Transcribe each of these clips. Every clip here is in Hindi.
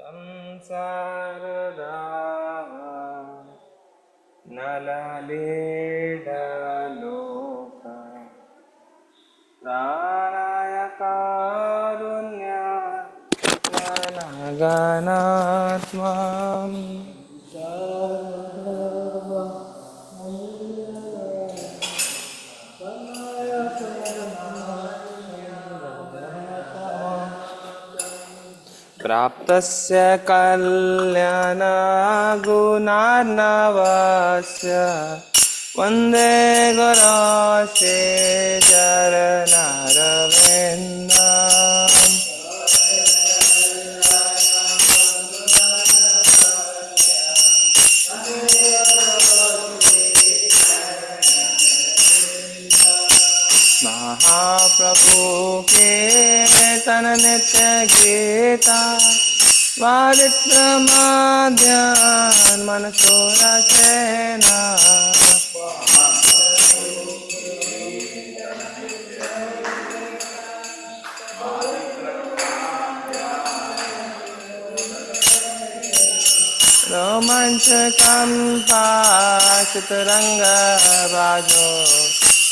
संसारदा नललीडलोका प्राणाय कारुण्या गणात्मामि प्राप्तस्य कल्याणगुणार्णवस्य वन्दे गुरोशे चरणारविन्दम् महाप्रभु कीर्तन नित्य गीता वादित्रमाद्यान् मनसोरसेना रोमाञ्चकं पाशितरङ्गबाजो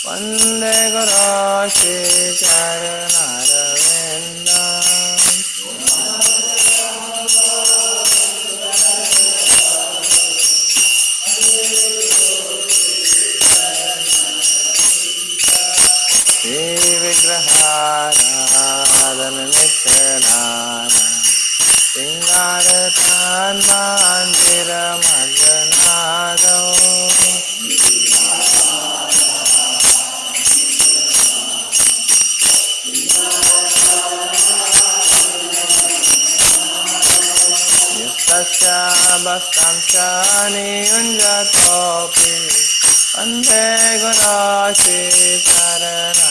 वन्दे गुरोशे चरणारविन्दम् श्रीविग्रहाराधन नित्यनारायण सिंगारतान्मान्दिरमर्दनादौ युक्तस्य भक्तांश्च नियुञ्जतोऽपि वन्दे गुरोशे चरणारविन्दम्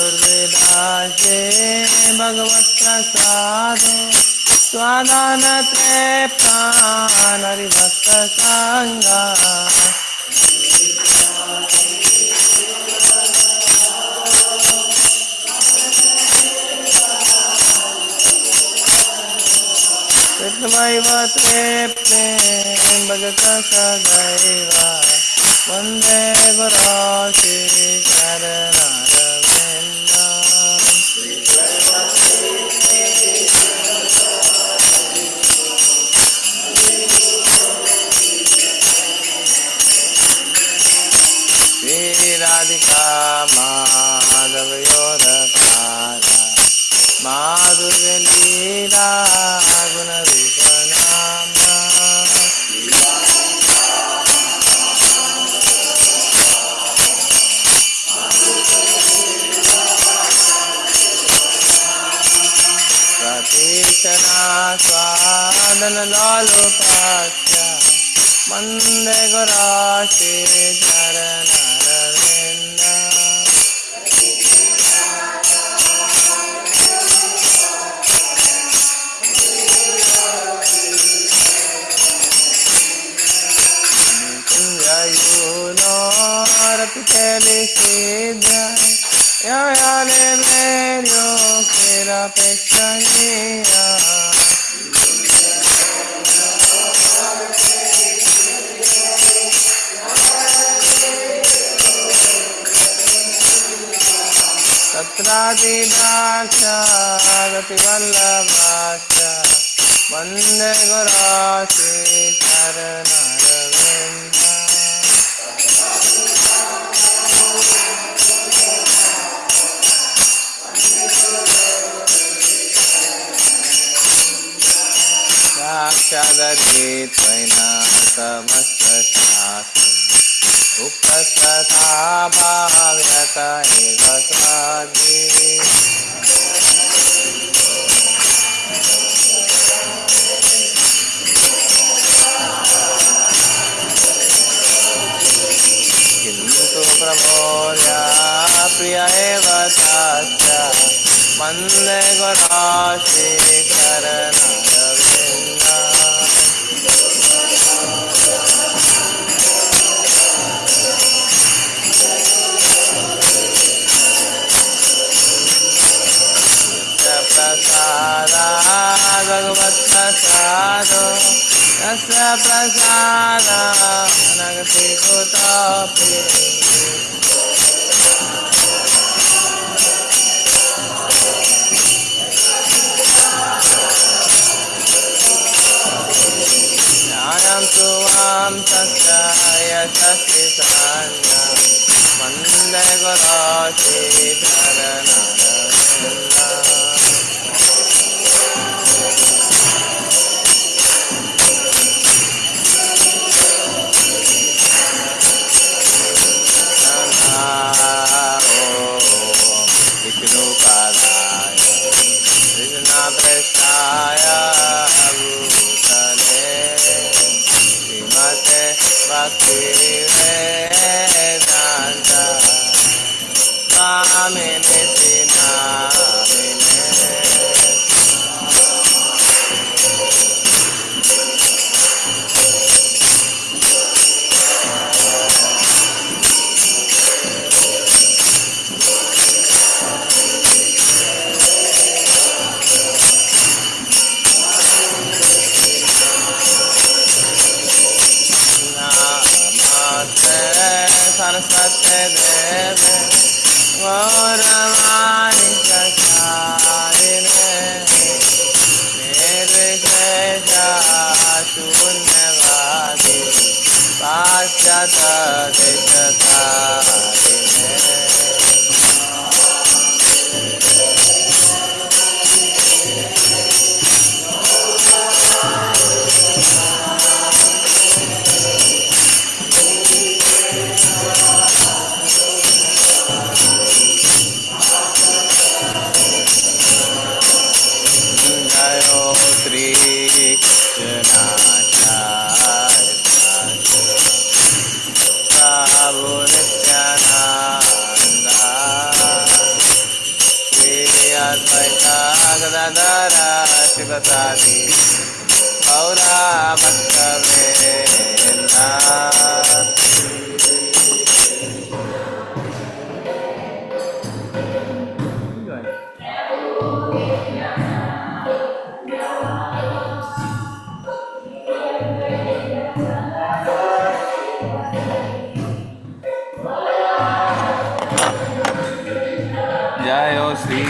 चतुर्विधाशे भगवत्प्रसादो स्वादानत्रेप्तान् हरिभक्तसङ्गा कृत्वैव त्रेप्ते भजत सदैव वन्दे गुरोशे चरणारविन्दम् श्रीराधिका माधवयोरकारा माधुर्यलीला गुणरूपनाम्ना प्रतीक्षणा स्वादनलोलुपस्य वन्दे गुरोशे चरणारविन्दम् Raticelisidia Yayale medio que la pestañía Tatradidaksha Gativallabhasya Vande Guroshé Charanaravinda Sakshadaditvaina samastasthatu Upastatha bhavyata eva sadhi Kintu pramodya priya eva tasya Vande Guroshé Charanaravinda भगवत्प्रसादो यस्य प्रसादानगति कुतोऽपि ज्ञानं सुवां तस्य यशस्ति सान्यं वन्दे गुरो श्रीचरणरविन्दम् विष्णुपादाय कृष्णप्रेष्ठाय भूतले श्रीमते भक्तिवेदान्त स्वामिने नामिने सरस्वती देवे गौरवाणी प्रचारिणे निर्विशेषा शून्यवादी पाश्चात्य देशतारिणे शिवसादि गौरा भक्तवृंदा जय श्री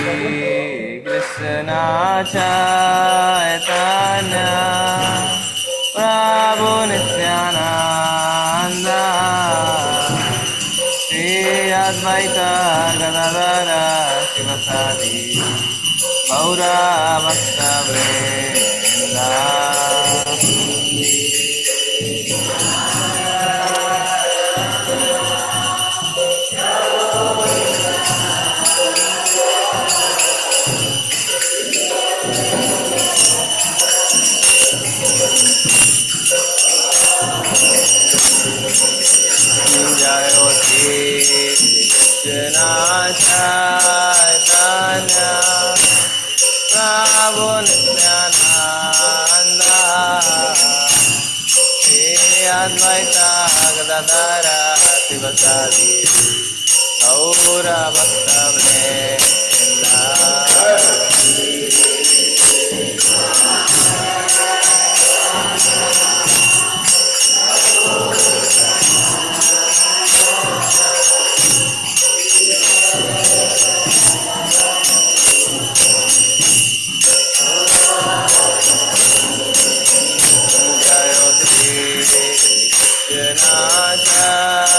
कृष्ण चैतन्य प्रभु नित्यानंद श्री अद्वैत गदाधर शिवसादि गौरा भक्तवृंदा जय श्री कृष्ण चैतन्य प्रभु नित्यानंद श्री अद्वैत गदाधर शिवसादि गौर भक्तवृंदा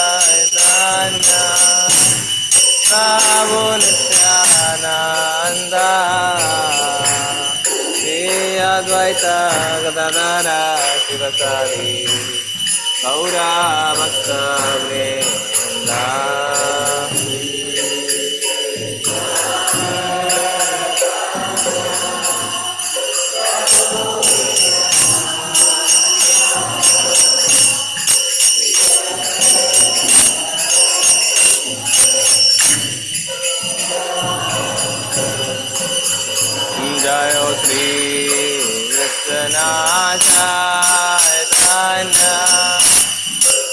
चैतन्य प्रभु नित्यानंद श्री अद्वैत गदाधर शिवसादि गौरा भक्तवृंदा जय श्री कृष्ण चैतन्य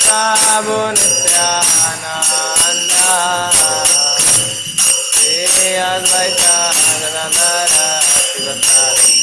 प्रभु Nityanand Shri Advaita Gadadhar शिवसादि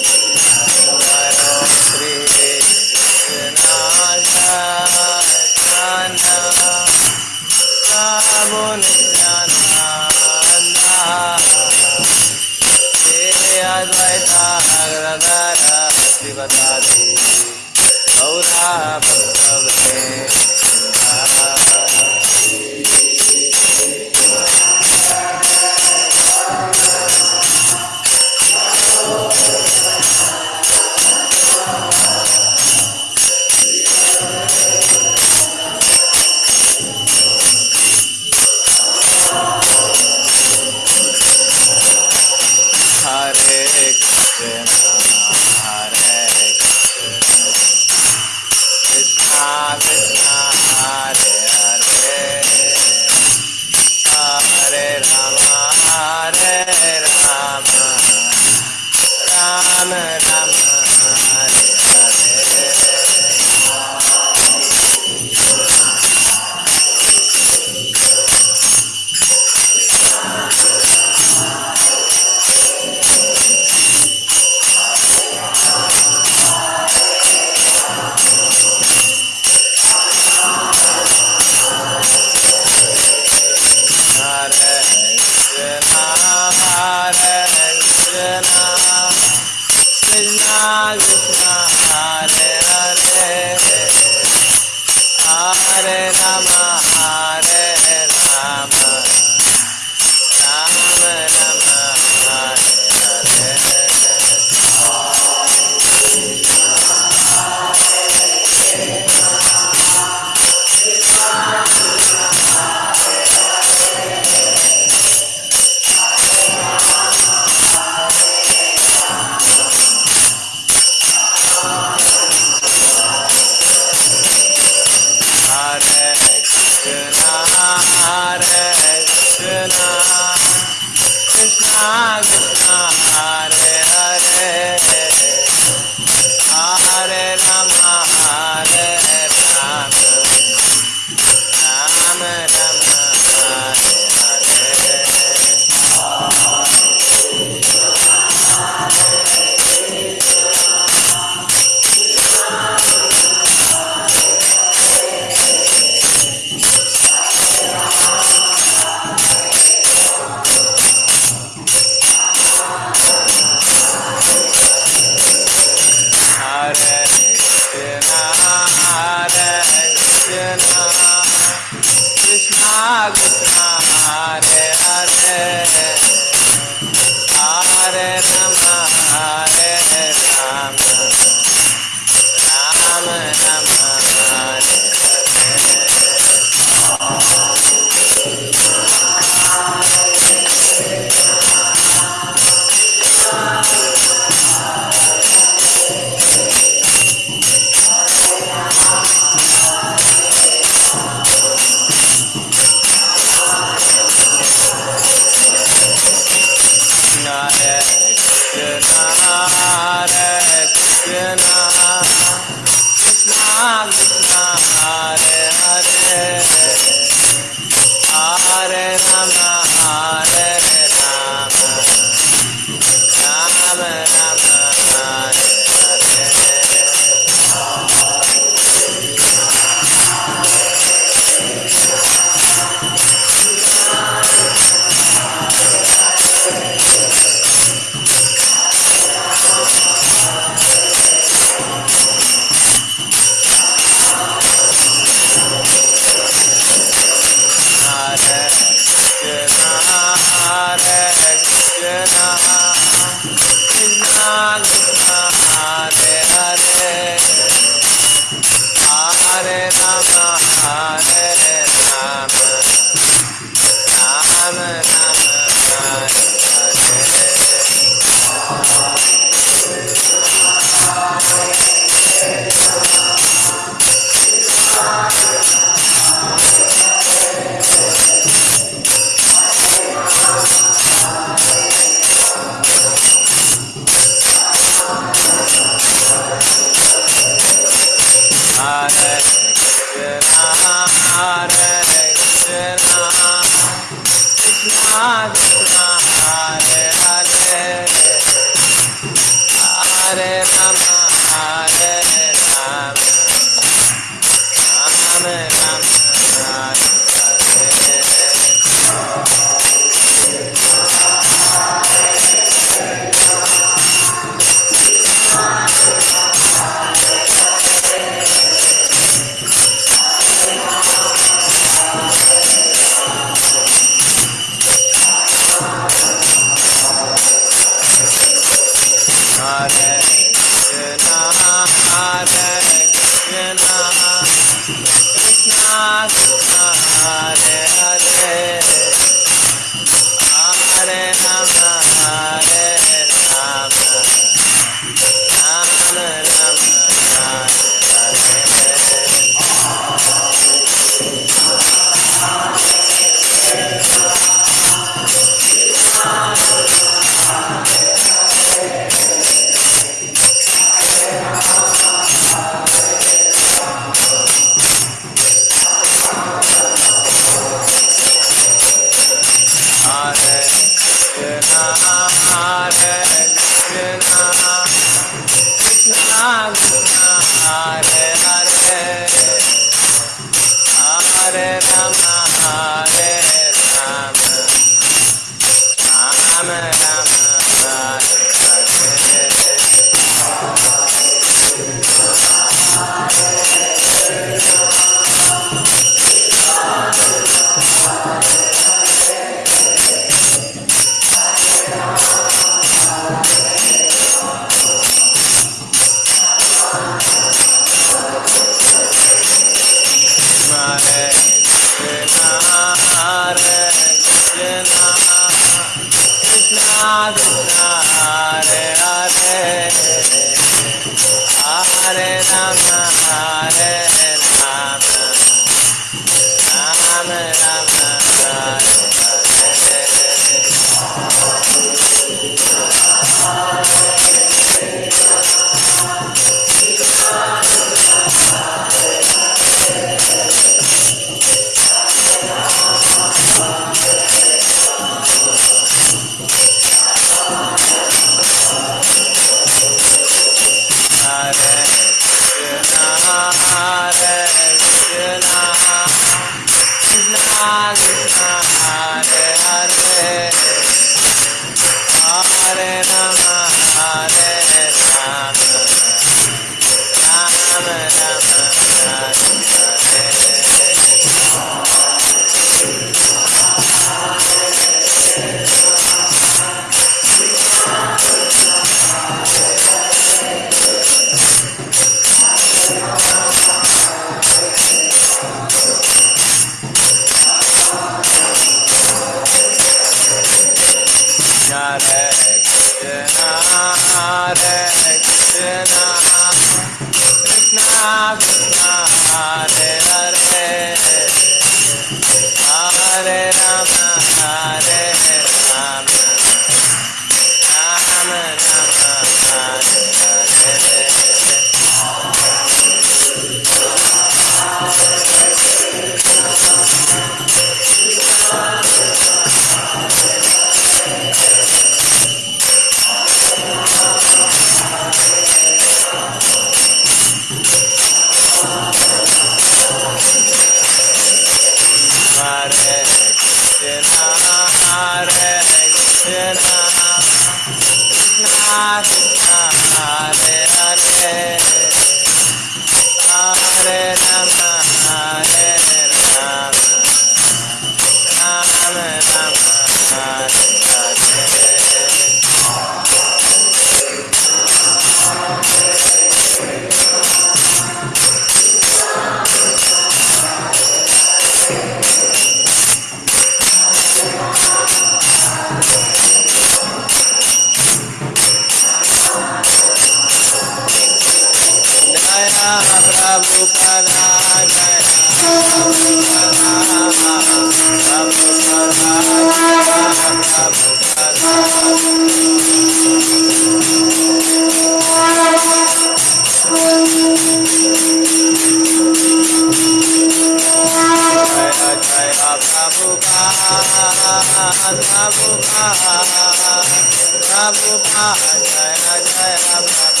Prabhupada, Jaya Jaya Prabhupada.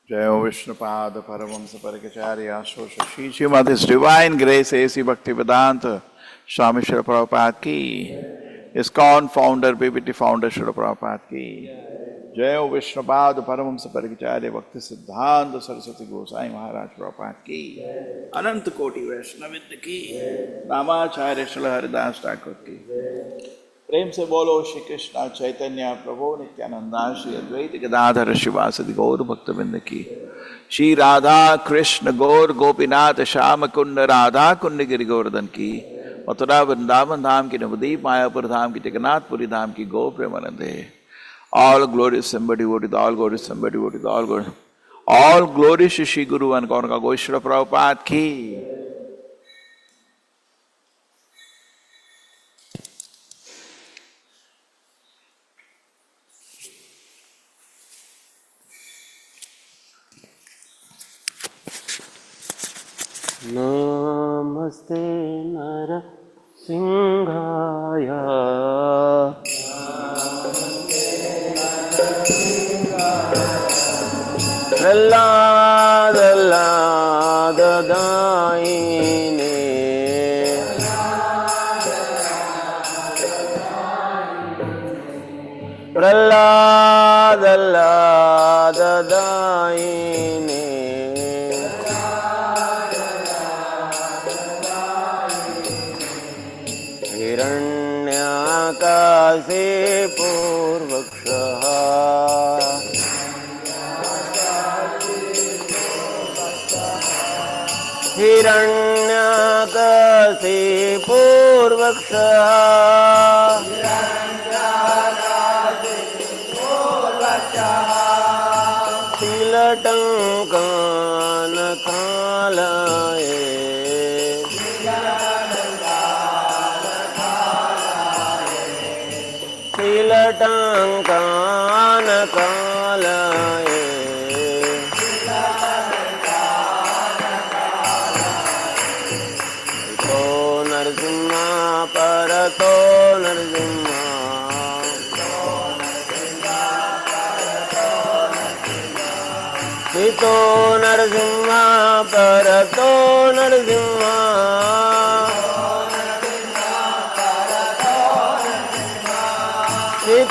Jaya Vishnupada Paramahamsa Parikacharya Shri Srimad His Divine Grace A.C. Bhaktivedanta Swami Srila Prabhupada ki, ISKCON founder, BBT founder Srila Prabhupada ki, Jaya Vishnupada Paramahamsa Parikacharya Bhakti Siddhanta Saraswati Gosai Maharaj Prabhupada ki, Ananta Koti Vaishnavita ki, Namacharya Srila Haridas Thakur ki. प्रेम से बोलो श्री कृष्ण चैतन्य प्रभु नित्यानंदा श्री अद्वैत गदाधर शिवासदि गौर भक्तवृंद की, श्री राधा कृष्ण गौर गोपीनाथ श्याम कुंड राधा कुंड गिरि गोवर्धन की, मथुरा वृंदावन धाम की, नवदीप मायापुर धाम की, जगन्नाथपुरी धाम की गौ प्रेमानंदे. All glory somebody devoted, all glory somebody devoted, all glory Shri Guru and Gauranga Goswami Prabhupada ki. Namaste Nara Singhaya Prahlada Lada Daine Prahlada Lada Daine हिरण्याकाशे पूर्वक्षः हिरण्याकाशे पूर्वक्षः तिलटङ्कानकालये तिलटङ्कानकालये तो नरसिंहा परतो नरसिंहा तो नरसिंहा परतो नरसिंहा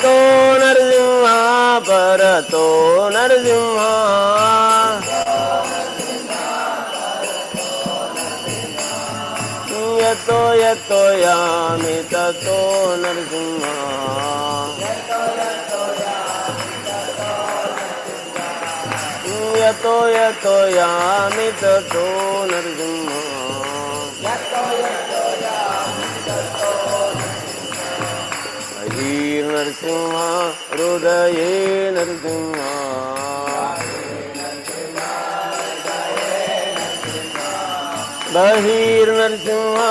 तो नरसिंहा परतो नरसिंहा यतो यतो यामि ततो नरसिंहा यतो यतो यामि ततो नरसिंहा नरसिंहा हृदये नरसिंहा बहिर्नरसिंहा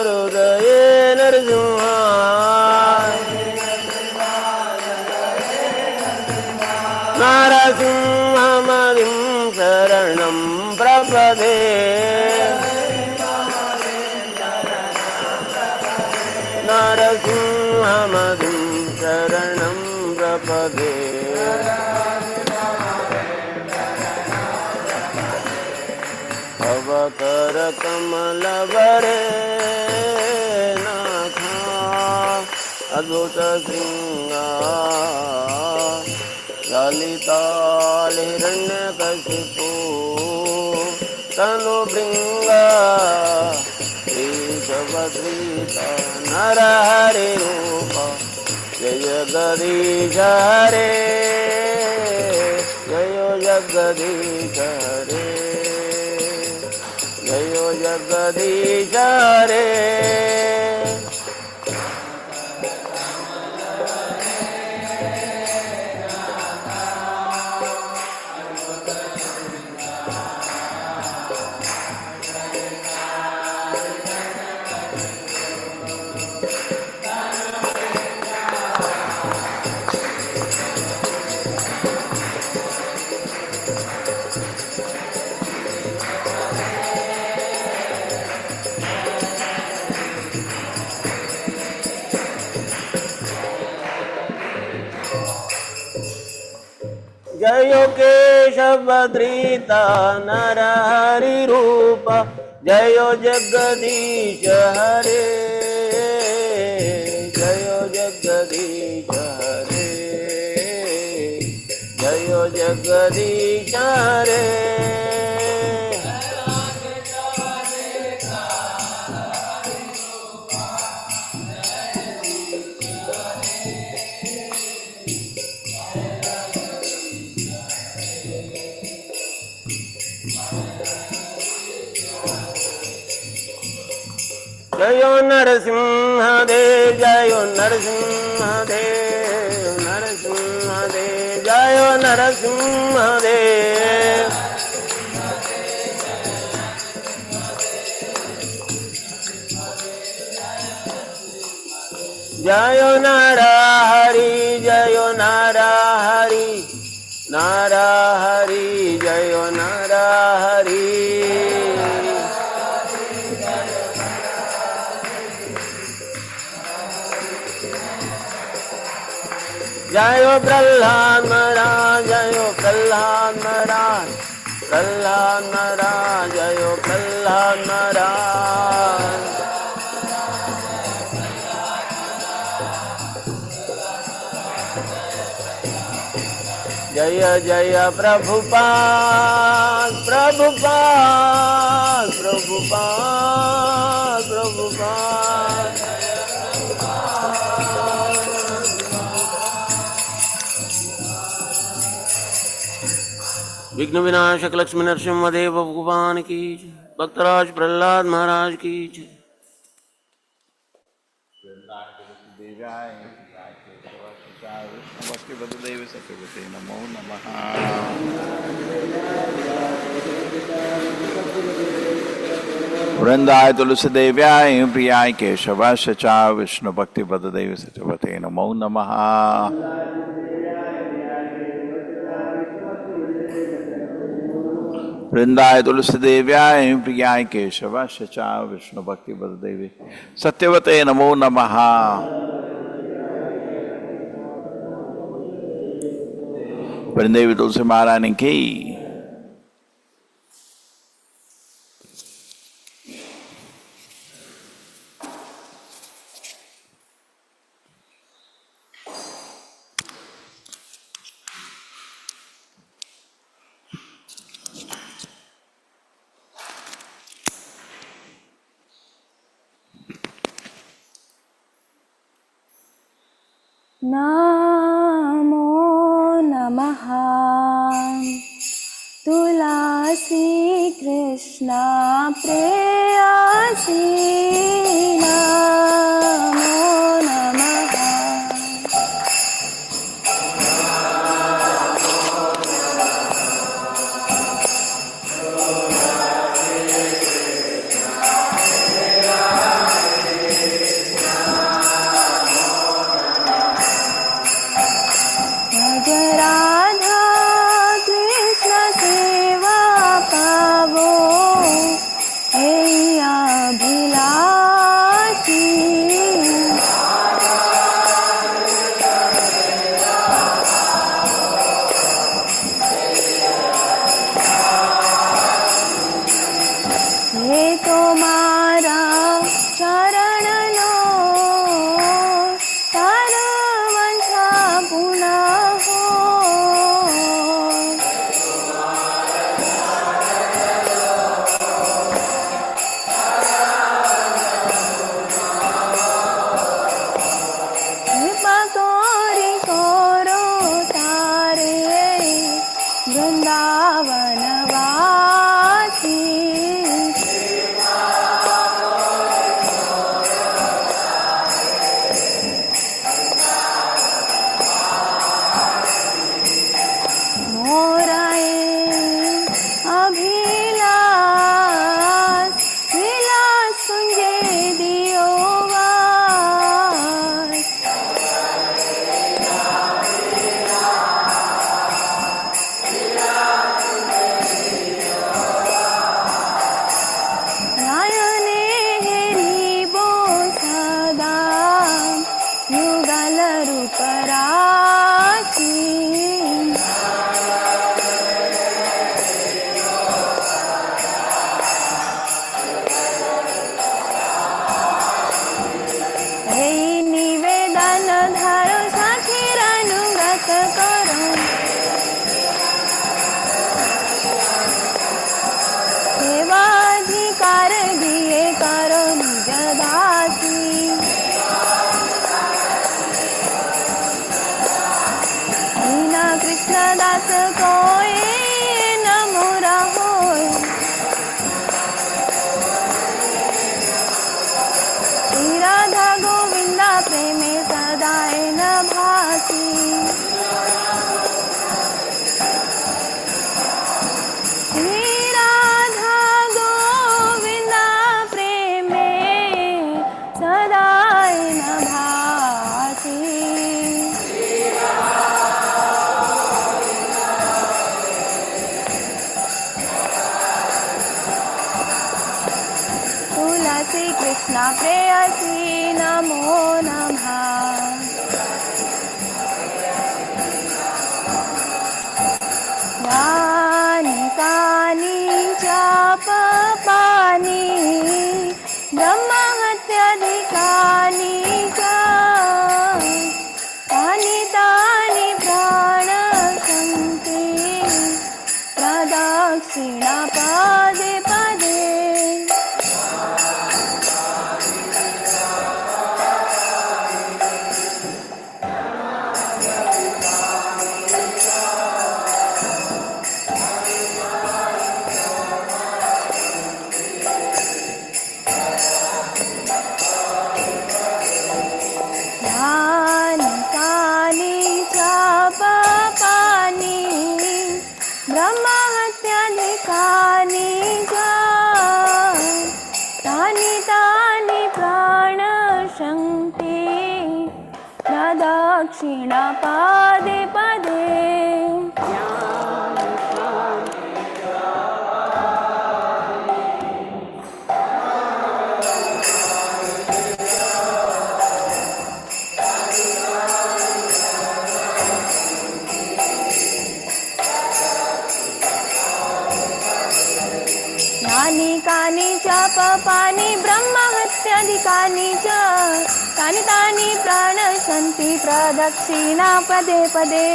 हृदये नरसिंहा नरसिंहमदिं शरणं प्रपदे नरसिंहमदिं शरणं प्रपदे अवकर कमलवरे नाथा अद्भुत श्रृंगार ललिताल हिरण्यकशिपु तनुभृंगा श्रीशबद्रीता नरहरि रूप जय जगदीश हरे जय जगदीश हरे जय जगदीश हरे जयो केशवधृता नरहरि रूप जयो जगदीश हरे जयो जगदीश हरे जयो जगदीश हरे जयो नरसिंह देव जयो नरसिंह देव नरसिंह देव जयो नरसिंह देव जयो नरहरि जयो नरहरि नरहरि जयो नरहरि जयो प्रहलाद महाराज जयो प्रहलाद महाराज प्रहलाद महाराज जयो प्रहलाद महाराज जय जय प्रभुपाद प्रभुपाद प्रभुपाद प्रभुपाद विघ्न विनाशक लक्ष्मी नरसिंहदेव भगवान की जय। भक्तराज प्रहलाद महाराज की जय। नमो नमः। वृंदाय तुलसी देव्याय प्रियाय केशवाय च विष्णु भक्ति पद देवी सचवते नमो नमः। वृंदाय तुलसी देव्याय प्रियाय केशवाय च विष्णु भक्ति पद देवी सत्यवते नमो नमः। वृंदेवी तुलसी महारानी की नमो नमः तुलसी कृष्णा प्रेयसी नमो नमः राधा कृष्ण सेवा पावो हे अभिलाष कृष्ण दास कोई न मोरा होय। श्री राधा गोविंदा प्रेमे सदाए न भासी। श्री राधा गोविंदा प्रेमे सदाए न भासी। तुलसी कृष्ण प्रेयसी नमो नमः। यानि कानि च पापानि ब्रह्महत्याधिकानि च तानि तानि प्राणसन्ति प्रदक्षिणा पदे पदे। यानि कानि च पापानि ब्रह्महत्याधिकानि च तानि तानि प्राणशन्ति प्रदक्षिणा पदे पदे। यानि कानि च पापानि ब्रह्महत्याधिकानि च तानि तानि प्राणशन्ति प्रदक्षिणा पदे पदे।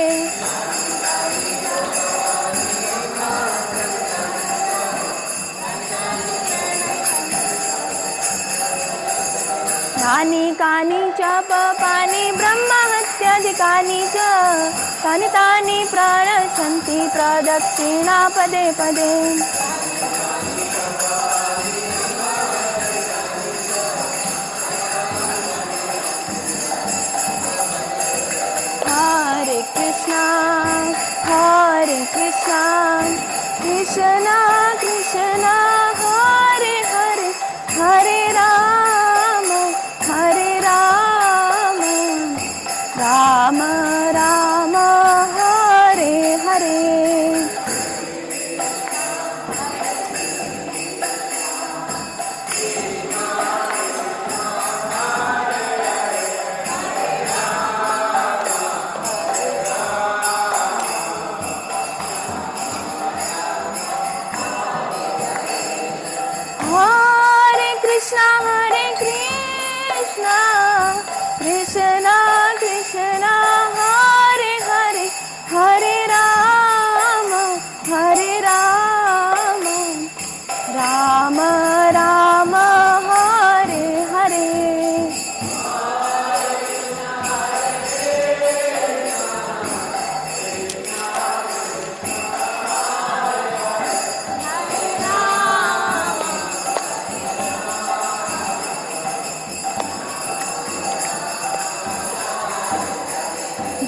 यानि कानि च पापानि ब्रह्महत्याधिकानि च तानि तानि प्राणशन्ति प्रदक्षिणा पदे पदे। हरे कृष्णा कृष्णा कृष्णा हरे हरे हरे राम राम राम हरे हरे। हरे कृष्णा कृष्णा कृष्णा हरे हरे हरे राम राम राम हरे हरे।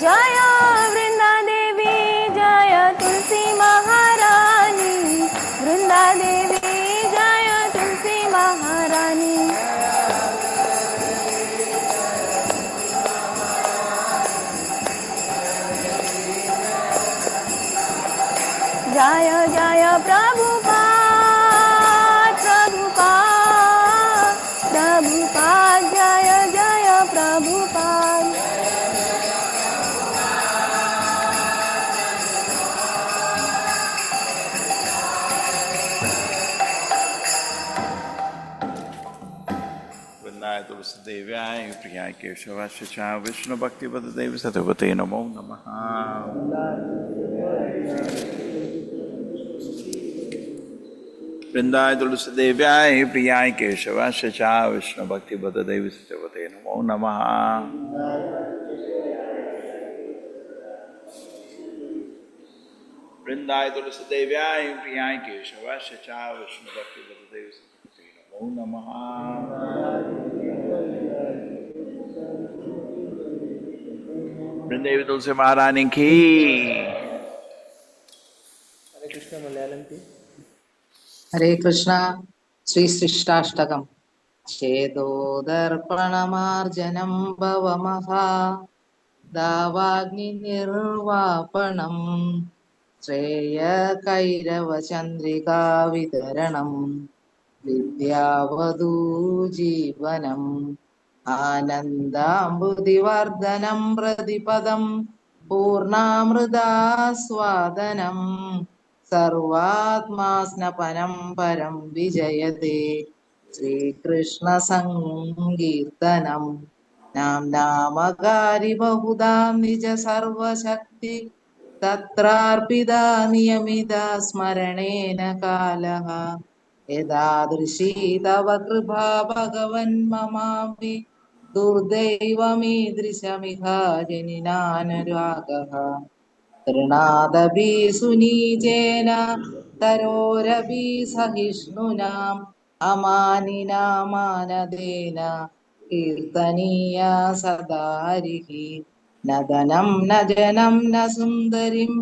जय वृंदा देवी जय तुलसी महारानी। वृंदा देवी जय तुलसी महारानी। जय जय प्रभुपाद जय जय प्रभुपाद। वृंदाय तुलसीदेव्याय प्रियाय केशवास्य च विष्णु भक्ति देव सतपते नमो नमः। वृंदाय तुलसीदेव्याय प्रियाय केशवास्य च विष्णु भक्ति देव सतपते नमो नमः। वृंदाय तुलसीदेव्याय प्रियाय केशवास्य च विष्णुभक्तिवेदान्त नमो नमः। वृंदेवी तुलसी महारानी की। हरे कृष्ण मलयालम की। हरे कृष्ण श्री सृष्टाष्टकम् चेदोदर्पणमार्जनं भवमहा दावाग्निर्वापणम् श्रेयकैरवचन्द्रिका वितरणम् विद्यावधूजीवनम् आनन्दाम्बुदिवर्धनं प्रतिपदम् पूर्णामृतास्वादनम् सर्वात्मा स्नपनं परं विजयते श्रीकृष्णसङ्कीर्तनम् नाम्नामकारि बहुधा निज सर्वशक्ति तत्रार्पिता नियमिता स्मरणेन कालः यदादृशी तव कृपा भगवन् ममापि दुर्दैवमीदृशमिह जनिनानुरागः तृणादपि सुनीचेन तरोरपि सहिष्णुनाम् अमानिनामानदेन कीर्तनीया सदा हरिः न धनं न जनं न सुन्दरीं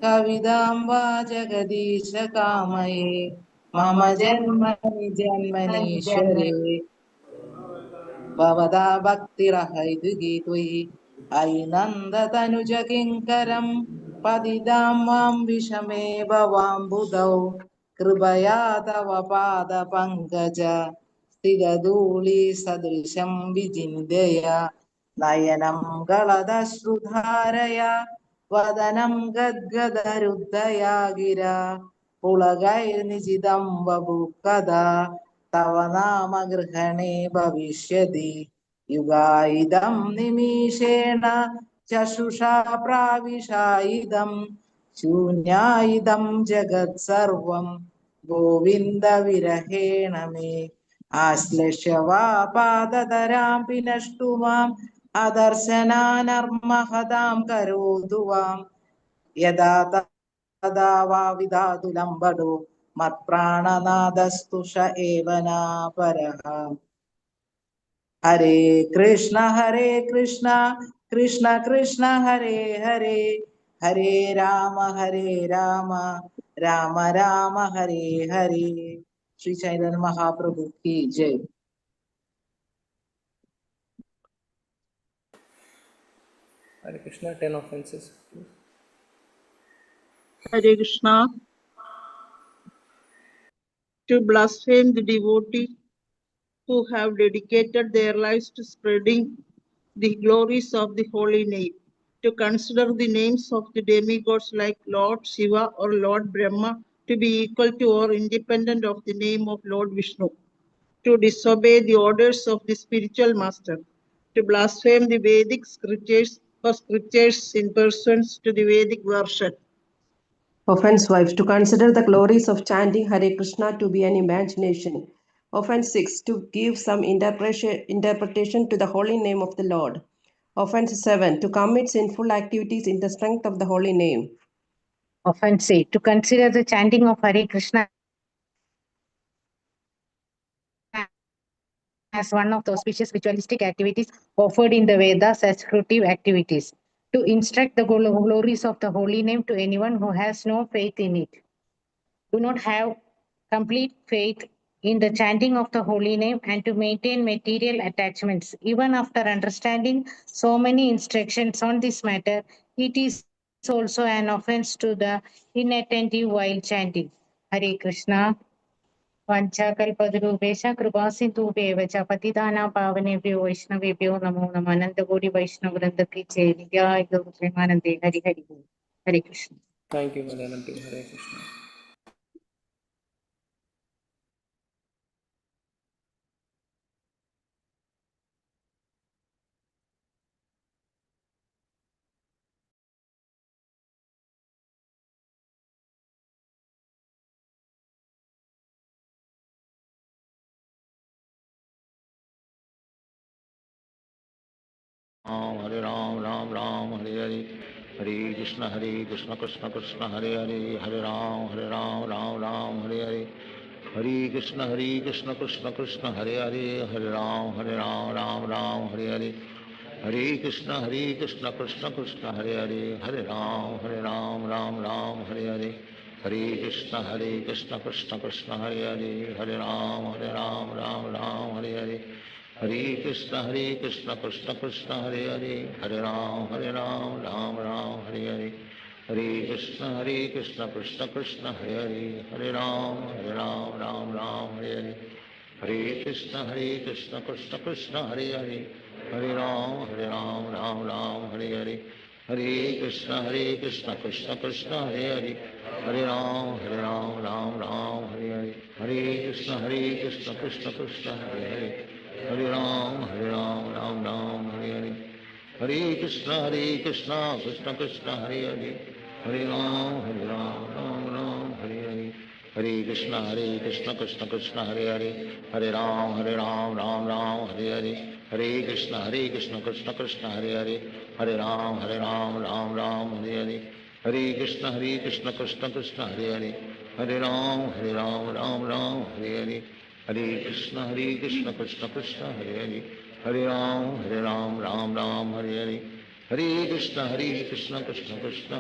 कवितां वा जगदीश कामये मम जन्मनि जन्मनीश्वरे भवदा भक्तिरहैतुकी त्वयि अयि नन्दतनुज किङ्करं पतितां वां विषमे भवाम्बुधौ कृपया तव पादपङ्कज स्थितधूलि सदृशं विचिन्तय नयनं गलदश्रुधारया वदनं गद्गदरुद्धया गिरा पुलकैर्निशितं वपु कदा तव नाम गृहणे भविष्यति युगायिदं निमीषेण चक्षुषा प्राविशायिदं शून्यायिदं जगत् सर्वं गोविन्द विरहेण मे आश्लेष्य वा पादतरां विनष्टु माम् अदर्शनानर्महतां करोतु वाम् यदा तदा वा विधातु लम्बडो मत्प्राणनादस्तुष एव नापरः हरे कृष्ण कृष्ण कृष्ण हरे हरे हरे राम राम राम हरे हरे। श्री चैतन्य महाप्रभु की जय। हरे Krishna 10 offenses. Hare Krishna. To blaspheme the devotees who have dedicated their lives to spreading the glories of the holy name. To consider the names of the demigods like Lord Shiva or Lord Brahma to be equal to or independent of the name of Lord Vishnu. To disobey the orders of the spiritual master. To blaspheme the Vedic scriptures or scriptures in pursuance to the Vedic version. Offense 5. To consider the glories of chanting Hare Krishna to be an imagination. Offense 6. To give some interpretation to the holy name of the Lord. Offense 7. To commit sinful activities in the strength of the holy name. Offense 8. To consider the chanting of Hare Krishna as one of the auspicious ritualistic activities offered in the Vedas as fruitive activities. To instruct the glories of the holy name to anyone who has no faith in it. Do not have complete faith in the chanting of the holy name and to maintain material attachments. Even after understanding so many instructions on this matter, it is also an offense to the inattentive while chanting. Hare Krishna. वाञ्छाकल्पतरुभ्यश्च कृपासिन्धुभ्येव च पतितानां पावनेभ्यो वैष्णवेभ्यो नमो नमः। अनन्तकोटि वैष्णववृन्द की जय। नित्याय गौर प्रेमानन्दे हरि हरि बोल। हरे Krishna. Thank you Malayalam team. Hare Krishna. Hare Ram, Ram Ram, Hare Hare. Hare Krishna Krishna Krishna Hare Hare, Hare Ram Ram Ram Hare Hare, Hare Krishna Krishna Krishna Hare Hare, Hare Ram Ram Ram Hare Hare, Hare Krishna Krishna Krishna Hare Hare, Hare Ram Ram Ram Hare Hare, Hare Krishna Krishna Krishna Hare Hare, Hare Ram Ram Ram Hare Hare, Hare Krishna Krishna Krishna Hare Hare, Hare Ram Ram Ram Hare Hare, Hare Krishna Krishna Krishna Hare Hare, Hare Ram Ram Ram Hare Hare, Hare Krishna Krishna Krishna Hare Hare, Hare Ram Ram Hare Hare, Hare Krishna Krishna Krishna Hare Hare, Hare Ram Ram Hare Hare, Hare Krishna Krishna Krishna Hare Hare, Hare Ram Ram Ram Hare Hare, Hare Krishna Krishna Krishna Hare Hare, Hare Ram Ram Hare Hare, Hare Krishna Krishna Krishna Hare Hare, Hare Ram Ram Ram Hare Hare, Hare Krishna Krishna Krishna Hare Hare, Hare Ram Ram Ram Hare Hare, Hare Krishna Krishna Krishna Hare Hare, Hare Ram Ram Ram Hare Hare, Hare Krishna Krishna Krishna Hare Hare, Hare Ram Ram Hare Hare, Hare Krishna Krishna Krishna Hare Hare, Hare Ram Ram Hare Hare, Hare Krishna Krishna Krishna Hare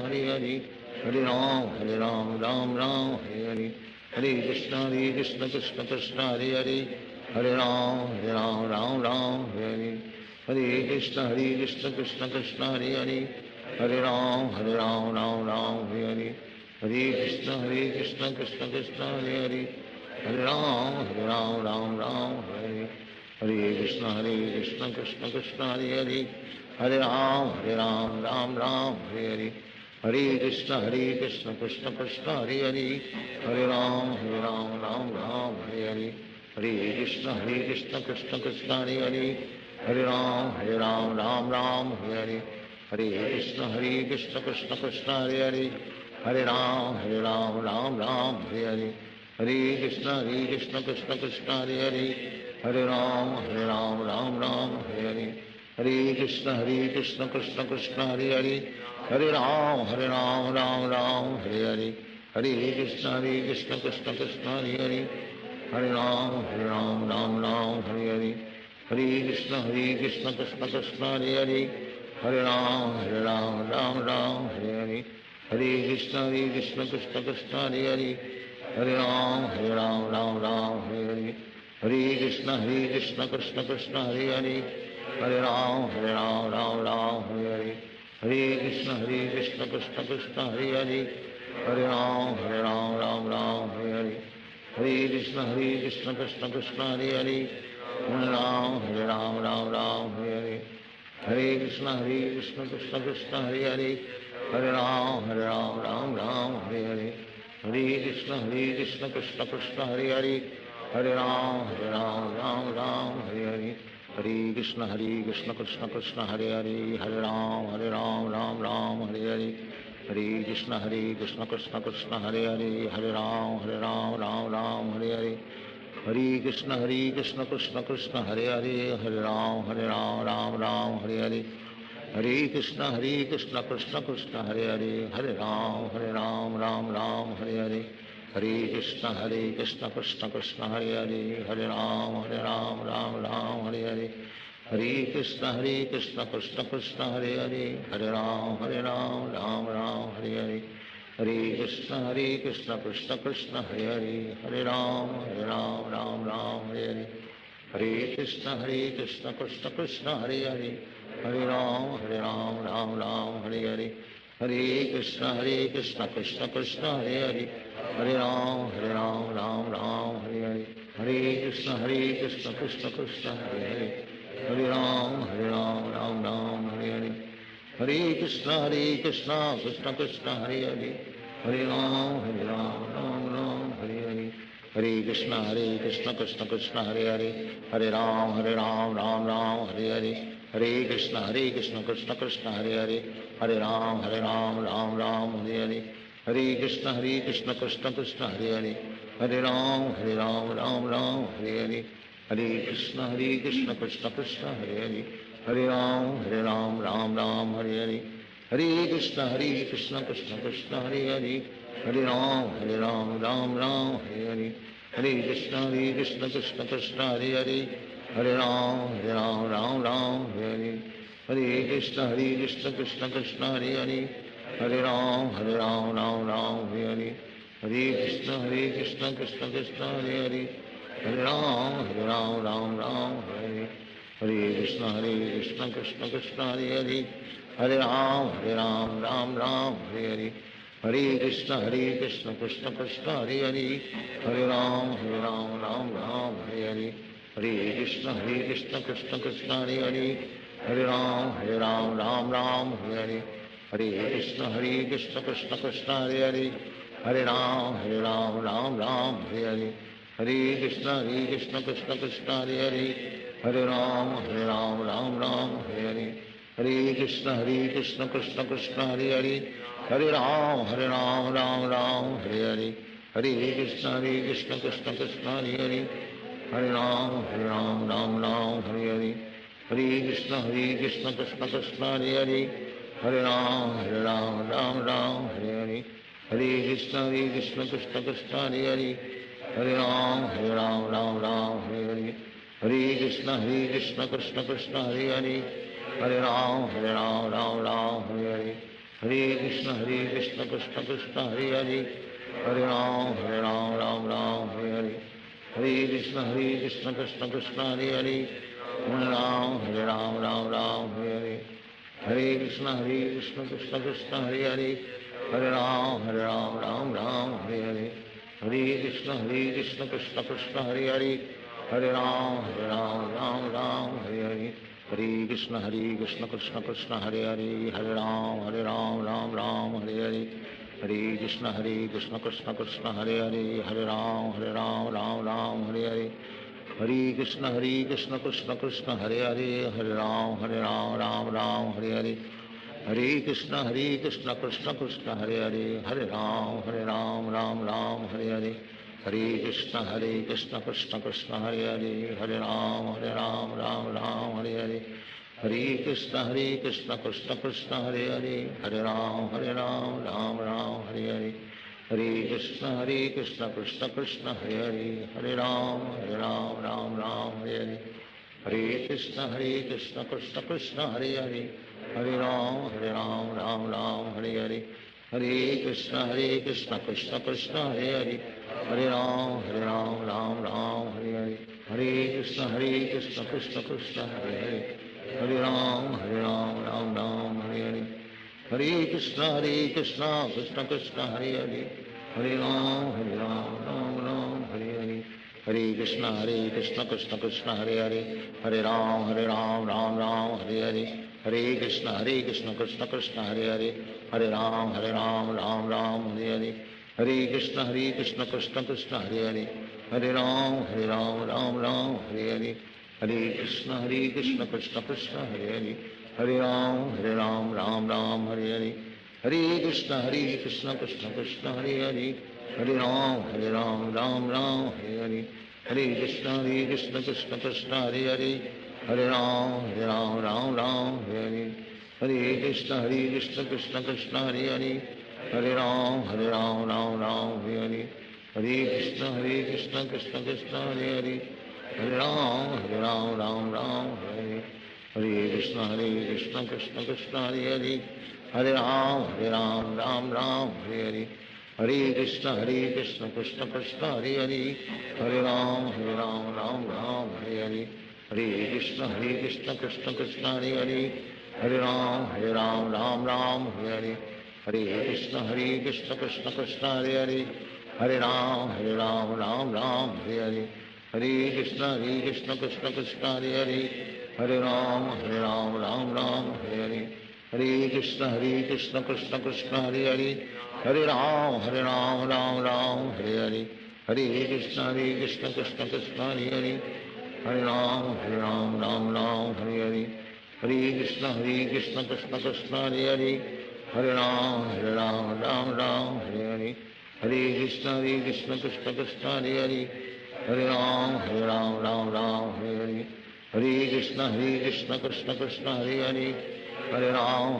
Hare, Hare Ram Ram Hare Hare, Hare Krishna Krishna Krishna Hare Hare, Hare Ram Ram Hare Hare, Hare Krishna Krishna Krishna Hare Hare, Hare Ram Ram Hare Hare, Hare Krishna Krishna Krishna Hare Hare, Hare Ram Ram Hare Hare, Hare Krishna Krishna Krishna Hare Hare, Hare Ram Ram Hare Hare, Hare Krishna Krishna Krishna Hare Hare, Hare Ram Ram Hare Hare, Hare Krishna Krishna Krishna Hare Hare, Hare Ram Ram Hare Hare, Hare Krishna Krishna Krishna Hare Hare, Hare Ram Ram Hare Hare, Hare Krishna Krishna Krishna Hare Hare, Hare Ram Ram Hare Hare, Hare Krishna Krishna Krishna Hare Hare, Hare Ram Ram Hare Hare, Hare Krishna Krishna Krishna Hare Hare, Hare Ram Ram Hare Hare, Hare Krishna Krishna Krishna Hare Hare, Hare Ram Ram Hare Hare, Hare Krishna Krishna Krishna Hare Hare, Hare Ram Ram Hare Hare, Hare Krishna Krishna Krishna Hare Hare, Hare Ram Ram Hare Hare, Hare Krishna Krishna Krishna Hare Hare, Hare Ram Hare Hare, Hare Krishna Krishna Krishna Hare Hare, Hare Ram Ram Hare Hare, Hare Krishna Krishna Krishna Hare Hare, Hare Ram Ram Hare Hare, Hare Krishna Krishna Krishna Hare Hare, Hare Ram Ram Hare Hare, Hare Krishna Krishna Krishna Hare Hare, Hare Ram Ram Hare Hare, Hare Krishna Krishna Krishna Hare Hare, Hare Ram Ram Hare Hare, Hare Krishna Krishna Krishna Hare Hare, Hare Ram Ram Hare Hare, Hare Krishna Krishna Krishna Hare Hare, Hare Ram Ram Hare Hare, Hare Krishna Krishna Krishna Hare Hare, Hare Ram Ram Hare Hare, Hare Krishna Krishna Krishna Hare Hare, Hare Ram Ram Hare Hare, Hare Krishna Krishna Krishna Hare Hare, Hare Ram Ram Hare Hare, Hare Krishna Krishna Krishna Hare Hare, Hare Ram Ram Hare Hare, Hare Krishna Krishna Krishna Hare Hare, Hare Ram Ram Hare Hare, Hare Krishna Krishna Krishna Hare Hare, Hare Ram Ram Hare Hare, Hare Krishna Krishna Krishna Hare Hare, Hare Ram Ram Hare Hare, Hare Krishna Krishna Krishna Hare Hare, Hare Ram Ram Hare Hare, Hare Krishna Krishna Krishna Hare Hare, Hare Ram Ram Hare Hare, Hare Krishna Krishna Krishna Hare Hare, Hare Ram Ram Hare Hare, Hare Krishna Krishna Krishna Hare Hare, Hare Ram Ram Ram Hare Hare, Hare Krishna Krishna Krishna Hare Hare, Hare Ram Ram Ram Hare Hare, Hare Krishna Krishna Krishna Hare Hare, Hare Ram Ram Ram Hare Hare, Hare Krishna Krishna Krishna Hare Hare, Hare Ram Ram Ram Hare Hare, Hare Krishna Krishna Krishna Hare Hare, Hare Ram Ram Ram Hare Hare, Hare Krishna Krishna Krishna Hare Hare, Hare Ram Ram Ram Hare Hare, Hare Krishna Krishna Krishna Hare Hare, Hare Ram Ram Hare Hare, Hare Krishna Krishna Krishna Hare Hare, Hare Ram Ram Hare Hare, Hare Krishna Krishna Krishna Hare Hare, Hare Ram Ram Ram Hare Hare, Hare Krishna Krishna Krishna Hare Hare, Hare Ram Ram Ram Hare Hare, Hare Krishna Krishna Krishna Hare Hare, Hare Ram Ram Ram Hare Hare, Hare Krishna Krishna Krishna Hare Hare, Hare Ram Ram Ram Hare Hare, Hare Krishna Krishna Krishna Hare Hare, Hare Ram Ram Ram Hare Hare, Hare Krishna Krishna Krishna Hare Hare, Hare Ram Ram Ram Hare Hare, Hare Krishna Krishna Krishna Hare Hare, Hare Ram Ram Ram Hare Hare, Hare Krishna Krishna Krishna Hare Hare, Hare Ram Ram Hare Hare, Hare Krishna Krishna Krishna Hare Hare, Hare Ram Ram Hare Hare, Hare Krishna Krishna Krishna Hare Hare, Hare Ram Ram Hare Hare, Hare Krishna Krishna Krishna Hare Hare, Hare Ram Ram Hare Hare, Hare Krishna Krishna Krishna Hare Hare, Hare Ram Ram Hare Hare, Hare Krishna Krishna Krishna Hare Hare, Hare Ram Ram Hare Hare, Hare Krishna Krishna Krishna Hare Hare, Hare Ram Ram Hare Hare, Hare Krishna Krishna Krishna Hare Hare, Hare Ram Ram Hare Hare, Hare Krishna Krishna Krishna Hare Hare, Hare Ram Ram Hare Hare, Hare Krishna Krishna Krishna Hare Hare, Hare Ram Ram Hare Hare, Hare Krishna Krishna Krishna Hare Hare, Hare Ram Ram Hare Hare, Hare Krishna Krishna Krishna Hare Hare, Hare Ram Ram Hare Hare, Hare Krishna Krishna Krishna Hare Hare, Hare Ram Ram Hare Hare, Hare Krishna Krishna Krishna Hare Hare, Hare Ram Ram Hare Hare, Hare Krishna Krishna Krishna Hare Hare, Hare Ram Ram Ram Hare Hare, Hare Krishna Krishna Krishna Hare Hare, Hare Ram Ram Ram Hare Hare, Hare Krishna Krishna Krishna Hare Hare, Hare Ram Ram Hare Hare, Hare Krishna Krishna Krishna Hare Hare, Hare Ram Ram Hare Hare, Hare Krishna Krishna Krishna Hare Hare, Hare Ram Ram Hare Hare, Hare Krishna Krishna Krishna Hare Hare, Hare Ram Ram Hare Hare, Hare Krishna Krishna Krishna Hare Hare, Hare Ram Ram Hare Hare, Hare Krishna Krishna Krishna Hare Hare, Hare Ram Ram Hare Hare, Hare Krishna Krishna Krishna Hare Hare, Hare Ram Ram Hare Hare, Hare Krishna Krishna Krishna Hare Hare, Hare Ram Ram Hare Hare, Hare Krishna Krishna Krishna Hare Hare, Hare Ram Ram Hare Hare, Hare Krishna Krishna Krishna Hare Hare, Hare Ram Ram Hare Hare, Hare Krishna Krishna Krishna Hare Hare, Hare Ram Ram Hare Hare, Hare Krishna Krishna Krishna Hare Hare, Hare Ram Ram Hare Hare, Hare Krishna Krishna Krishna Hare Hare, Hare Ram Ram Hare Hare, Hare Krishna Krishna Krishna Hare Hare, Hare Ram Ram Hare Hare, Hare Krishna Krishna Krishna Hare Hare, Hare Ram Ram Hare Hare, Hare Krishna Krishna Krishna Hare Hare, Hare Ram,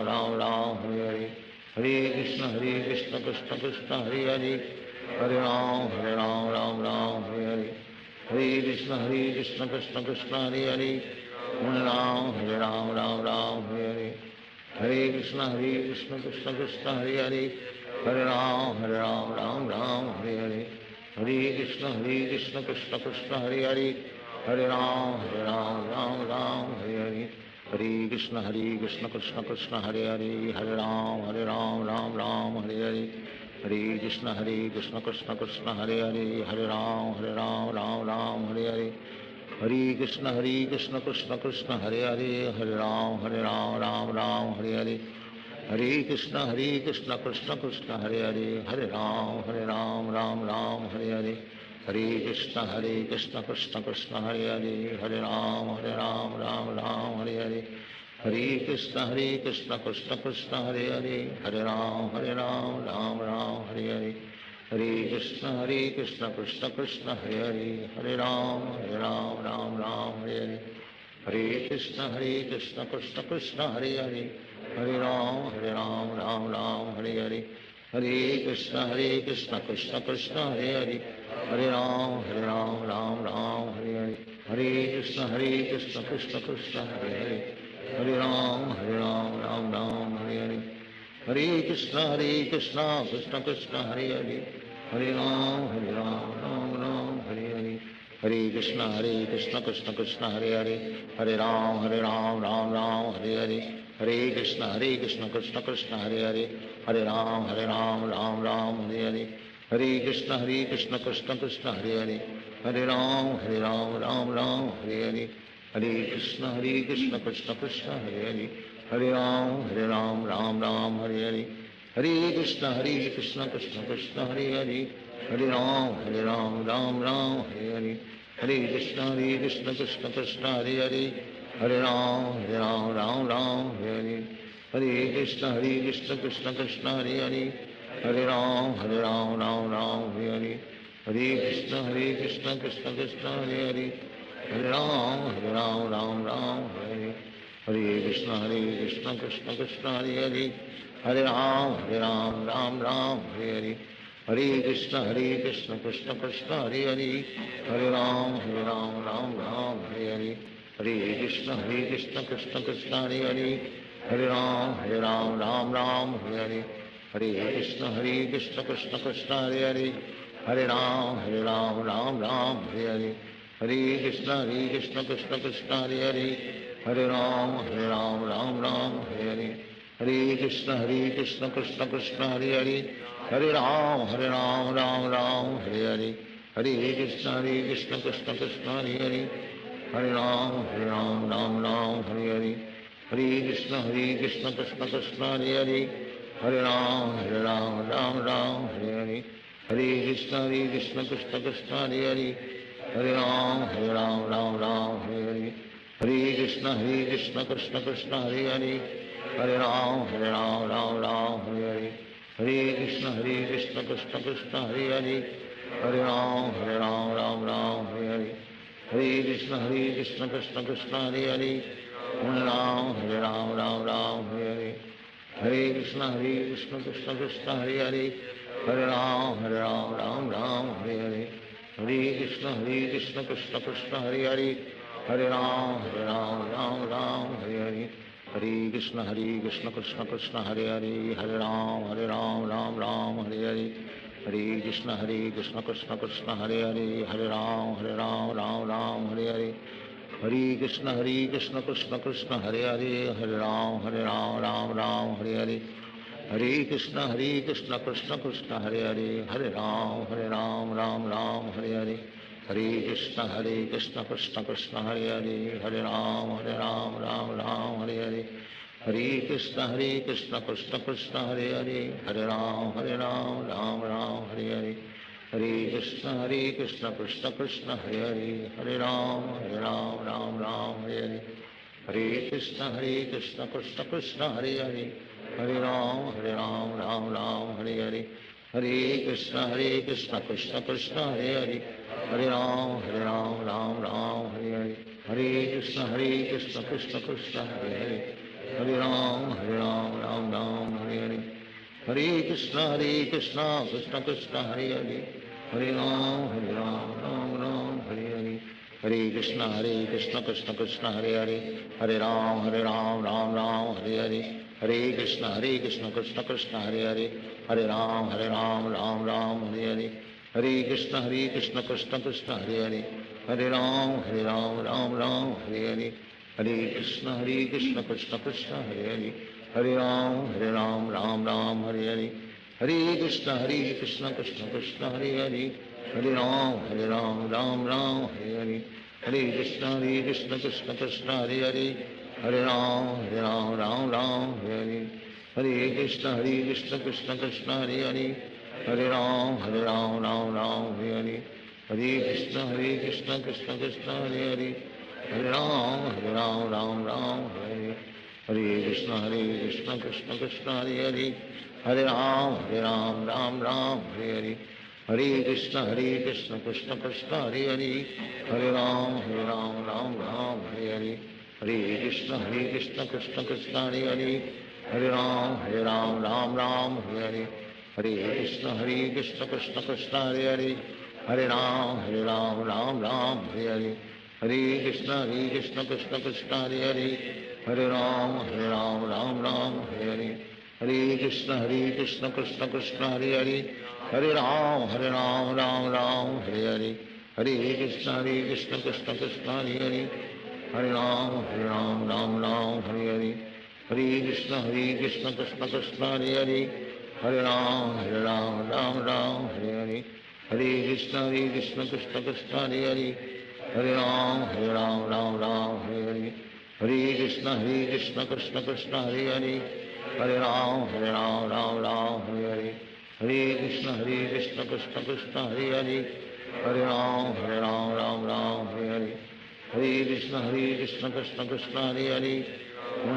Ram Ram, Hare Hare. Hare Krishna, Krishna Krishna, Hare Hare. Hare Ram, Ram Ram, Hare Hare. Hare Krishna, Krishna Krishna, Hare Hare. Hare Ram, Ram Ram, Hare Hare. Hare Krishna, Krishna Krishna, Hare Hare. Hare Ram, Ram Ram, Hare Hare. Hare Krishna, Krishna Krishna, Hare Hare. Hare Ram, Ram Hare Hare. Hare Krishna, Krishna Krishna, Hare Hare. Hare Ram, Ram Hare Hare. Hare Krishna, Krishna Krishna, Hare Hare. Hare Ram, Hare Hare. Hare Krishna, Krishna Krishna, Hare Hare. Hare Ram, Ram Hare Hare. Hare Krishna, Krishna Krishna, Hare Hare. Hare Ram, Ram Hare Hare. Hare Krishna, Krishna Krishna, Hare Hare. Hare Ram, Ram Hare Hare. Hare Krishna, Krishna Krishna, Hare Hare. Hare Ram, Ram Hare Hare. Hare Krishna, Krishna Krishna, Hare Hare. Hare Ram, Ram Hare Hare. Hare Krishna, Krishna Krishna, Hare Hare. Hare Ram, Ram Hare Hare. Hare Krishna, Krishna Krishna, Hare Hare. Hare Ram, Ram Hare Hare. Hare Krishna, Krishna Krishna, Hare Hare. Hare Ram, Ram Hare Hare. Hare Krishna, Krishna Krishna, Hare Hare. Hare Ram, Ram Hare Hare. Hare Krishna, Krishna Krishna, Hare Hare. Hare Ram, Ram Hare Hare. Hare Krishna, Krishna Krishna, Hare Hare. Hare Ram, Ram Hare Hare. Hare Krishna, Krishna Krishna, Hare Hare. Hare Ram, Ram Hare Hare. Hare Krishna, Krishna Krishna, Hare Hare. Hare Ram, Ram Hare Hare. Hare Krishna, Krishna Krishna, Hare Hare. Hare Ram, Ram Hare Hare. Hare Krishna, Krishna Krishna, Hare Hare. Hare Ram, Ram Hare Hare. Hare Krishna, Krishna Krishna, Hare Hare. Hare Ram, Ram Hare Hare. Hare Krishna, Krishna Krishna, Hare Hare. Hare Ram, Ram Hare Hare. Hare Krishna, Krishna Krishna, Hare Hare. Hare Ram, Ram Hare Hare. Hare Krishna, Krishna Krishna, Hare Hare. Hare Ram, Ram Hare Hare. Hare Krishna, Krishna Krishna, Hare Hare. Hare Ram, Ram Hare Hare. Hare Krishna, Krishna Krishna, Hare Hare. Hare Ram, Ram Hare Hare. Hare Krishna, Krishna Krishna, Hare Hare. Hare Ram, Ram Hare Hare. Hare Krishna, Krishna Krishna, Hare Hare. Hare Ram, Ram Hare Hare. Hare Krishna, Krishna Krishna, Hare Hare. Hare Ram, Ram Hare Hare. Hare Krishna, Krishna Krishna, Hare Hare. Hare Ram, Ram Hare Hare. Hare Krishna, Krishna Krishna, Hare Hare. Hare Ram, Ram Hare Hare. Hare Krishna, Krishna Krishna, Hare Hare. Hare Ram, Ram Hare Hare. Hare Krishna, Krishna Krishna, Hare Hare. Hare Ram, Ram Hare Hare. Hare Krishna, Krishna Krishna, Hare Hare. Hare Ram, Ram Hare Hare. Hare Krishna, Krishna Krishna, Hare Hare. Hare Ram, Ram Hare Hare. Hare Krishna, Krishna Krishna, Hare Hare. Hare Ram, Ram Hare Hare. Hare Krishna, Krishna Krishna, Hare Hare. Hare Ram, Ram Hare Hare. Hare Krishna, Krishna Krishna, Hare Hare. Hare Ram, Ram Hare Hare. Hare Krishna, Krishna Krishna, Hare Hare. Hare Ram, Ram Hare Hare. Hare Krishna, Krishna Krishna, Hare Hare. Hare Ram, Ram Hare Hare. Hare Krishna, Krishna Krishna, Hare Hare. Hare Ram, Ram Hare Hare. Hare Krishna, Krishna Krishna, Hare Hare. Hare Ram, Ram Hare Hare. Hare Krishna, Krishna Krishna, Hare Hare. Hare Ram, Ram Hare Hare. Hare Krishna, Krishna Krishna, Hare Hare. Hare Ram, Ram Hare Hare. Hare Krishna, Krishna Krishna, Hare Hare. Hare Ram, Ram Hare Hare. Hare Krishna, Krishna Krishna, Hare Hare. Hare Ram, Ram Ram, Hare Hare. Hare Krishna, Krishna Krishna, Hare Hare. Hare Ram, Ram Ram, Hare Hare. Hare Krishna, Krishna Krishna, Hare Hare. Hare Ram, Ram Ram, Hare Hare. Hare Krishna, Krishna Krishna, Hare Hare. Hare Ram, Ram Ram, Hare Hare. Hare Krishna, Krishna Krishna, Hare Hare. Hare Ram, Ram Ram, Hare Hare. Hare Krishna, Krishna Krishna, Hare Hare. Hare Ram, Ram Ram, Hare Hare. Hare Krishna, Krishna Krishna, Hare Hare. Hare Ram, Ram Ram, Hare Hare. Hare Krishna, Krishna Krishna, Hare Hare. Hare Ram, Ram Ram, Hare Hare. Hare Krishna, Krishna Krishna, Hare Hare. Hare Ram, Ram Ram, Hare Hare. Hare Krishna, Krishna Krishna, Hare Hare. Hare Ram, Ram Ram, Hare Hare. Hare Krishna, Krishna Krishna, Hare Hare. Hare Ram, Ram Ram, Hare Hare. Hare Krishna, Krishna Krishna, Hare Hare. Hare Ram, Ram Ram, Hare Hare. Hare Krishna, Krishna Krishna, Hare Hare. Hare Ram, Ram Ram, Hare Hare. Hare Krishna, Krishna Krishna, Hare Hare. Hare Ram, Ram Ram, Hare Hare. Hare Krishna, Krishna Krishna, Hare Hare. Hare Ram, Ram Ram, Hare Hare. Hare Krishna, Krishna Krishna, Hare Hare. Hare Ram, Ram Ram, Hare Hare. Hare Krishna, Krishna Krishna, Hare Hare. Hare Ram, Ram Ram, Hare Hare. Hare Krishna, Krishna Krishna, Hare Hare. Hare Ram, Ram Ram, Hare Hare. Hare Krishna, Krishna Krishna, Hare Hare. Hare Ram, Ram Ram, Hare Hare. Hare Krishna, Krishna Krishna, Hare Hare. Hare Ram, Ram Ram, Hare Hare. Hare Krishna, Krishna Krishna, Hare Hare. Hare Ram, Ram Ram, Hare Hare. Hare Krishna, Krishna Krishna, Hare Hare. Hare Ram, Ram Ram, Hare Hare. Hare Krishna, Krishna Krishna, Hare Hare. Hare Ram, Ram Ram, Hare Hare. Hare Krishna, Krishna Krishna, Hare Hare.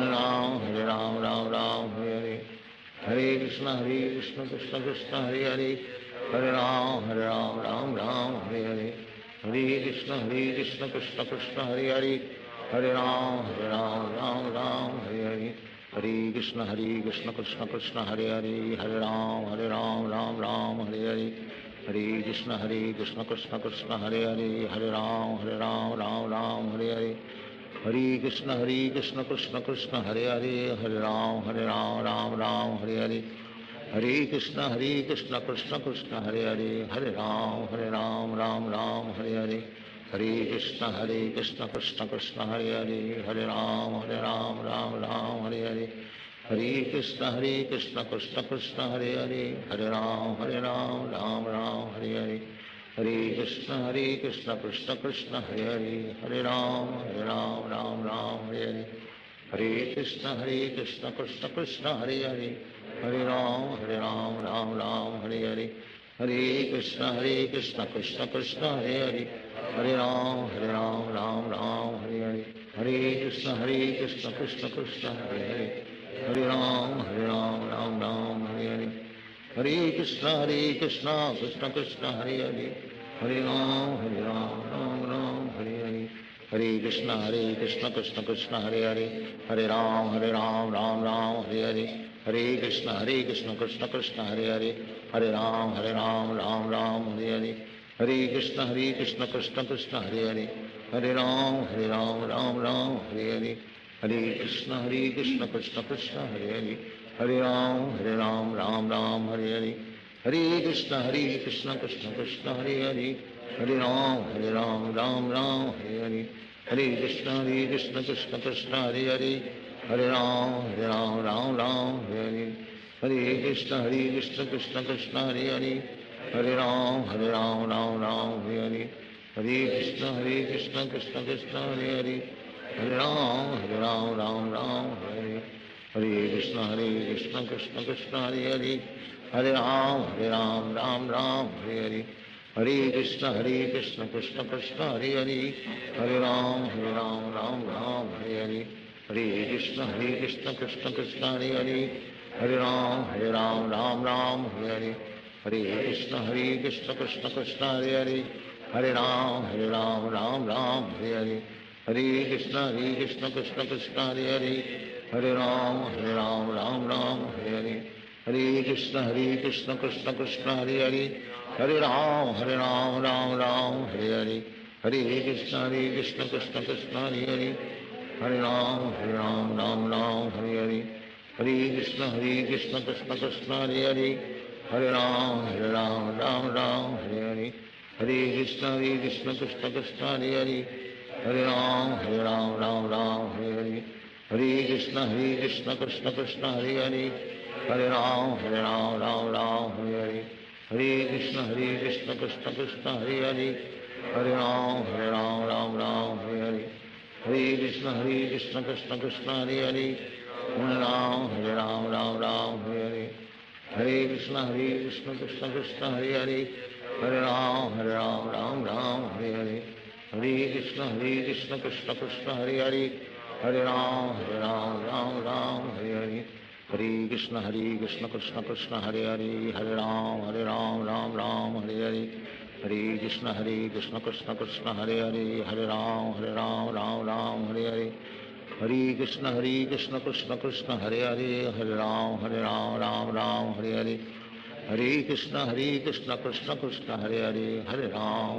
Hare Ram, Ram Ram, Hare Hare. Hare Krishna, Krishna Krishna, Hare Hare. Hare Ram, Ram Ram, Hare Hare. Hare Krishna, Krishna Krishna, Hare Hare. Hare Ram, Ram Hare Hare. Hare Krishna, Krishna Krishna, Hare Hare. Hare Ram, Ram Hare Hare. Hare Krishna, Krishna Krishna, Hare Hare. Hare Ram, Ram Hare Hare. Hare Krishna, Krishna Krishna, Hare Hare. Hare Ram, Ram Hare Hare. Hare Krishna, Krishna Krishna, Hare Hare. Hare Ram, Ram Hare Hare. Hare Krishna, Krishna Krishna, Hare Hare. Hare Ram, Ram Hare Hare. Hare Krishna, Krishna Krishna, Hare Hare. Hare Ram, Ram Hare Hare. Hare Krishna, Krishna Krishna, Hare Hare. Hare Ram, Ram Hare Hare. Hare Krishna, Krishna Krishna, Hare Hare. Hare Ram, Ram Hare Hare. Hare Krishna, Krishna Krishna, Hare Hare. Hare Ram, Ram Hare Hare. Hare Krishna, Krishna Krishna, Hare Hare. Hare Ram, Ram Hare Hare. Hare Krishna, Krishna Krishna, Hare Hare. Hare Ram, Ram Hare Hare. Hare Krishna, Krishna Krishna, Hare Hare. Hare Ram, Ram Hare Hare. Hare Krishna, Krishna Krishna, Hare Hare. Hare Ram, Ram Hare Hare. Hare Krishna, Krishna Krishna, Hare Hare. Hare Ram, Ram Hare Hare. Hare Krishna, Krishna Krishna, Hare Hare. Hare Ram, Ram Hare Hare. Hare Krishna, Krishna Krishna, Hare Hare. Hare Ram, Ram Hare Hare. Hare Krishna, Krishna Krishna, Hare Hare. Hare Ram, Ram Hare Hare. Hare Krishna, Krishna Krishna, Hare Hare. Hare Ram, Ram Hare Hare. Hare Krishna, Krishna Krishna, Hare Hare. Hare Ram, Ram Hare Hare. Hare Krishna, Krishna Krishna, Hare Hare. Hare Ram, Ram Hare Hare. Hare Krishna, Krishna Krishna, Hare Hare. Hare Ram, Ram Hare Hare. Hare Krishna, Krishna Krishna, Hare Hare. Hare Ram, Ram Ram, Hare Hare. Hare Krishna, Krishna Krishna, Hare Hare. Hare Ram, Ram Ram, Hare Hare. Hare Krishna, Krishna Krishna, Hare Hare. Hare Ram, Ram Ram, Hare Hare. Hare Krishna, Krishna Krishna, Hare Hare. Hare Ram, Ram Ram, Hare Hare. Hare Krishna, Krishna Krishna, Hare Hare. Hare Ram, Ram, Hare Hare. Hare Krishna, Krishna Krishna, Hare Hare. Hare Ram, Ram, Hare Hare. Hare Krishna, Krishna Krishna, Hare Hare. Hare Ram, Ram, Hare Hare. Hare Krishna, Krishna Krishna, Hare Hare. Hare Ram, Ram, Hare Hare. Hare Krishna, Krishna Krishna, Hare Hare. Hare Ram, Ram, Hare Hare. Hare Krishna, Krishna Krishna, Hare Hare. Hare Ram, Ram, Hare Hare. Hare Krishna, Krishna Krishna, Hare Hare. Hare Ram, Ram, Hare Hare. Hare Krishna, Krishna Krishna, Hare Hare. Hare Ram, Ram, Hare Hare. Hare Krishna, Krishna Krishna, Hare Hare. Hare Ram, Ram, Hare Hare. Hare Krishna, Krishna Krishna, Hare Hare. Hare Ram, Ram, Hare Hare. Hare Krishna, Krishna Krishna, Hare Hare. Hare Ram,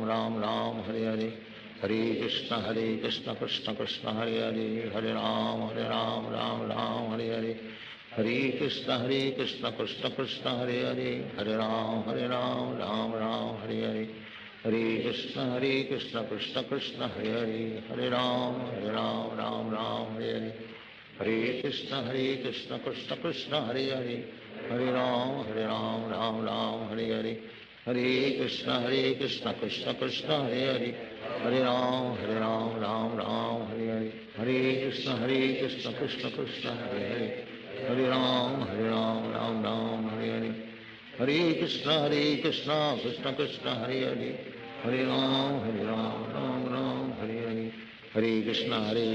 Ram, Hare Hare. Hare Krishna, Krishna Krishna, Hare Hare. Hare Ram, Ram, Hare Hare. Hare Krishna, Krishna Krishna, Hare Hare. Hare Ram, Ram, Hare Hare. Hare Krishna, Krishna Krishna, Hare Hare. Hare Ram, Ram, Hare Hare. Hare Krishna, Krishna Krishna, Hare Hare. Hare Ram, Ram, Hare Hare. Hare Krishna, Krishna Krishna, Hare Hare. Hare Ram, Ram, Hare Hare. Hare Krishna, Krishna Krishna, Hare Hare. Hare Ram, Ram, Hare Hare. Hare Krishna, Krishna Krishna, Hare Hare. Hare Ram, Ram, Hare Hare. Hare Krishna,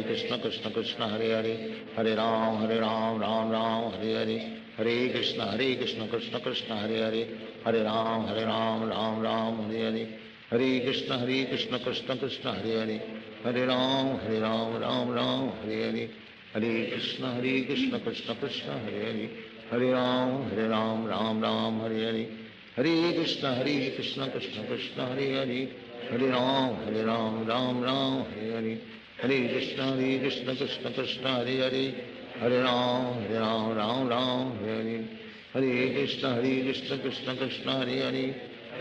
Krishna Krishna, Hare Hare. Hare Ram, Ram, Hare Hare. Hare Krishna, Krishna Krishna, Hare Hare. Hare Ram, Ram, Hare Hare. Hare Krishna, Krishna Krishna, Hare Hare. Hare Ram, Ram, Hare Hare. Hare Krishna, Krishna Krishna, Hare Hare. Hare Ram, Ram, Hare Hare. Hare Krishna, Krishna Krishna, Hare Hare. Hare Ram, Ram, Hare Hare. Hare Krishna, Krishna Krishna, Hare Hare.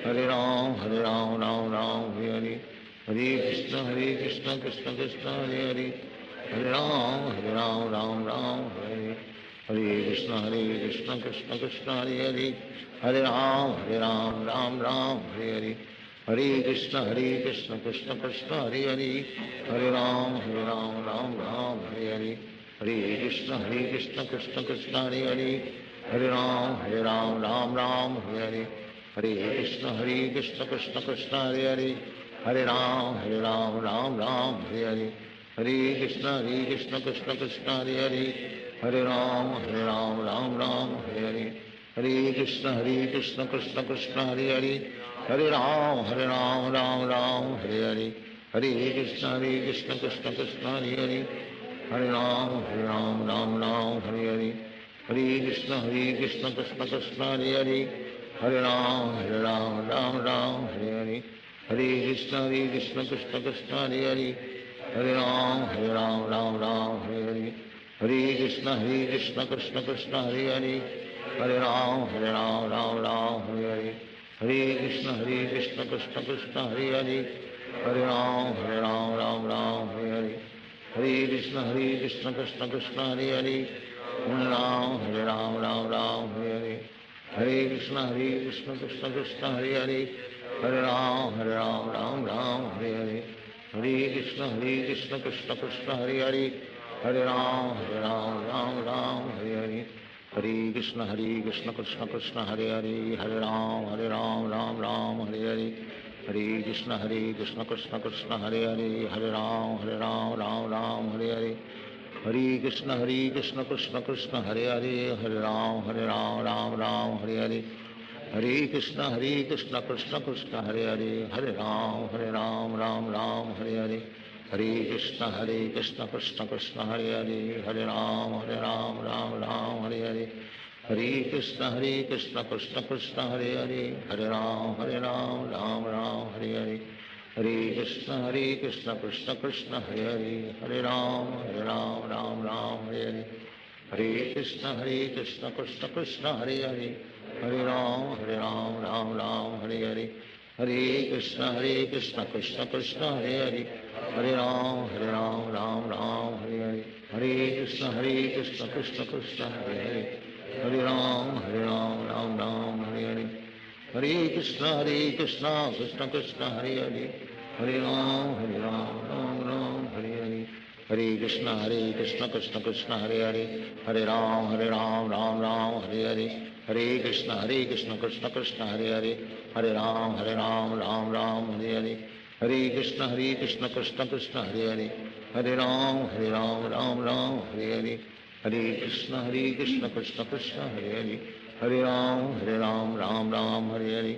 Hare Ram, Ram, Hare Hare. Hare Krishna, Krishna Krishna, Hare Hare. Hare Ram, Ram, Hare Hare. Hare Krishna, Krishna Krishna, Hare Hare. Hare Ram, Ram, Hare Hare. Hare Krishna, Krishna Krishna, Hare Hare. Hare Ram, Ram, Hare Hare. Hare Krishna, Krishna Krishna, Hare Hare. Hare Ram, Ram, Hare Hare. Hare Krishna, Krishna Krishna, Hare Hare. Hare Ram, Ram, Hare Hare. Hare Krishna, Krishna Krishna, Hare Hare. Hare Ram, Ram, Hare Hare. Hare Krishna, Krishna Krishna, Hare Hare. Hare Ram, Ram, Hare Hare. Hare Krishna, Krishna Krishna, Hare Hare. Hare Ram, Ram, Hare Hare. Hare Krishna, Krishna Krishna, Hare Hare. Hare Ram, Ram, Hare Hare. Hare Krishna, Krishna Krishna, Hare Hare. Hare Ram, Ram, Hare Hare. Hare Krishna, Krishna Krishna, Hare Hare. Hare Ram, Ram, Hare Hare. Hare Krishna, Krishna Krishna, Hare Hare. Hare Ram, Ram, Hare Hare. Hare Krishna, Krishna Krishna, Hare Hare. Hare Ram, Ram, Hare Hare. Hare Krishna, Krishna Krishna, Hare Hare. Hare Ram, Ram, Hare Hare. Hare Krishna, Krishna Krishna, Hare Hare. Hare Ram, Ram, Hare Hare. Hare Krishna, Krishna Krishna, Hare Hare. Hare Ram, Ram, Hare Hare. Hare Krishna, Krishna Krishna, Hare Hare. Hare Ram, Ram, Hare Hare. Hare Krishna, Krishna Krishna, Hare Hare. Hare Ram, Ram, Hare Hare. Hare Krishna, Krishna Krishna, Hare Hare. Hare Ram, Ram, Hare Hare. Hare Krishna Krishna Krishna Hare Hare, Hare Ram Ram Ram Hare Hare, Hare Krishna Krishna Krishna Hare Hare, Hare Ram Ram Hare Hare, Hare Krishna Krishna Krishna Hare Hare, Hare Ram Ram Hare Hare, Hare Krishna Krishna Krishna Hare Hare, Hare Ram Ram Hare Hare, Hare Krishna Krishna Krishna Hare Hare, Hare Ram Ram Hare Hare, Hare Krishna Krishna Krishna Hare Hare, Hare Ram Ram Hare Hare, Hare Krishna Krishna Krishna Hare Hare, Hare Ram Hare Hare, Hare Krishna Krishna Krishna Hare Hare, Hare Ram Ram Hare Hare, Hare Krishna Krishna Krishna Hare Hare, Hare Ram Ram Hare Hare, Hare Krishna Krishna Krishna Hare Hare, Hare Ram Ram Hare Hare, Hare Krishna Krishna Krishna Hare Hare, Hare Ram Ram Hare Hare, Hare Krishna Krishna Krishna Hare Hare, Hare Ram Ram Hare Hare,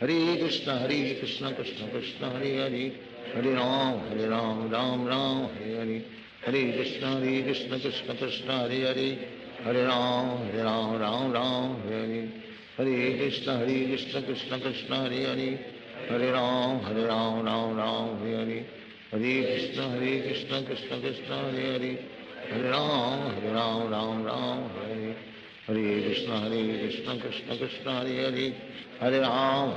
Hare Krishna Krishna Krishna Hare Hare, Hare Ram Ram Hare Hare, Hare Krishna Krishna Krishna Hare Hare, Hare Ram Ram Hare Hare, Hare Krishna Krishna Krishna Hare Hare, Hare Ram Ram Hare Hare, Hare Krishna Krishna Krishna Hare Hare, Hare Ram Ram Hare Hare, Hare Krishna Krishna Krishna Hare Hare, Hare Ram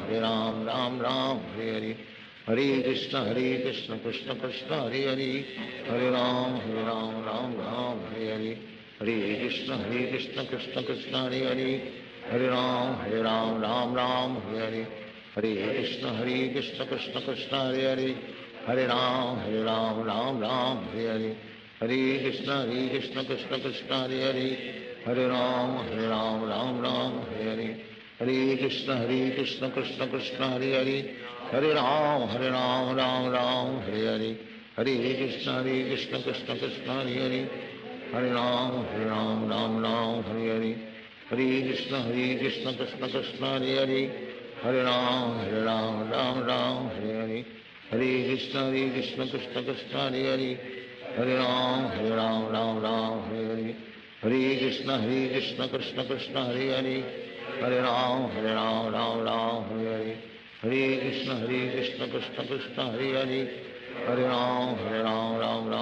Ram Hare Hare, Hare Krishna Krishna Krishna Hare Hare, Hare Ram Ram Hare Hare, Hare Krishna Krishna Krishna Hare Hare, Hare Ram Ram Hare Hare, Hare Krishna Krishna Krishna Hare Hare, Hare Ram Ram Hare Hare, Hare Krishna Krishna Krishna Hare Hare, Hare Ram Ram Hare Hare, Hare Krishna Krishna Krishna Hare Hare, Hare Ram Ram Hare Hare, Hare Krishna Krishna Krishna Hare Hare, Hare Ram Ram Hare Hare, Hare Krishna Krishna Krishna Hare Hare, Hare Ram Ram Hare Hare, Hare Krishna Krishna Krishna Hare Hare, Hare Ram Hare Hare, Hare Krishna Krishna Krishna Hare Hare, Hare Ram Hare Hare, Hare Krishna Krishna Krishna Hare Hare, Hare Ram Hare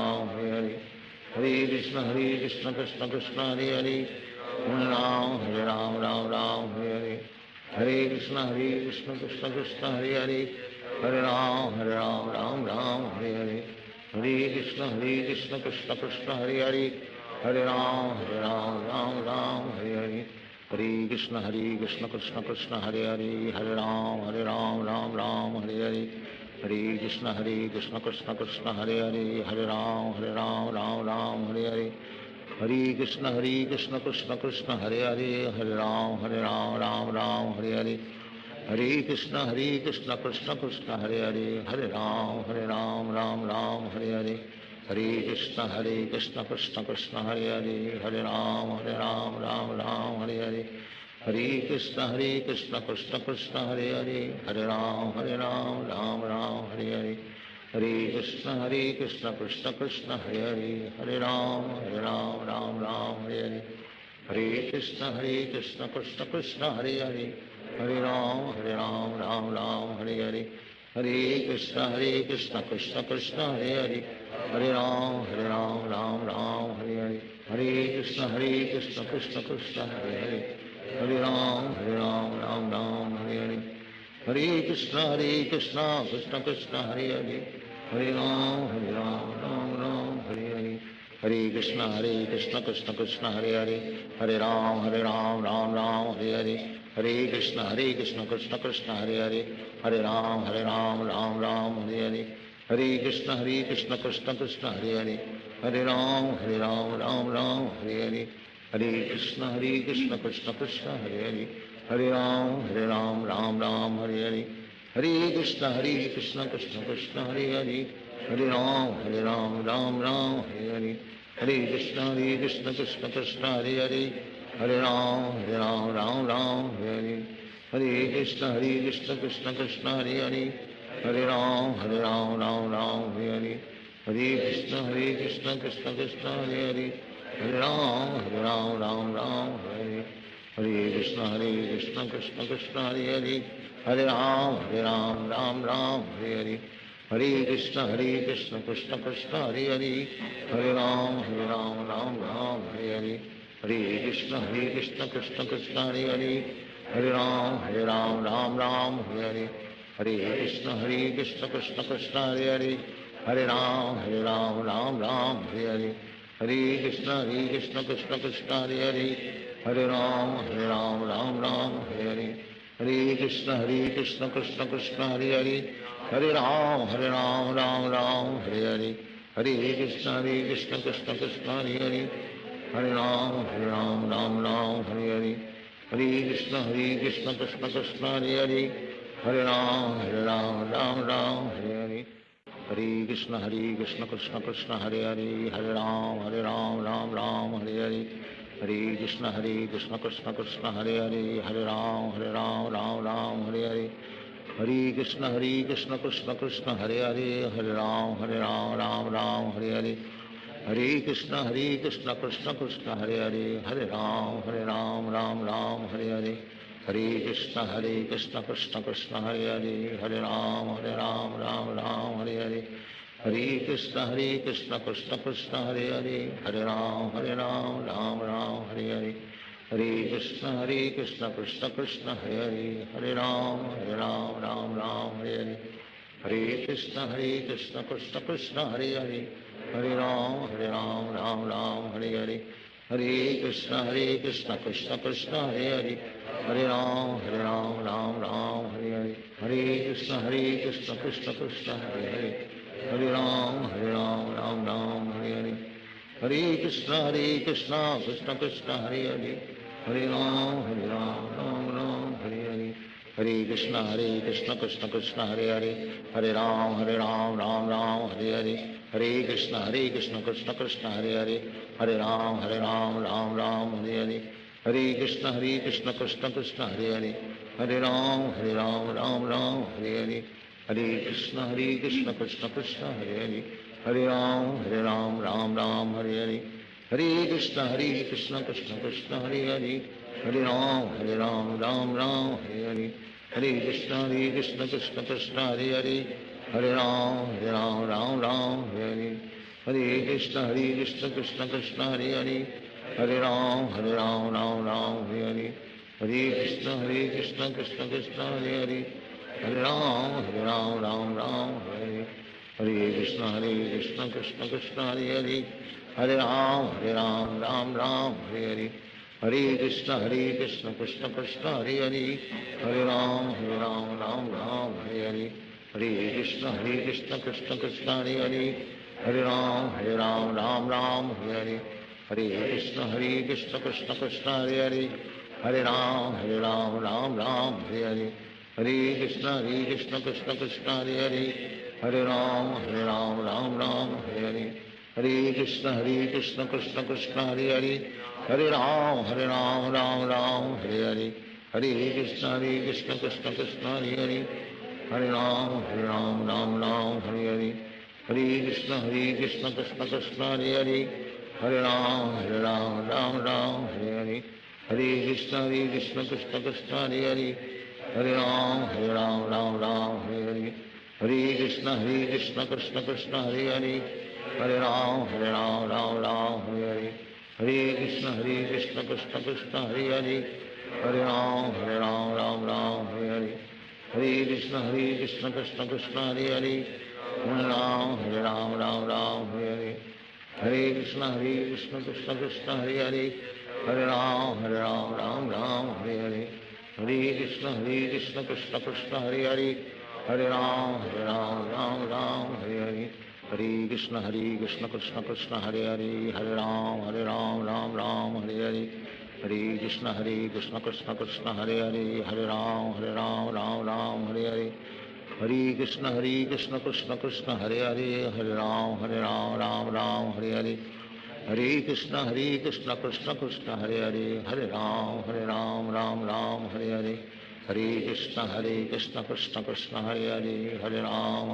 Hare, Hare Krishna Krishna Krishna Hare Hare, Hare Ram Hare Hare, Hare Krishna Krishna Krishna Hare Hare, Hare Ram Hare Hare, Hare Krishna Krishna Krishna Hare Hare, Hare Ram Hare Hare, Hare Krishna Krishna Krishna Hare Hare, Hare Ram Hare Hare, Hare Krishna Krishna Krishna Hare Hare, Hare Ram Hare Hare, Hare Krishna Krishna Krishna Hare Hare, Hare Ram Hare Hare, Hare Krishna Krishna Krishna Hare Hare, Hare Ram Hare Hare, Hare Krishna Krishna Krishna Hare Hare, Hare Ram Hare Hare, Hare Krishna Krishna Krishna Hare Hare, Hare Ram Hare Hare, Hare Krishna Krishna Krishna Hare Hare, Hare Ram Hare Hare, Hare Krishna Krishna Krishna Hare Hare, Hare Ram Hare Hare, Hare Krishna Krishna Krishna Hare Hare, Hare Ram Hare Hare, Hare Krishna Krishna Krishna Hare Hare, Hare Ram Hare Hare, Hare Krishna Krishna Krishna Hare Hare, Hare Ram Hare Hare, Hare Krishna Krishna Krishna Hare Hare, Hare Ram Hare Hare, Hare Krishna Krishna Krishna Hare Hare, Hare Ram Hare Hare, Hare Krishna Krishna Krishna Hare Hare, Hare Ram Hare Hare, Hare Krishna Krishna Krishna Hare Hare, Hare Ram Hare Hare, Hare Krishna Krishna Krishna Hare Hare, Hare Ram Hare Hare, Hare Krishna Krishna Krishna Hare Hare, Hare Ram Hare Hare, Hare Krishna Krishna Krishna Hare Hare Hare Ram Ram Ram Hare Hare Krishna Krishna Krishna Hare Hare Hare Ram Ram Hare Hare Hare Krishna Krishna Krishna Hare Hare Hare Ram Ram Hare Hare Hare Krishna Krishna Krishna Hare Hare Hare Ram Ram Hare Hare Hare Krishna Krishna Krishna Hare Hare Hare Ram Ram Hare Hare Hare Krishna Krishna Krishna Hare Hare Hare Ram Ram Hare Hare Hare Krishna Krishna Krishna Hare Hare Hare Ram Ram Hare Hare Hare Krishna Krishna Krishna Hare Hare Hare Ram Ram Hare Hare Hare Krishna Krishna Krishna Hare Hare Hare Ram Ram Hare Hare Hare Krishna Krishna Krishna Hare Hare Hare Ram Ram Hare Hare Hare Krishna Krishna Krishna Hare Hare Hare Ram Ram Hare Hare Hare Krishna Krishna Krishna Hare Hare Hare Ram Ram Hare Hare Hare Krishna Krishna Krishna Hare Hare Hare Ram Ram Hare Hare Hare Krishna Krishna Krishna Hare Hare Hare Ram Ram Hare Hare Hare Krishna Krishna Krishna Hare Hare Hare Ram Ram Hare Hare Hare Krishna Krishna Krishna Hare Hare Hare Ram Ram Hare Hare Hare Krishna Krishna Krishna Hare Hare Hare Ram Ram Hare Hare Hare Krishna Krishna Krishna Hare Hare Hare Ram Ram Hare Hare Hare Krishna Krishna Krishna Hare Hare Hare Ram Ram Hare Hare Hare Krishna Krishna Krishna Hare Hare Hare Ram Hare Hare Hare Krishna Krishna Krishna Hare Hare Hare Ram Ram Hare Hare Hare Krishna Krishna Krishna Hare Hare Hare Ram Ram Hare Hare Hare Krishna Krishna Krishna Hare Hare Hare Ram Ram Hare Hare Hare Krishna Krishna Krishna Hare Hare Hare Ram Ram Hare Hare Hare Krishna Krishna Krishna Hare Hare Hare Ram Ram Hare Hare Hare Krishna Krishna Krishna Hare Hare Hare Ram Ram Hare Hare Hare Krishna Krishna Krishna Hare Hare Hare Ram Ram Hare Hare Hare Krishna Krishna Krishna Hare Hare Hare Ram Ram Hare Hare Hare Krishna Krishna Krishna Hare Hare Hare Ram Ram Hare Hare Hare Krishna Krishna Krishna Hare Hare Hare Ram Ram Hare Hare Hare Krishna Krishna Krishna Hare Hare Hare Ram Ram Hare Hare Hare Krishna Krishna Krishna Hare Hare Hare Ram Ram Hare Hare Hare Krishna Krishna Krishna Hare Hare Hare Ram Ram Hare Hare Hare Krishna Krishna Krishna Hare Hare Hare Ram Ram Hare Hare Hare Krishna Krishna Krishna Hare Hare Hare Ram Ram Hare Hare Hare Krishna Krishna Krishna Hare Hare Hare Ram Ram Hare Hare Hare Krishna Krishna Krishna Hare Hare Hare Ram Ram Hare Hare Hare Krishna Krishna Krishna Hare Hare Hare Ram Hare Hare Hare Krishna Krishna Krishna Hare Hare Hare Ram Ram Hare Hare Hare Krishna Krishna Krishna Hare Hare Hare Ram Hare Hare Hare Krishna Krishna Krishna Hare Hare Hare Ram Hare Hare Hare Krishna Krishna Krishna Hare Hare Hare Ram Hare Hare Hare Krishna Krishna Krishna Hare Hare Hare Ram Ram Hare Hare Hare Krishna Krishna Krishna Hare Hare Hare Ram Hare Hare Hare Krishna Krishna Krishna Hare Hare Hare Ram Hare Hare Hare Krishna Krishna Krishna Hare Hare Hare Ram Ram Hare Hare Hare Krishna Krishna Krishna Hare Hare Hare Ram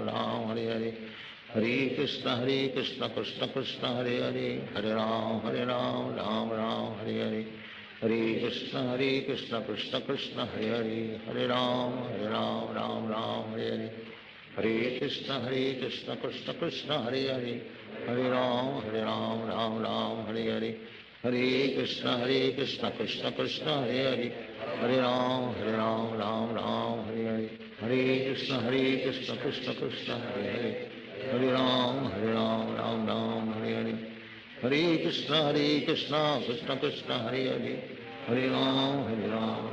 Ram Hare Hare Hare Krishna Krishna Krishna Hare Hare, Hare Ram Ram Ram Hare Hare, Hare Krishna Krishna Krishna Hare Hare, Hare Ram Ram Ram Hare Hare, Hare Krishna Krishna Krishna Hare Hare, Hare Ram Ram Ram Hare Hare, Hare Krishna Krishna Krishna Hare Hare, Hare Ram Ram Ram Hare Hare, Hare Krishna Krishna Krishna Hare Hare, Hare Ram Ram Ram Hare Hare, Hare Krishna Krishna Krishna Hare Hare, Hare Ram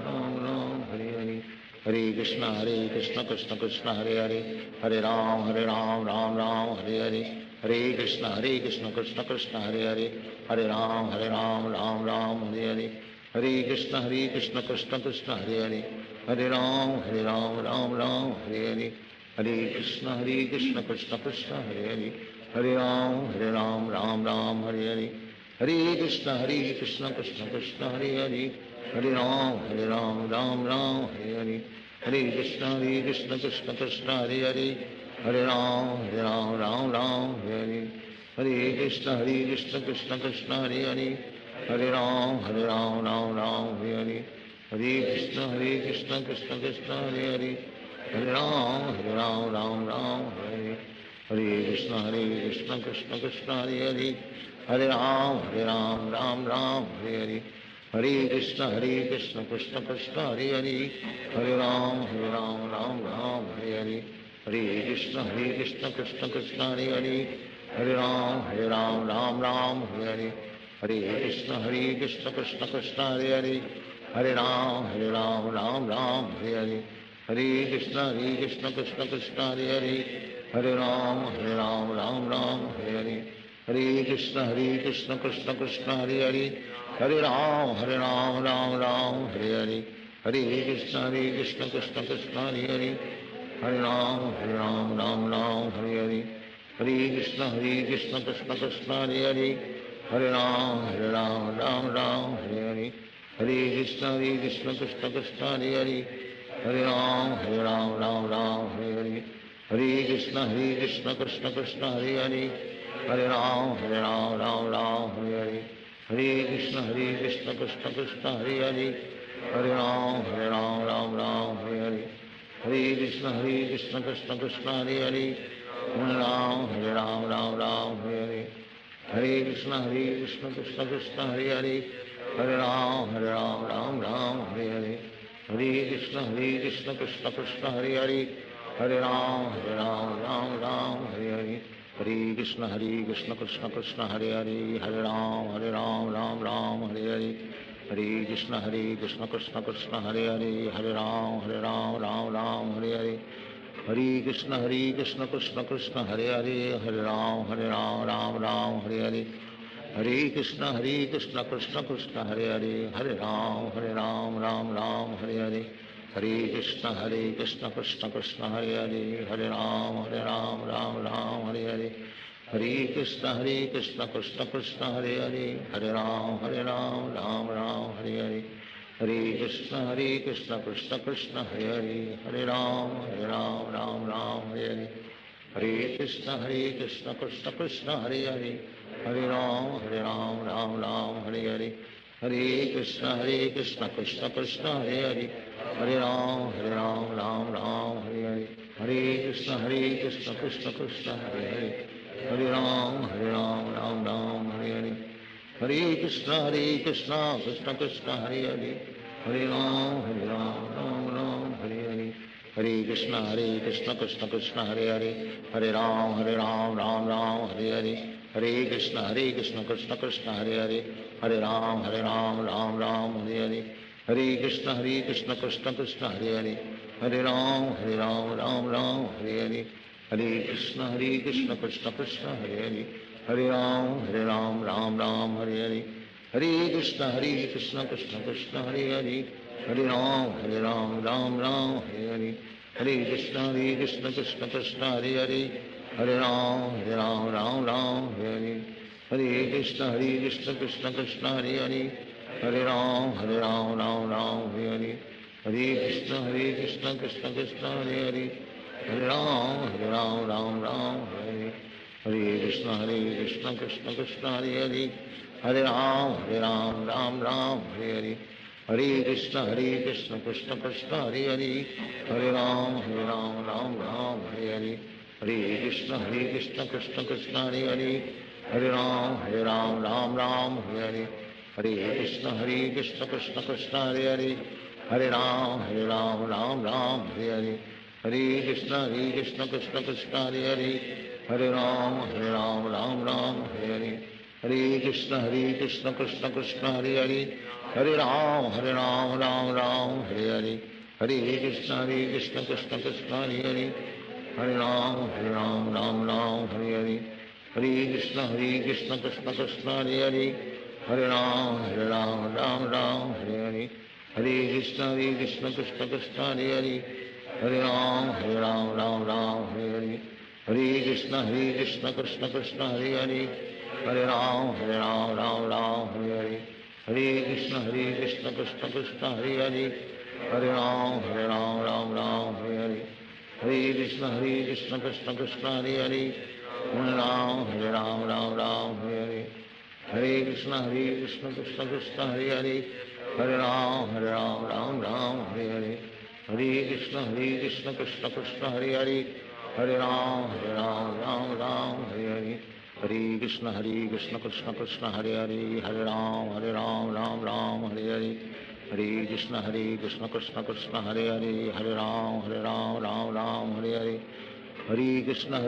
Ram Ram Hare Hare, Hare Krishna Krishna Krishna Hare Hare, Hare Ram Ram Ram Hare Hare, Hare Krishna Krishna Krishna Hare Hare, Hare Ram Ram Ram Hare Hare, Hare Krishna Krishna Krishna Hare Hare, Hare Ram Ram Hare Hare, Hare Krishna Krishna Krishna Hare Hare, Hare Ram Ram Hare Hare, Hare Krishna Krishna Krishna Hare Hare, Hare Ram Ram Hare Hare, Hare Krishna Krishna Krishna Hare Hare, Hare Ram Ram Hare Hare, Hare Krishna Krishna Krishna Hare Hare, Hare Ram Ram Hare Hare, Hare Krishna Krishna Krishna Hare Hare, Hare Ram Ram Hare, Hare Krishna Krishna Krishna Hare Hare, Hare Ram Ram Hare Hare, Hare Krishna Krishna Krishna Hare Hare, Hare Ram Ram Hare Hare, Hare Krishna Krishna Krishna Hare Hare, Hare Ram Ram Hare Hare, Hare Krishna Krishna Krishna Hare Hare, Hare Ram Ram Hare Hare, Hare Krishna Krishna Krishna Hare Hare, Hare Ram Ram Hare Hare, Hare Krishna Krishna Krishna Hare Hare, Hare Ram Ram Hare Hare, Hare Krishna Krishna Krishna Hare Hare, Hare Ram Ram Hare Hare, Hare Krishna Krishna Krishna Hare Hare, Hare Ram Ram Hare Hare, Hare Krishna Krishna Krishna Hare Hare, Hare Ram Ram Hare Hare, Hare Krishna Krishna Krishna Hare Hare, Hare Ram Ram Hare Hare, Hare Krishna Krishna Krishna Hare Hare, Hare Ram Ram Hare Hare, Hare Krishna Krishna Krishna Hare Hare, Hare Ram Hare Hare, Hare Krishna Krishna Krishna Hare Hare, Hare Ram Ram Hare Hare, Hare Krishna Krishna Krishna Hare Hare, Hare Ram Ram Hare Hare, Hare Krishna Krishna Krishna Hare Hare, Hare Ram Ram Hare Hare, Hare Krishna Krishna Krishna Hare Hare, Hare Ram Ram Hare Hare, Hare Krishna Krishna Krishna Hare Hare, Hare Ram Ram Hare Hare, Hare Krishna Krishna Krishna Hare Hare, Hare Ram Ram Hare Hare, Hare Krishna Krishna Krishna Hare Hare, Hare Ram Ram Hare Hare, Hare Krishna Krishna Krishna Hare Hare, Hare Ram Ram Hare Hare, Hare Krishna Krishna Krishna Hare Hare, Hare Ram Ram Hare Hare, Hare Krishna Krishna Krishna Hare Hare, Hare Ram Ram Hare Hare, Hare Krishna Krishna Krishna Hare Hare, Hare Ram Ram Hare Hare, Hare Krishna Krishna Krishna Hare Hare, Hare Ram Ram Hare Hare, Hare Krishna Krishna Krishna Hare Hare, Hare Ram Ram Hare Hare, Hare Krishna Krishna Krishna Hare Hare, Hare Ram Ram Hare Hare, Hare Krishna Krishna Krishna Hare Hare, Hare Ram Ram Hare Hare, Hare Krishna Krishna Krishna Hare Hare, Hare Ram Ram Hare Hare, Hare Krishna Krishna Krishna Hare Hare, Hare Ram Ram Hare Hare, Hare Krishna Krishna Krishna Hare Hare, Hare Ram Ram Hare Hare, Hare Krishna Krishna Krishna Hare Hare, Hare Ram Ram Hare Hare, Hare Krishna Krishna Krishna Hare Hare, Hare Ram Ram Hare Hare, Hare Krishna Krishna Krishna Hare Hare, Hare Ram Ram Hare Hare, Hare Krishna Krishna Krishna Hare Hare Hare Ram Ram Ram Hare Hare Hare Krishna Krishna Krishna Hare Hare Hare Ram Ram Ram Hare Hare Hare Krishna Krishna Krishna Hare Hare Hare Ram Ram Ram Hare Hare Hare Krishna Krishna Krishna Hare Hare Hare Ram Ram Ram Hare Hare Hare Krishna Krishna Krishna Hare Hare Hare Ram Ram Ram Hare Hare Hare Krishna Krishna Krishna Hare Hare Hare Ram Ram Ram Hare Hare Hare Krishna Krishna Krishna Hare Hare Hare Ram Ram Ram Hare Hare Hare Krishna Krishna Krishna Hare Hare Hare Ram Ram Ram Hare Hare Hare Krishna Krishna Krishna Hare Hare Hare Ram Ram Ram Hare Hare Hare Krishna Krishna Krishna Hare Hare Hare Ram Ram Ram Hare Hare Hare Krishna Krishna Krishna Hare Hare Hare Ram Ram Ram Hare Hare Hare Krishna Krishna Krishna Hare Hare Hare Ram Ram Ram Hare Hare Hare Krishna Krishna Krishna Hare Hare Hare Ram Ram Ram Hare Hare Hare Krishna Krishna Krishna Hare Hare Hare Ram Ram Ram Hare Hare Hare Krishna Krishna Krishna Hare Hare Hare Ram Ram Ram Hare Hare Hare Krishna Krishna Krishna Hare Hare Hare Ram Ram Ram Hare Hare Hare Krishna Krishna Krishna Hare Hare Hare Ram Ram Ram Hare Hare Hare Krishna Krishna Krishna Hare Hare Hare Ram Ram Ram Hare Hare Hare Krishna Krishna Krishna Hare Hare Hare Ram Ram Ram Hare Hare Hare Krishna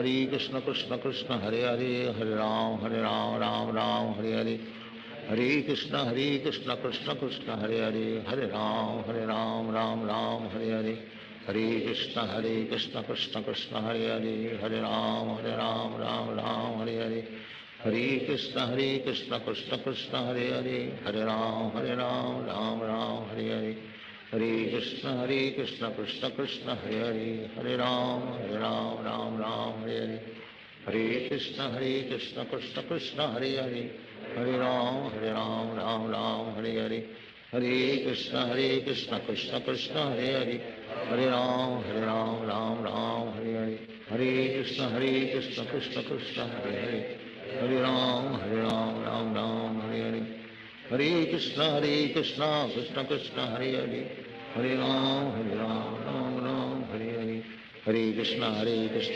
Krishna Krishna Hare Hare Hare Ram Ram Ram Hare Hare Hare Krishna Krishna Krishna Hare Hare Hare Ram Ram Ram Hare Hare Hare Krishna Krishna Krishna Hare Hare Hare Ram Ram Ram Hare Hare Hare Krishna Krishna Krishna Hare Hare Hare Ram Ram Ram Hare Hare Hare Krishna Krishna Krishna Hare Hare Hare Ram Ram Ram Hare Hare Hare Krishna Krishna Krishna Hare Hare Hare Ram Ram Ram Hare Hare Hare Krishna Krishna Krishna Hare Hare Hare Ram Ram Ram Hare Hare Hare Krishna Krishna Krishna Hare Hare Hare Ram Ram Ram Hare Hare Hare Krishna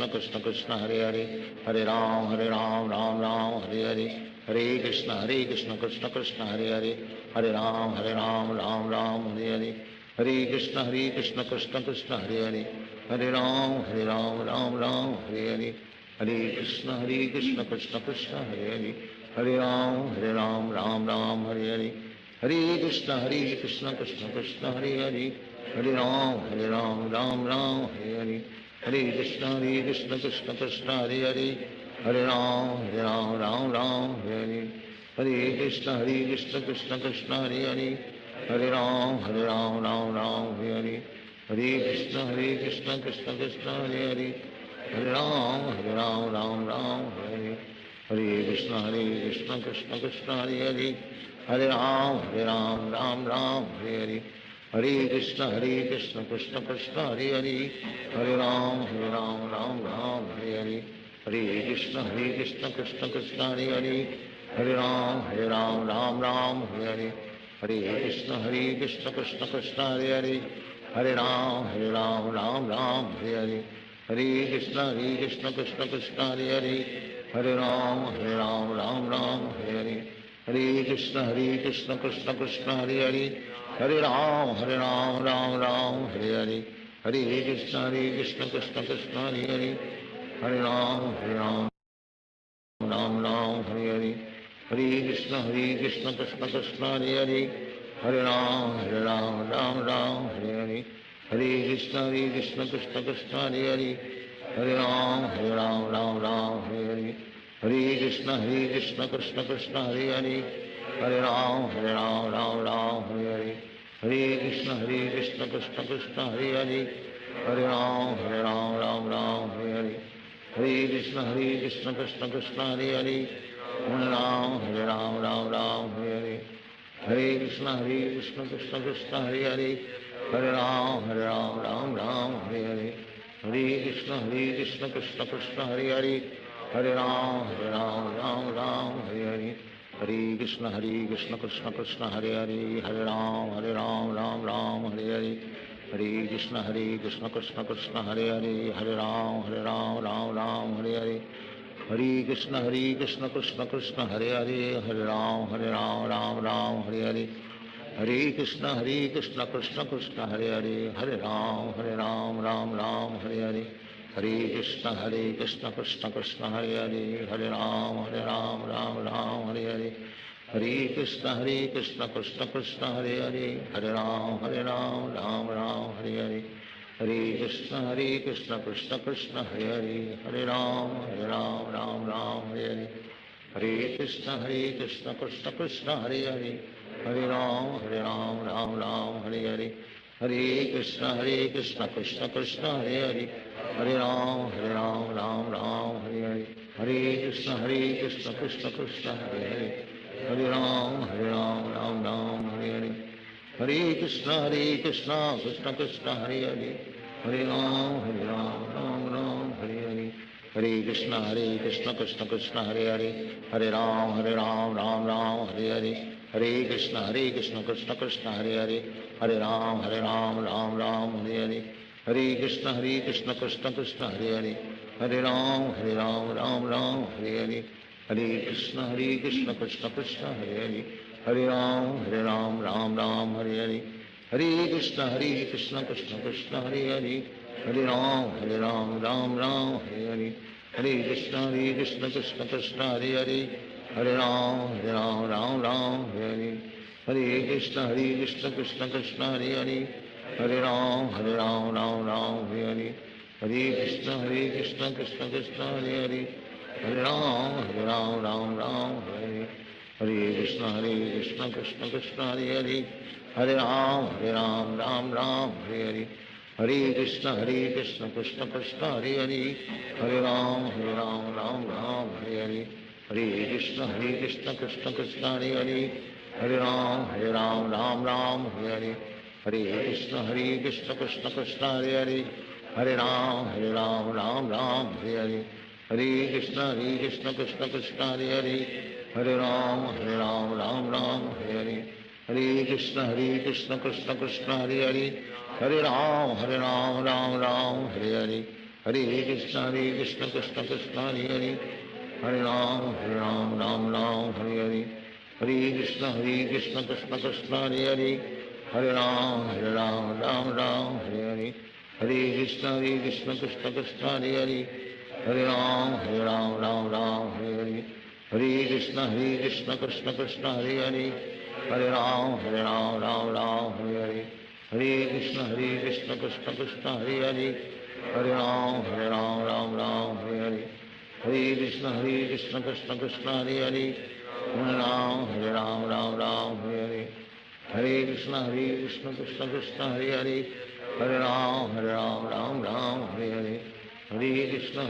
Krishna Krishna Hare Hare Hare Ram Ram Ram Hare Hare Hare Krishna Krishna Krishna Hare Hare Hare Ram Ram Ram Hare Hare Hare Krishna Krishna Krishna Hare Hare Hare Ram Ram Ram Hare Hare Hare Krishna Krishna Krishna Hare Hare Hare Ram Ram Ram Hare Hare Hare Krishna Krishna Krishna Hare Hare Hare Ram Ram Ram Hare Hare Hare Krishna Krishna Krishna Hare Hare Hare Ram Ram Ram Hare Hare Hare Krishna Krishna Krishna Hare Hare Hare Ram Ram Ram Hare Hare Hare Krishna Krishna Krishna Hare Hare Hare Ram Ram Ram Hare Hare Hare Krishna Krishna Krishna Hare Hare Hare Ram Ram Ram Hare Hare Hare Krishna Krishna Krishna Hare Hare Hare Ram Ram Ram Hare Hare Hare Krishna Krishna Krishna Hare Hare Hare Ram Ram Ram Hare Hare Hare Krishna Krishna Krishna Hare Hare Hare Ram Ram Ram Hare Hare Hare Krishna Krishna Krishna Hare Hare Hare Ram Ram Ram Hare Hare Hare Krishna Krishna Krishna Hare Hare Hare Ram Ram Ram Hare Hare Hare Krishna Krishna Krishna Hare Hare Hare Ram Ram Ram Hare Hare Hare Krishna Krishna Krishna Hare Hare Hare Ram Ram Ram Hare Hare Hare Krishna Krishna Krishna Hare Hare Hare Ram Ram Ram Hare Hare Hare Krishna Krishna Krishna Hare Hare Hare Ram Ram Ram Hare Hare Hare Krishna Krishna Krishna Hare Hare Hare Ram Ram Ram Hare Hare Hare Krishna Krishna Krishna Hare Hare Hare Ram, Ram Ram, Hare Hare. Hare Krishna, Krishna Krishna, Hare Hare. Hare Ram, Ram Ram, Hare Hare. Hare Krishna, Krishna Krishna, Hare Hare. Hare Ram, Ram Ram, Hare Hare. Hare Krishna, Krishna Krishna, Hare Hare. Hare Ram, Ram Ram, Hare Hare. Hare Krishna, Krishna Krishna, Hare Hare. Hare Ram, Ram Ram, Hare Hare. Hare Krishna, Krishna Krishna, Hare Hare. Hare Ram, Ram Ram, Hare Hare. Hare Krishna, Krishna Krishna, Hare Hare. Hare Ram, Ram Ram, Hare Hare. Hare Krishna, Krishna Krishna, Hare Hare. Hare Ram, Ram Ram, Hare Hare. Hare Krishna, Krishna Krishna, Hare Hare. Hare Ram, Ram Ram, Hare Hare. Hare Krishna, Krishna Krishna, Hare Hare. Hare Ram, Ram Ram, Hare Hare. Hare Krishna, Krishna Krishna, Hare Hare. Hare Ram, Ram Ram, Hare Hare. Hare Krishna, Krishna Krishna, Hare Hare. Hare Ram, Ram Ram, Hare Hare. Hare Krishna, Krishna Krishna, Hare Hare. Hare Ram, Ram Ram, Hare Hare. Hare Krishna, Krishna Krishna, Hare Hare. Hare Ram, Ram Ram, Hare Hare. Hare Krishna, Krishna Krishna, Hare Hare. Hare Ram, Ram Ram, Hare Hare. Hare Krishna, Krishna Krishna, Hare Hare. Hare Ram, Ram Ram, Hare Hare. Hare Krishna, Krishna Krishna, Hare Hare. Hare Ram, Ram Ram, Hare Hare. Hare Krishna, Krishna Krishna, Hare Hare. Hare Ram, Ram Ram, Hare Hare. Hare Krishna, Krishna Krishna, Hare Hare. Hare Ram, Ram Ram, Hare Hare. Hare Krishna, Krishna Krishna, Hare Hare. Hare Ram, Ram Ram, Hare Hare. Hare Krishna, Krishna Krishna, Hare Hare. Hare Ram, Ram Ram, Hare Hare. Hare Krishna, Krishna Krishna, Hare Hare. Hare Ram, Ram Ram, Hare Hare. Hare Krishna, Krishna Krishna, Hare Hare. Hare Ram, Ram Ram, Hare Hare. Hare Krishna, Krishna Krishna, Hare Hare. Hare Ram, Ram Ram, Hare Hare. Hare Krishna, Krishna Krishna, Hare Hare. Hare Ram, Ram Ram, Hare Hare. Hare Krishna, Krishna Krishna, Hare Hare. Hare Ram, Ram Ram, Hare Hare. Hare Krishna, Krishna Krishna, Hare Hare. Hare Ram, Ram Ram, Hare Hare. Hare Krishna, Krishna Krishna, Hare Hare. Hare Ram, Ram Ram, Hare Hare. Hare Krishna, Krishna Krishna, Hare Hare. Hare Ram, Ram Ram, Hare Hare. Hare Krishna, Krishna Krishna, Hare Hare. Hare Ram, Ram Ram, Hare Hare. Hare Krishna, Krishna Krishna, Hare Hare. Hare Ram, Ram Ram, Hare Hare. Hare Krishna, Krishna Krishna, Hare Hare. Hare Ram, Ram Ram, Hare Hare. Hare Krishna, Krishna Krishna, Hare Hare. Hare Ram, Ram Ram, Hare Hare. Hare Krishna, Krishna Krishna, Hare Hare. Hare Ram, Ram Ram, Hare Hare. Hare Krishna,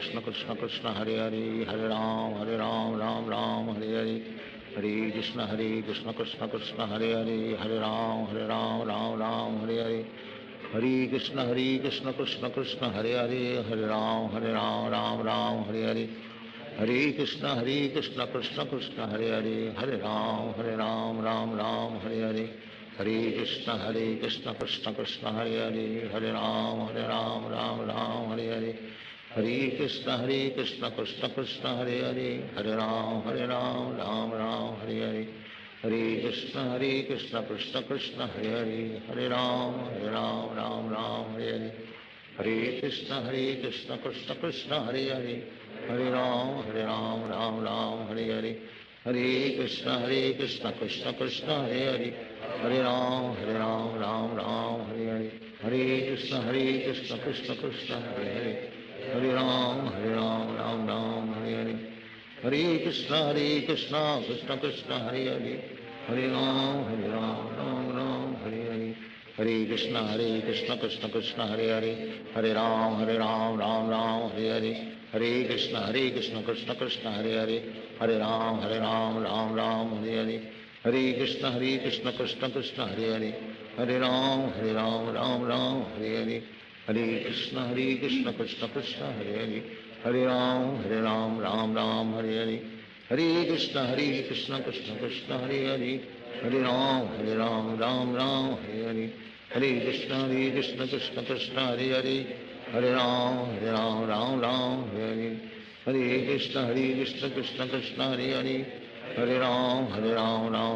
Krishna Krishna, Hare Hare. Hare Ram, Ram Ram, Hare Hare. Hare Krishna, Krishna Krishna, Hare Hare. Hare Ram, Ram Ram, Hare Hare. Hare Krishna, Krishna Krishna, Hare Hare. Hare Ram, Ram Ram, Hare Hare. Hare Krishna, Krishna Krishna, Hare Hare. Hare Ram, Ram Ram, Hare Hare. Hare Krishna, Krishna Krishna, Hare Hare. Hare Ram, Ram Ram, Hare Hare. Hare Krishna, Krishna Krishna, Hare Hare. Hare Ram, Ram Ram, Hare Hare. Hare Krishna, Krishna Krishna, Hare Hare. Hare Ram, Ram Ram, Hare Hare. Hare Krishna, Krishna Krishna, Hare Hare. Hare Ram, Ram Ram, Hare Hare. Hare Krishna, Krishna Krishna, Hare Hare. Hare Ram, Ram Ram, Hare Hare. Hare Krishna, Krishna Krishna, Hare Hare. Hare Ram, Ram Ram, Hare Hare. Hare Krishna, Krishna Krishna, Hare Hare. Hare Ram, Ram Hare Hare. Hare Krishna, Krishna Krishna, Hare Hare. Hare Ram, Ram Hare Hare. Hare Krishna, Krishna Krishna, Hare Hare. Hare Ram, Ram Hare Hare. Hare Krishna, Krishna Krishna, Hare Hare. Hare Ram, Ram Ram, Hare Hare. Hare Krishna, Krishna Krishna, Hare Hare. Hare Ram, Ram Ram, Hare Hare. Hare Krishna, Krishna Krishna, Hare Hare. Hare Ram, Ram Ram, Hare Hare. Hare Krishna, Krishna Krishna, Hare Hare. Hare Ram, Ram, Hare Hare. Hare Krishna, Krishna Krishna, Hare Hare. Hare Ram,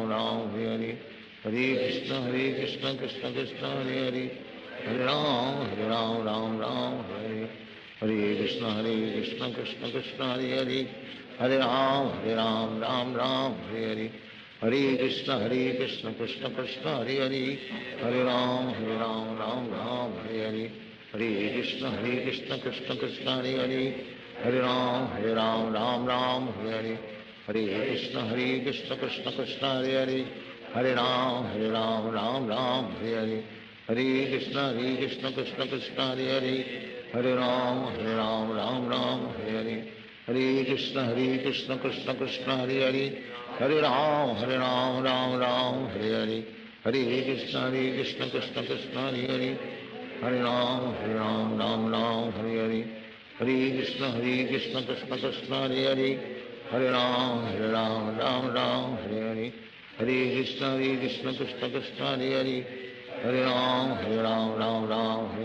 Ram, Hare Hare. Hare Krishna, Krishna Krishna, Hare Hare. Hare Ram, Ram, Hare Hare. Hare Krishna, Krishna Krishna, Hare Hare. Hare Ram, Ram, Hare Hare. Hare Krishna, Krishna Krishna, Hare Hare. Hare Ram, Ram, Hare Hare. Hare Krishna, Krishna Krishna, Hare Hare. Hare Ram, Ram, Hare Hare. Hare Krishna, Krishna Krishna, Hare Hare. Hare Ram, Ram, Hare Hare. Hare Krishna, Krishna Krishna, Hare Hare. Hare Ram, Ram, Hare Hare. Hare Krishna, Krishna Krishna, Hare Hare. Hare Ram, Ram, Hare Hare. Hare Krishna, Krishna Krishna, Hare Hare. Hare Ram, Ram, Hare Hare. Hare Krishna, Krishna Krishna, Hare Hare. Hare Ram, Ram, Hare Hare. Hare Krishna, Krishna Krishna, Hare Hare. Hare Ram, Hare Hare. Hare Krishna, Krishna Krishna, Hare Hare. Hare Ram, Hare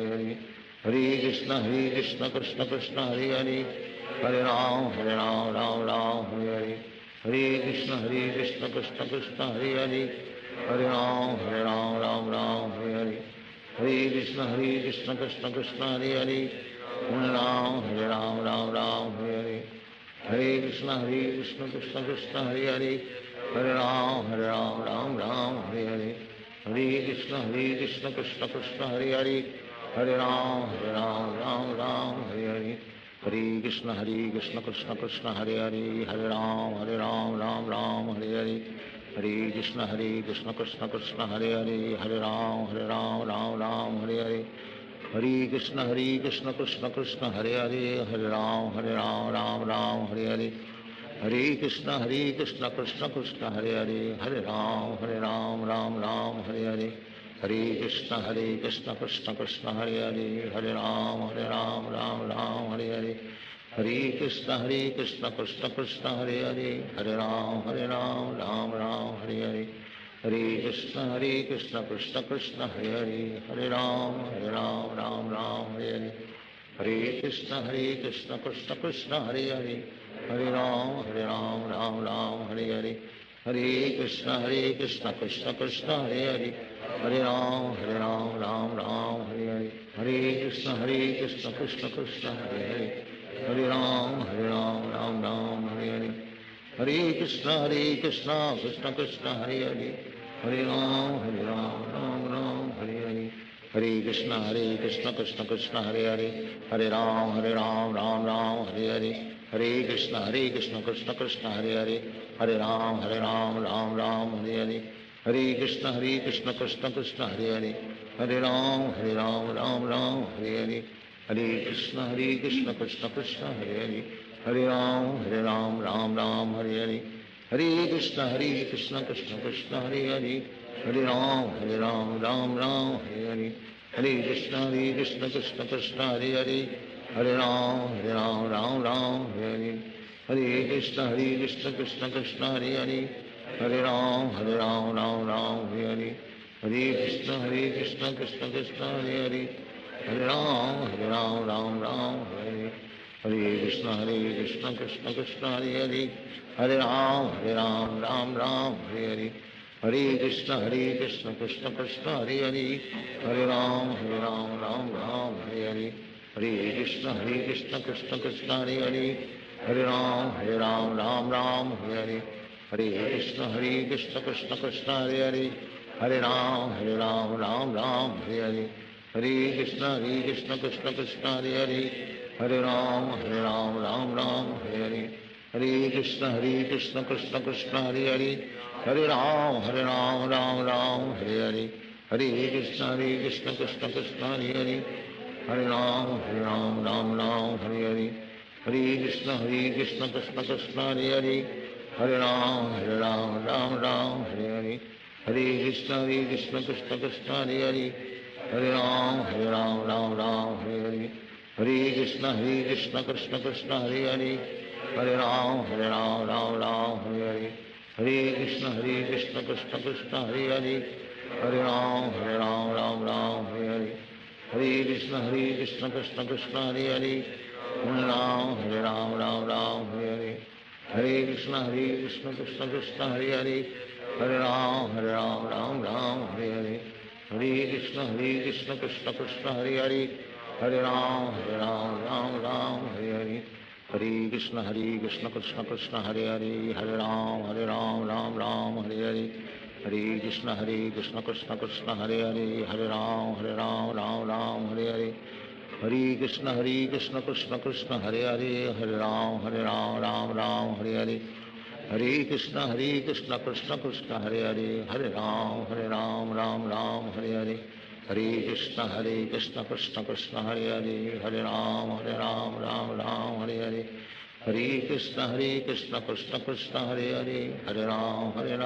Hare. Hare Krishna, Krishna Krishna, Hare Hare. Hare Ram, Hare Hare. Hare Krishna, Krishna Krishna, Hare Hare. Hare Ram, Hare Hare. Hare Krishna, Krishna Krishna, Hare Hare. Hare Ram, Hare Hare. Hare Krishna, Krishna Krishna, Hare Hare. Hare Ram, Hare Hare. Hare Krishna, Krishna Krishna, Hare Hare. Hare Ram, Ram, Hare Hare. Hare Krishna, Krishna Krishna, Hare Hare. Hare Ram, Ram, Hare Hare. Hare Krishna, Krishna Krishna, Hare Hare. Hare Ram, Ram, Hare Hare. Hare Krishna, Krishna Krishna, Hare Hare. Hare Ram, Ram, Hare Hare. Hare Krishna, Krishna Krishna, Hare Hare. Hare Ram, Ram, Hare Hare. Hare Krishna, Krishna Krishna, Hare Hare. Hare Ram, Ram, Hare Hare. Hare Krishna, Krishna Krishna, Hare Hare. Hare Ram, Ram, Hare Hare. Hare Krishna, Krishna Krishna, Hare Hare. Hare Ram, Ram, Hare Hare. Hare Krishna, Krishna Krishna, Hare Hare. Hare Ram, Ram, Hare Hare. Hare Krishna, Krishna Krishna, Hare Hare. Hare Ram, Ram, Hare Hare. Hare Krishna, Krishna Krishna, Hare Hare. Hare Ram, Hare Hare. Hare Krishna, Krishna Krishna, Hare Hare. Hare Ram, Ram, Hare Hare. Hare Krishna, Krishna Krishna, Hare Hare. Hare Ram, Ram, Hare Hare. Hare Krishna, Krishna Krishna, Hare Hare. Hare Ram, Ram, Hare Hare. Hare Krishna, Krishna Krishna, Hare Hare. Hare Ram, Ram, Hare Hare. Hare Krishna, Krishna Krishna, Hare Hare. Hare Ram, Ram, Hare Hare. Hare Krishna, Krishna Krishna, Hare Hare. Hare Ram, Ram, Hare Hare. Hare Krishna, Krishna Krishna, Hare Hare. Hare Ram, Ram, Hare Hare. Hare Krishna, Krishna Krishna, Hare Hare. Hare Ram, Ram, Hare Hare. Hare Krishna, Krishna Krishna, Hare Hare. Hare Ram, Ram, Hare Hare. Hare Krishna, Krishna Krishna, Hare Hare. Hare Ram, Ram, Hare Hare. Hare Krishna, Krishna Krishna, Hare Hare. Hare Ram, Ram, Hare Hare. Hare Krishna, Krishna Krishna, Hare Hare. Hare Ram, Hare Hare. Hare Krishna, Krishna Krishna, Hare Hare. Hare Ram, Hare Hare. Hare Krishna, Krishna Krishna, Hare Hare. Hare Ram, Ram, Hare Hare. Hare Krishna, Krishna Krishna, Hare Hare. Hare Ram, Ram, Hare Hare. Hare Krishna, Krishna Krishna, Hare Hare. Hare Ram, Ram, Hare Hare. Hare Krishna Krishna Krishna Hare Hare, Hare Ram Ram Hare Hare, Hare Krishna Krishna Krishna Hare Hare, Hare Ram Ram Hare Hare, Hare Krishna Krishna Krishna Hare Hare, Hare Ram Ram Hare Hare, Hare Krishna Krishna Krishna Hare Hare, Hare Ram Hare Hare, Hare Krishna Krishna Krishna Hare Hare, Hare Ram Hare Hare, Hare Krishna Krishna Krishna Hare Hare, Hare Ram Hare Hare, Hare Krishna Krishna Krishna Hare Hare, Hare Ram Hare Hare, Hare Krishna Krishna Krishna Hare Hare, Hare Ram Hare Hare, Hare Krishna Krishna Krishna Hare Hare, Hare Ram Hare Hare, Hare Krishna Krishna Krishna Hare Hare, Hare Ram Hare Hare, Hare Krishna Krishna Krishna Hare Hare, Hare Ram Hare Hare, Hare Krishna Krishna Krishna Hare Hare, Hare Ram Hare Hare, Hare Krishna Krishna Krishna Hare Hare, Hare Ram Hare Hare,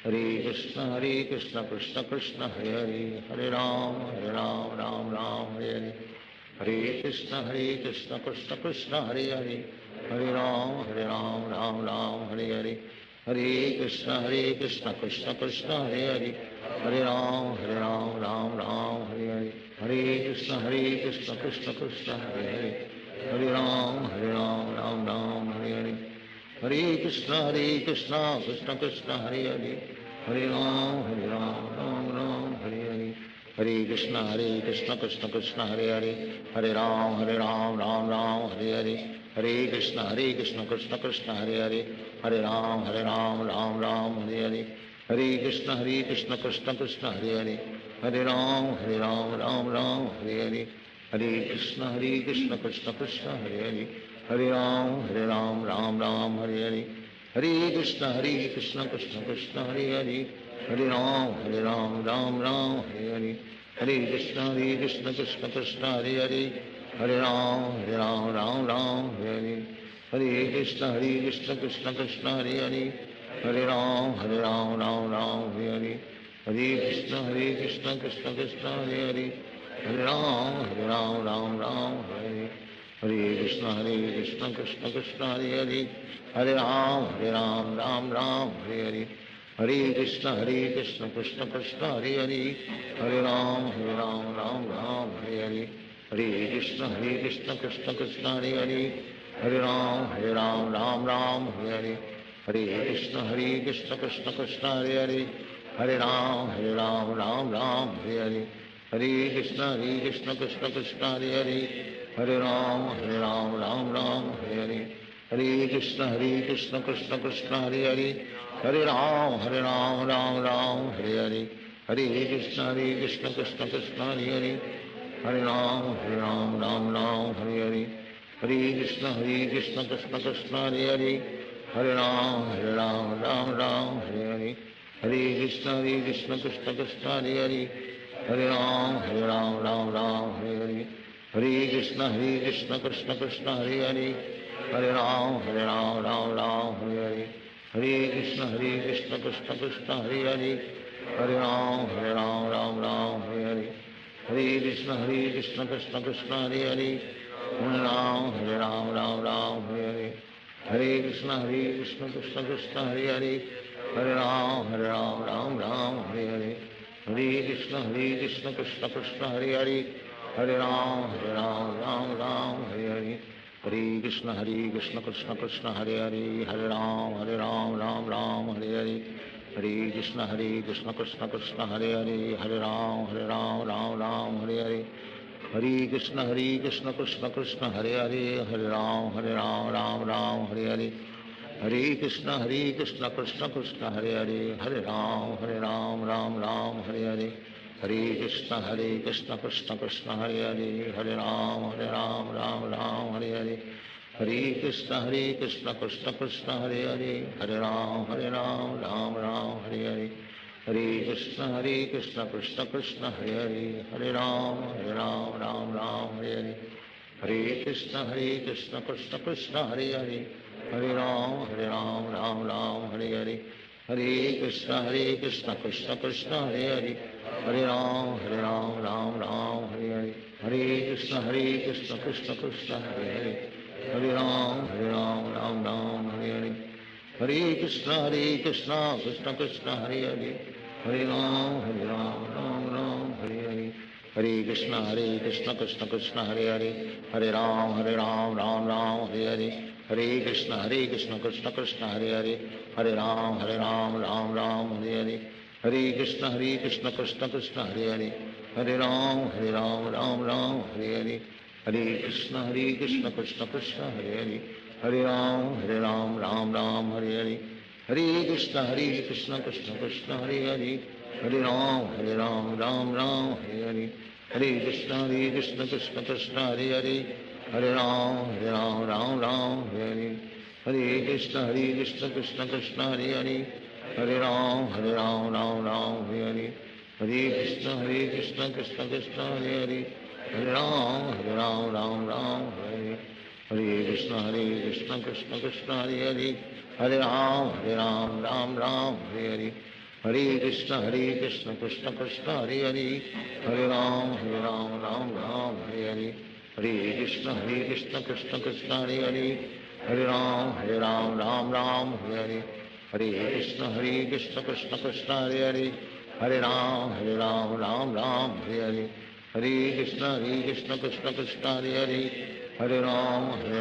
Hare Krishna Krishna Krishna Hare Hare, Hare Ram Hare Hare, Hare Krishna Krishna Krishna Hare Hare, Hare Ram Hare Hare, Hare Krishna Krishna Krishna Hare Hare, Hare Ram Hare Hare, Hare Krishna Krishna Krishna Hare Hare, Hare Ram Hare Hare, Hare Krishna Krishna Krishna Hare Hare, Hare Ram Hare Hare, Hare Krishna Krishna Krishna Hare Hare, Hare Ram Hare Hare, Hare Krishna Krishna Krishna Hare Hare, Hare Ram Hare Hare, Hare Krishna Krishna Krishna Hare Hare, Hare Ram Hare Hare, Hare Krishna Krishna Krishna Hare Hare, Hare Ram Hare Hare, Hare Krishna Krishna Krishna Hare Hare, Hare Ram Hare Hare, Hare Krishna Krishna Krishna Hare Hare, Hare Ram Hare Hare, Hare Krishna Krishna Krishna Hare Hare, Hare Ram Hare Hare, Hare Krishna Krishna Krishna Hare Hare, Hare Ram Hare Hare, Hare Krishna Krishna Krishna Hare Hare, Hare Ram Hare Hare, Hare Krishna Krishna Krishna Hare Hare, Hare Ram Hare Hare, Hare Krishna Krishna Krishna Hare Hare, Hare Ram Hare Hare, Hare Krishna Krishna Krishna Hare Hare, Hare Ram Hare Hare, Hare Krishna Krishna Krishna Hare Hare, Hare Ram Hare Hare, Hare Krishna Krishna Krishna Hare Hare, Hare Ram Hare Hare, Hare Krishna Krishna Krishna Hare Hare, Hare Ram Hare Hare, Hare Krishna Krishna Krishna Hare Hare, Hare Ram Hare Hare, Hare Krishna Krishna Krishna Hare Hare, Hare Ram Hare Hare, Hare Krishna Krishna Krishna Hare Hare, Hare Ram Hare Hare, Hare Krishna Krishna Krishna Hare Hare, Hare Ram Hare Hare, Hare Krishna Krishna Krishna Hare Hare, Hare Ram Hare Hare, Hare Krishna Krishna Krishna Hare Hare, Hare Ram Hare Hare, Hare Krishna Krishna Krishna Hare Hare, Hare Ram Hare Hare, Hare Krishna Krishna Krishna Hare Hare, Hare Ram Hare Hare, Hare Krishna Krishna Krishna Hare Hare, Hare Ram Hare Hare, Hare Krishna Krishna Krishna Hare Hare, Hare Ram Hare Hare, Hare Krishna Krishna Krishna Hare Hare, Hare Ram Hare Hare, Hare Krishna Krishna Krishna Hare Hare, Hare Ram Hare Hare, Hare Krishna Krishna Krishna Hare Hare, Hare Ram Hare Hare, Hare Krishna Krishna Krishna Hare Hare, Hare Ram Hare Hare, Hare Krishna Krishna Krishna Hare Hare, Hare Ram Ram Ram Hare Hare, Hare Krishna Krishna Krishna Hare Hare, Hare Ram Ram Ram Hare Hare, Hare Krishna Krishna Krishna Hare Hare, Hare Ram Ram Ram Hare Hare, Hare Krishna Krishna Krishna Hare Hare, Hare Ram Ram Ram Hare Hare, Hare Krishna Krishna Krishna Hare Hare, Hare Ram Ram Ram Hare Hare, Hare Krishna Krishna Krishna Hare Hare, Hare Ram Ram Ram Hare Hare, Hare Krishna Krishna Krishna Hare Hare, Hare Ram Ram Hare Hare, Hare Krishna Krishna Krishna Hare Hare, Hare Ram Ram Hare Hare, Hare Krishna Krishna Krishna Hare Hare, Hare Ram Ram Hare Hare, Hare Krishna Krishna Krishna Hare Hare, Hare Ram Ram Hare Hare, Hare Krishna Krishna Krishna Hare Hare, Hare Ram Ram Hare, Hare Krishna Krishna Krishna Hare Hare, Hare Ram Ram Hare Hare, Hare Krishna Krishna Krishna Hare Hare, Hare Ram Ram Hare Hare, Hare Krishna Krishna Krishna Hare Hare, Hare Ram Ram Hare Hare, Hare Krishna Krishna Krishna Hare Hare, Hare Ram Ram Hare Hare, Hare Krishna Krishna Krishna Hare Hare, Hare Ram Ram Hare Hare, Hare Krishna Krishna Krishna Hare Hare, Hare Ram Ram Hare Hare, Hare Krishna Krishna Krishna Hare Hare, Hare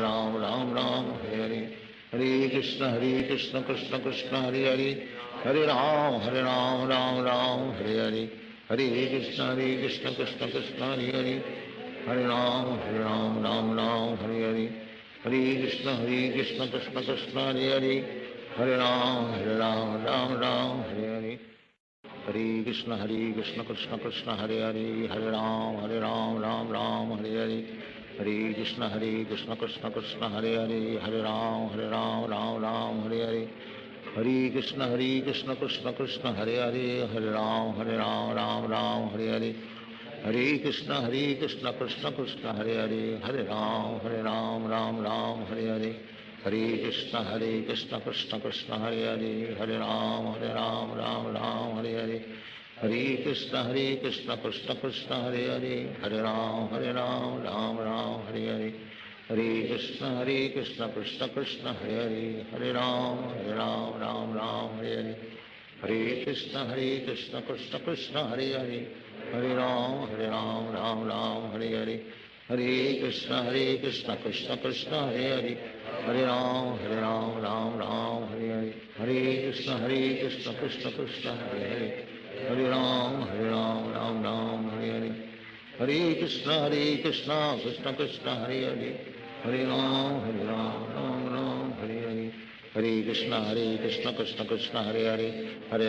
Ram Ram Hare Hare, Hare Krishna Krishna Krishna Hare Hare, Hare Ram Ram Hare Hare, Hare Krishna Krishna Krishna Hare Hare, Hare Ram Ram Hare Hare, Hare Krishna Krishna Krishna Hare Hare, Hare Ram Ram Hare Hare, Hare Krishna Krishna Krishna Hare Hare, Hare Ram Ram Hare Hare, Hare Krishna Krishna Krishna Hare Hare, Hare Ram Ram Hare Hare, Hare Krishna Krishna Krishna Hare Hare, Hare Ram Ram Hare Hare, Hare Krishna Krishna Krishna Hare Hare, Hare Ram Ram Hare Hare, Hare Krishna Krishna Krishna Hare Hare, Hare Ram Ram Hare Hare, Hare Krishna Krishna Krishna Hare Hare, Hare Ram Ram Hare Hare, Hare Krishna Krishna Krishna Hare Hare, Hare Ram Ram Hare Hare, Hare Krishna Krishna Krishna Hare Hare, Hare Ram Ram Hare Hare, Hare Krishna Krishna Krishna Hare Hare, Hare Ram Ram Hare Hare, Hare Krishna Krishna Krishna Hare Hare, Hare Ram Ram Hare Hare, Hare Krishna Krishna Krishna Hare Hare, Hare Ram Ram Hare Hare, Hare Krishna Krishna Krishna Hare Hare, Hare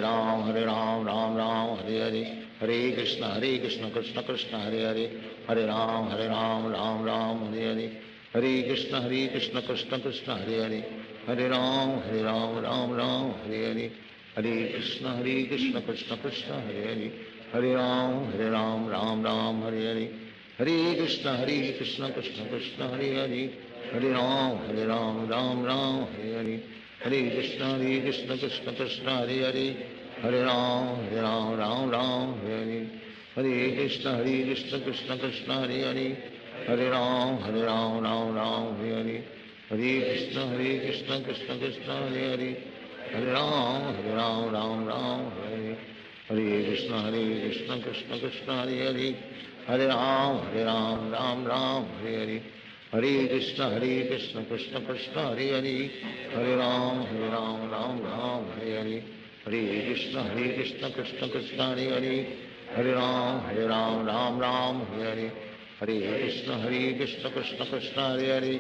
Ram Ram Hare Hare, Hare Krishna Krishna Krishna Hare Hare, Hare Ram Ram Hare Hare, Hare Krishna Krishna Krishna Hare Hare, Hare Ram Ram Hare Hare, Hare Krishna Krishna Krishna Hare Hare, Hare Ram Ram Hare Hare, Hare Krishna Krishna Krishna Hare Hare, Hare Ram Ram Hare Hare, Hare Krishna Krishna Krishna Hare Hare, Hare Ram Ram Hare Hare, Hare Krishna Krishna Krishna Hare Hare, Hare Ram Ram Hare Hare, Hare Krishna Krishna Krishna Hare Hare, Hare Ram Ram Hare Hare, Hare Krishna Krishna Krishna Hare Hare,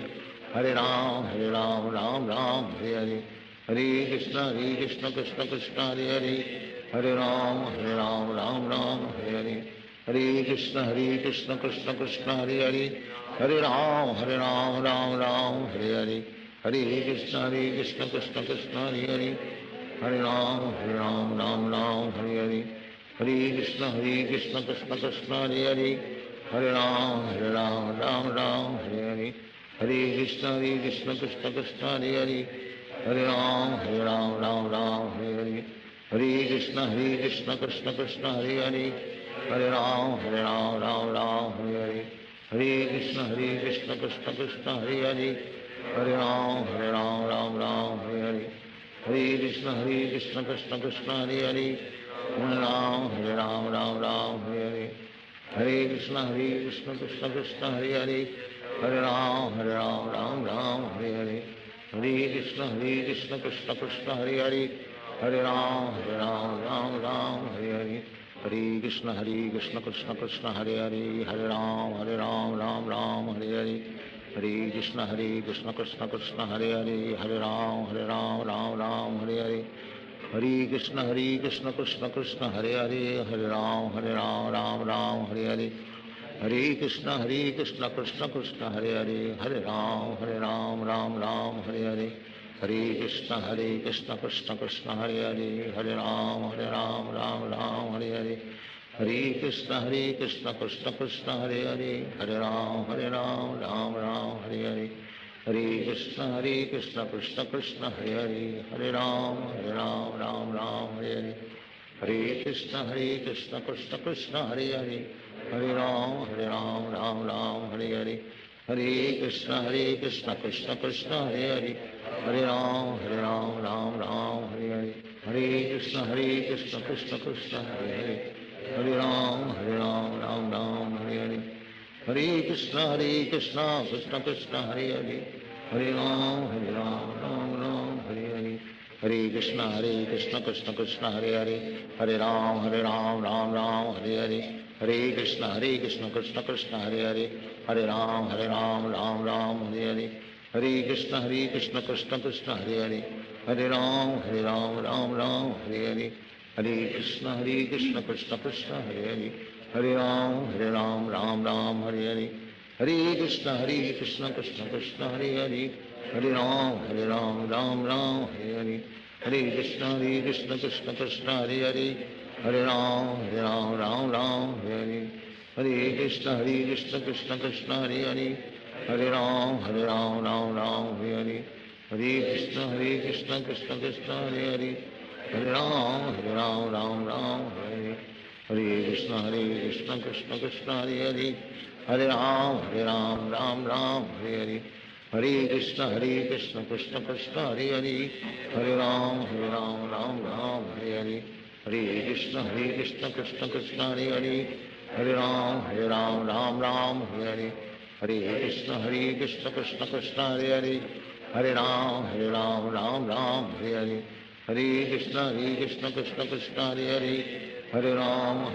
Hare Ram Ram Hare Hare, Hare Krishna Krishna Krishna Hare Hare, Hare Ram Ram Hare Hare, Hare Krishna Krishna Krishna Hare Hare, Hare Ram Ram Hare Hare, Hare Krishna Krishna Krishna Hare Hare, Hare Ram Ram Hare Hare, Hare Krishna Krishna Krishna Hare Hare, Hare Ram Ram Hare Hare, Hare Krishna Krishna Krishna Hare Hare, Hare Ram Ram Hare Hare, Hare Krishna Krishna Krishna Hare Hare, Hare Ram, Ram Ram, Hare Hare. Hare Krishna, Krishna Krishna, Hare Hare. Hare Ram, Ram Ram, Hare Hare. Hare Krishna, Krishna Krishna, Hare Hare. Hare Ram, Ram Ram, Hare Hare. Hare Krishna, Krishna Krishna, Hare Hare. Hare Ram, Ram Hare Hare. Hare Krishna, Krishna Krishna, Hare Hare. Hare Ram, Ram Hare Hare. Hare Krishna, Krishna Krishna, Hare Hare. Hare Ram, Ram Hare Hare. Hare Krishna, Krishna Krishna, Hare Hare. Hare Ram, Ram Hare Hare. Hare Krishna, Krishna Krishna, Hare Hare. Hare Ram, Ram Hare Hare. Hare Krishna, Krishna Krishna, Hare Hare. Hare Ram, Ram Hare Hare. Hare Krishna, Krishna Krishna, Hare Hare. Hare Ram, Ram Hare Hare. Hare Krishna, Krishna Krishna, Hare Hare. Hare Ram, Ram Hare Hare. Hare Krishna, Krishna Krishna, Hare Hare. Hare Ram, Ram Hare Hare. Hare Krishna, Krishna Krishna, Hare Hare. Hare Ram, Ram Hare Hare. Hare Krishna, Krishna Krishna, Hare Hare. Hare Ram, Ram Hare Hare. Hare Krishna, Krishna Krishna, Hare Hare. Hare Ram, Ram Hare Hare. Hare Krishna, Krishna Krishna, Hare Hare. Hare Ram, Ram Hare Hare. Hare Krishna, Krishna Krishna, Hare Hare. Hare Ram, Ram Hare Hare. Hare Krishna, Krishna Krishna, Hare Hare. Hare Ram, Ram Hare Hare. Hare Krishna, Krishna Krishna, Hare Hare. Hare Ram, Ram Hare Hare. Hare Krishna, Krishna Krishna, Hare Hare. Hare Ram, Ram Hare Hare. Hare Krishna, Krishna Krishna, Hare Hare. Hare Ram, Ram Hare Hare. Hare Krishna, Krishna Krishna, Hare Hare. Hare Ram, Ram Hare Hare. Hare Krishna, Krishna Krishna, Hare Hare. Hare Ram, Ram Hare Hare. Hare Krishna, Krishna Krishna, Hare Hare. Hare Ram, Ram Hare Hare. Hare Krishna, Krishna Krishna, Hare Hare. Hare Ram, Ram Hare Hare. Hare Krishna, Krishna Krishna, Hare Hare. Hare Ram, Ram Hare Hare. Hare Krishna, Krishna Krishna, Hare Hare. Hare Ram, Ram Hare Hare. Hare Krishna, Krishna Krishna, Hare Hare. Hare Ram, Ram Hare Hare. Hare Krishna, Krishna Krishna, Hare Hare. Hare Ram, Ram Hare Hare. Hare Krishna, Krishna Krishna, Hare Hare. Hare Ram, Ram Hare Hare. Hare Krishna, Krishna Krishna, Hare Hare. Hare Ram,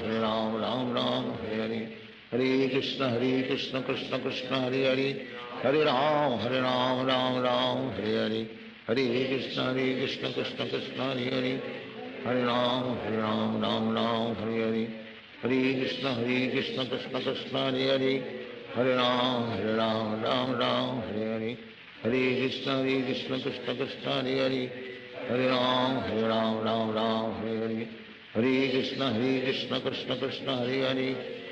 Ram Hare Hare. Hare Krishna, Krishna Krishna, Hare Hare. Hare Ram, Ram Hare Hare. Hare Krishna, Krishna Krishna, Hare Hare. Hare Ram, Ram Hare Hare. Hare Krishna, Krishna Krishna, Hare Hare. Hare Ram, Ram Hare Hare. Hare Krishna, Krishna Krishna, Hare Hare. Hare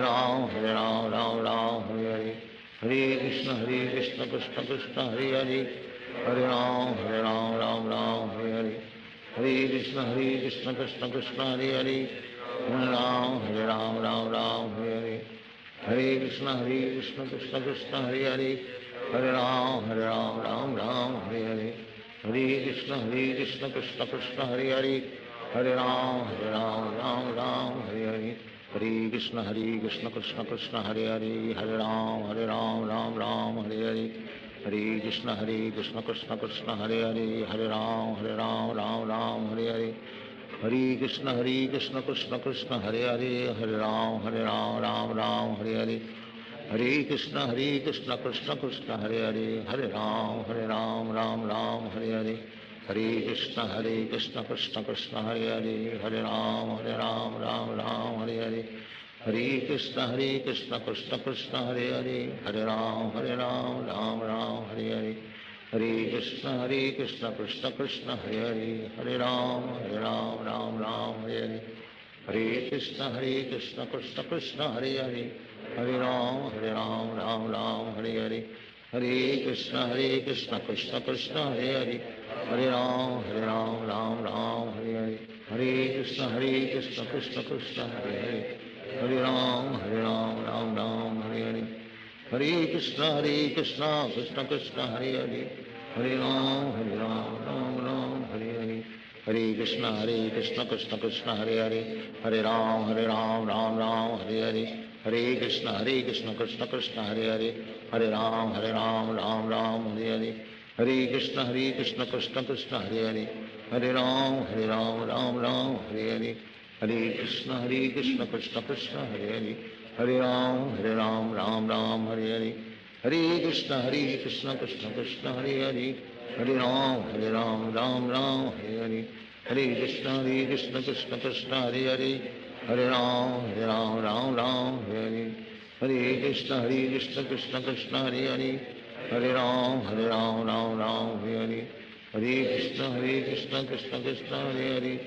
Ram, Ram Hare Hare. Hare Krishna, Krishna Krishna, Hare Hare. Hare Ram, Ram Hare Hare. Hare Krishna, Krishna Krishna, Hare Hare. Hare Ram, Ram Hare Hare. Hare Krishna, Krishna Krishna, Hare Hare. Hare Ram, Ram Hare Hare. Hare Krishna, Krishna Krishna, Hare Hare. Hare Ram, Ram Hare Hare. Hare Krishna, Krishna Krishna, Hare Hare. Hare Ram, Ram Hare Hare. Hare Krishna, Krishna Krishna, Hare Hare. Hare Ram, Hare Hare. Hare Krishna, Krishna Krishna, Hare Hare. Hare Ram, Ram Hare Hare. Hare Krishna, Krishna Krishna, Hare Hare. Hare Ram, Ram Hare Hare. Hare Krishna, Krishna Krishna, Hare Hare. Hare Ram, Ram Hare Hare. Hare Krishna, Krishna Krishna, Hare Hare. Hare Ram, Ram Hare Hare. Hare Krishna, Krishna Krishna, Hare Hare. Hare Ram, Ram Hare Hare. Hare Krishna, Krishna Krishna, Hare Hare. Hare Ram, Ram Hare Hare. Hare Krishna Krishna Krishna Hare Hare, Hare Ram Ram Ram Hare Hare, Hare Krishna Krishna Krishna Hare Hare, Hare Ram Ram Ram Hare Hare, Hare Krishna Krishna Krishna Hare Hare, Hare Ram Ram Ram Hare Hare, Hare Krishna Krishna Krishna Hare Hare, Hare Ram Ram Ram Hare Hare, Hare Krishna Krishna Krishna Hare Hare, Hare Ram Ram Ram Hare Hare, Hare Krishna Krishna Krishna Hare Hare, Hare Ram Ram Ram Hare Hare, Hare Krishna Krishna Krishna Hare Hare, Hare Ram Ram Hare Hare, Hare Krishna Krishna Krishna Hare Hare, Hare Ram Ram Hare Hare, Hare Krishna Krishna Krishna Hare Hare, Hare Ram Ram Hare Hare, Hare Krishna Krishna Krishna Hare Hare, Hare Ram Ram Hare Hare, Hare Krishna Krishna Krishna Hare Hare, Hare Ram Ram Hare Hare, Hare Krishna Krishna Krishna Hare Hare,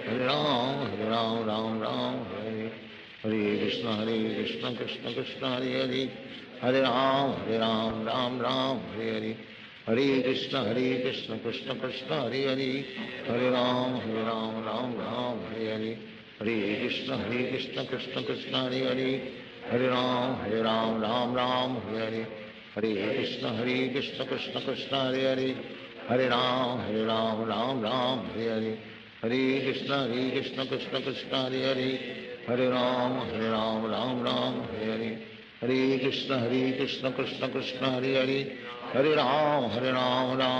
Hare Ram Ram Hare Hare, Hare Krishna Krishna Krishna Hare Hare, Hare Ram Ram Hare Hare, Hare Krishna Krishna Krishna Hare Hare, Hare Ram Ram Hare Hare, Hare Krishna Krishna Krishna Hare Hare, Hare Ram Ram Hare Hare, Hare Krishna Krishna Krishna Hare Hare, Hare Ram Ram Hare Hare, Hare Krishna Krishna Krishna Hare Hare, Hare Ram Ram Hare Hare, Hare Krishna Krishna Krishna Hare Hare, Hare Ram Ram Hare Hare, Hare Krishna Krishna Krishna Hare Hare, Hare Ram Ram Hare Hare, Hare Krishna Krishna Krishna Hare Hare, Hare Ram Ram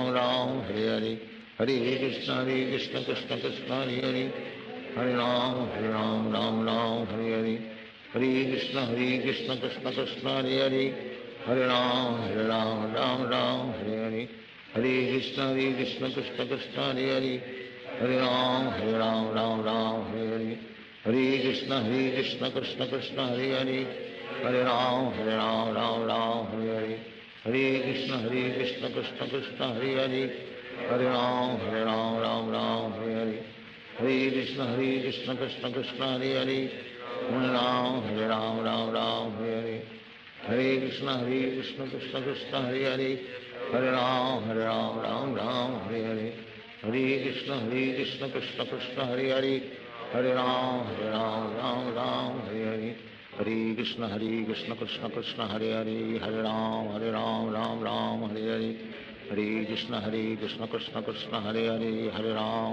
Hare Hare, Hare Krishna Krishna Krishna Hare Hare, Hare Ram Ram Hare Hare, Hare Krishna Krishna Krishna Hare Hare, Hare Ram Ram Hare Hare, Hare Krishna Krishna Krishna Hare Hare, Hare Ram Ram Hare Hare, Hare Krishna Krishna Krishna Hare Hare, Hare Ram Ram Hare Hare, Hare Krishna Krishna Krishna Hare Hare, Hare Ram Ram Hare Hare, Hare Krishna Krishna Krishna Hare Hare, Hare Ram Ram Hare Hare, Hare Krishna Krishna Krishna Hare Hare, Hare Ram Ram Hare Hare, Hare Krishna Krishna Krishna Hare Hare, Hare Ram Ram Hare Hare, Hare Krishna Krishna Krishna Hare Hare, Hare Ram Ram Hare Hare, Hare Krishna Krishna Krishna Hare Hare, Hare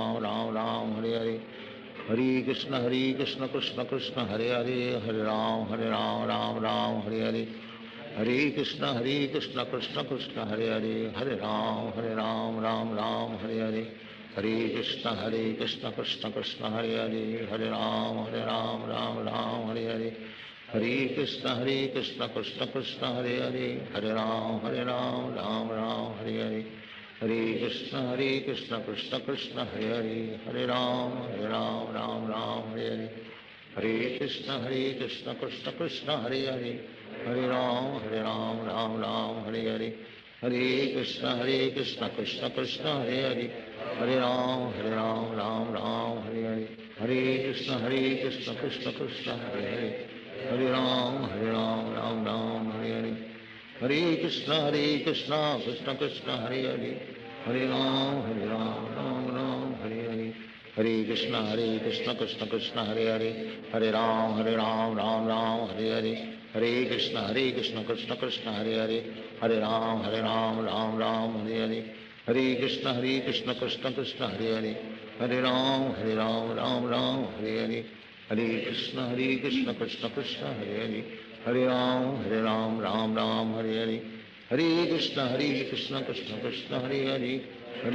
Ram Ram Hare Hare, Hare Krishna Krishna Krishna Hare Hare, Hare Ram Ram Hare Hare, Hare Krishna Krishna Krishna Hare Hare, Hare Ram Ram Hare Hare, Hare Krishna Krishna Krishna Hare Hare, Hare Ram Ram Hare Hare, Hare Krishna Krishna Krishna Hare Hare, Hare Ram Ram Hare Hare, Hare Krishna Krishna Krishna Hare Hare, Hare Ram Ram Hare Hare, Hare Krishna Krishna Krishna Hare Hare, Hare Ram Ram Hare Hare, Hare Krishna Krishna Krishna Hare Hare, Hare Ram Ram Hare Hare, Hare Krishna Krishna Krishna Hare Hare, Hare Ram Ram Hare Hare, Hare Krishna Krishna Krishna Hare Hare, Hare Ram Ram Hare Hare, Hare Krishna Krishna Krishna Hare Hare,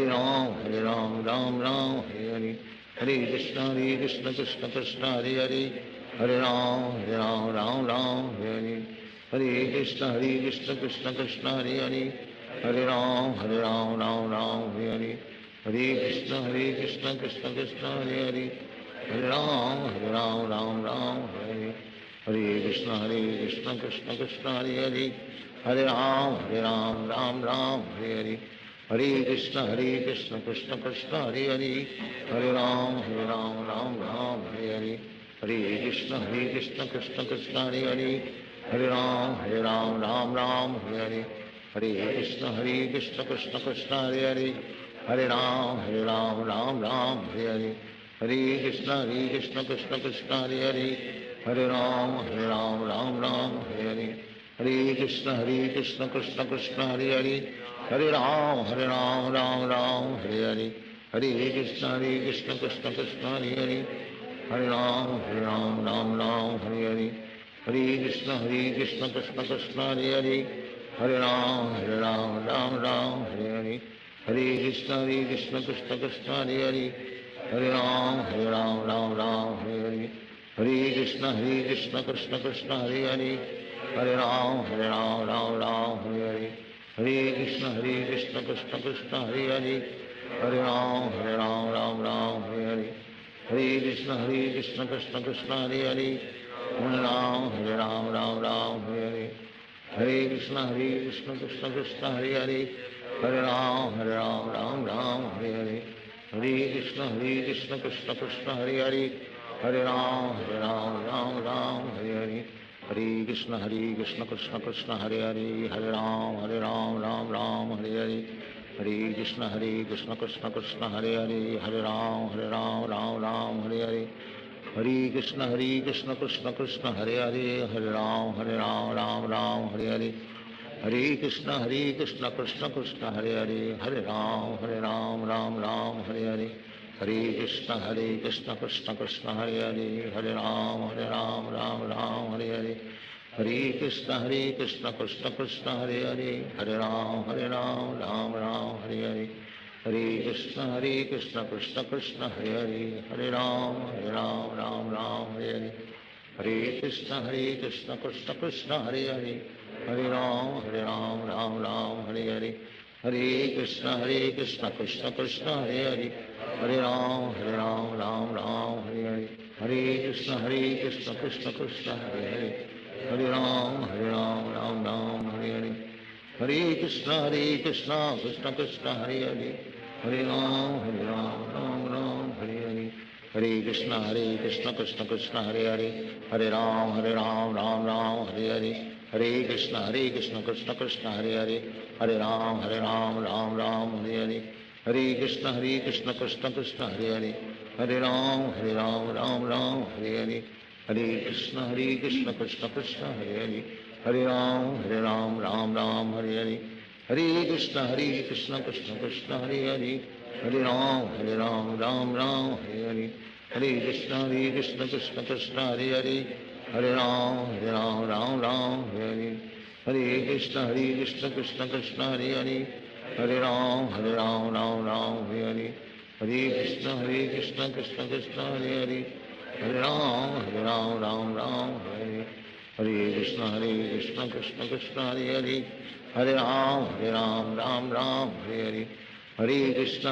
Hare Ram Ram Hare Hare, Hare Krishna Krishna Krishna Hare Hare, Hare Ram Ram Hare Hare, Hare Krishna Krishna Krishna Hare Hare, Hare Ram Ram Hare Hare, Hare Krishna Krishna Krishna Hare Hare, Hare Ram Ram Hare Hare, Hare Krishna Krishna Krishna Hare Hare, Hare Ram Ram Hare Hare, Hare Krishna Krishna Krishna Hare Hare, Hare Ram Ram Hare Hare, Hare Krishna Krishna Krishna Hare Hare, Hare Ram Ram Hare Hare, Hare Krishna Krishna Krishna Hare Hare, Hare Ram Ram Hare Hare, Hare Krishna Krishna Krishna Hare Hare, Hare Ram Ram Ram Hare Hare, Hare Krishna Krishna Krishna Hare Hare, Hare Ram Ram Ram Hare Hare, Hare Krishna Krishna Krishna Hare Hare, Hare Ram Ram Ram Hare Hare, Hare Krishna Krishna Krishna Hare Hare, Hare Ram Ram Ram Hare Hare, Hare Krishna Krishna Krishna Hare Hare, Hare Ram Ram Ram Hare Hare, Hare Krishna Krishna Krishna Hare Hare, Hare Ram Ram Ram Hare Hare, Hare Krishna Krishna Krishna Hare Hare, Hare Ram Ram Ram Hare Hare, Hare Krishna Krishna Krishna Hare Hare, Hare Ram Ram Ram Hare Hare, Hare Krishna Krishna Krishna Hare Hare, Hare Ram Ram Hare Hare, Hare Krishna Krishna Krishna Hare Hare, Hare Ram Ram Hare Hare, Hare Krishna Krishna Krishna Hare Hare, Hare Ram Ram Hare Hare, Hare Krishna Krishna Krishna Hare Hare, Hare Ram Ram Hare Hare, Hare Krishna Krishna Krishna Hare Hare, Hare Ram Ram Hare Hare, Hare Krishna Krishna Krishna Hare Hare, Hare Ram Ram Hare Hare, Hare Krishna Krishna Krishna Hare Hare, Hare Ram Ram Hare Hare, Hare Krishna Krishna Krishna Hare Hare, Hare Ram Ram Hare Hare, Hare Krishna Krishna Krishna Hare Hare, Hare Ram Ram Hare Hare, Hare Krishna Krishna Krishna Hare Hare, Hare Ram Ram Hare Hare, Hare Krishna Krishna Krishna Hare Hare, Hare Ram Ram Hare Hare, Hare Krishna Krishna Krishna Hare Hare, Hare Ram Ram Hare Hare, Hare Krishna Krishna Krishna Hare Hare, Hare Ram Ram Hare Hare, Hare Krishna Krishna Krishna Hare Hare, Hare Ram Ram Hare Hare, Hare Krishna Krishna Krishna Hare Hare, Hare Ram Ram Hare Hare, Hare Krishna Krishna Krishna Hare Hare, Hare Ram Ram Hare Hare, Hare Krishna Krishna Krishna Hare Hare, Hare Ram Ram Hare Hare, Hare Krishna Krishna Krishna Hare Hare, Hare Ram Ram Hare Hare, Hare Krishna Krishna Krishna Hare Hare, Hare Ram Ram Hare Hare, Hare Krishna Krishna Krishna Hare Hare, Hare Ram Ram Hare Hare, Hare Krishna Krishna Krishna Hare Hare, Hare Ram Ram Hare Hare, Hare Krishna Krishna Krishna Hare Hare, Hare Ram Ram Hare Hare, Hare Krishna Krishna Krishna Hare Hare, Hare Ram Ram Hare Hare, Hare Krishna Krishna Krishna Hare Hare, Hare Ram Ram Hare Hare, Hare Krishna Krishna Krishna Hare Hare, Hare Ram Ram Hare Hare, Hare Krishna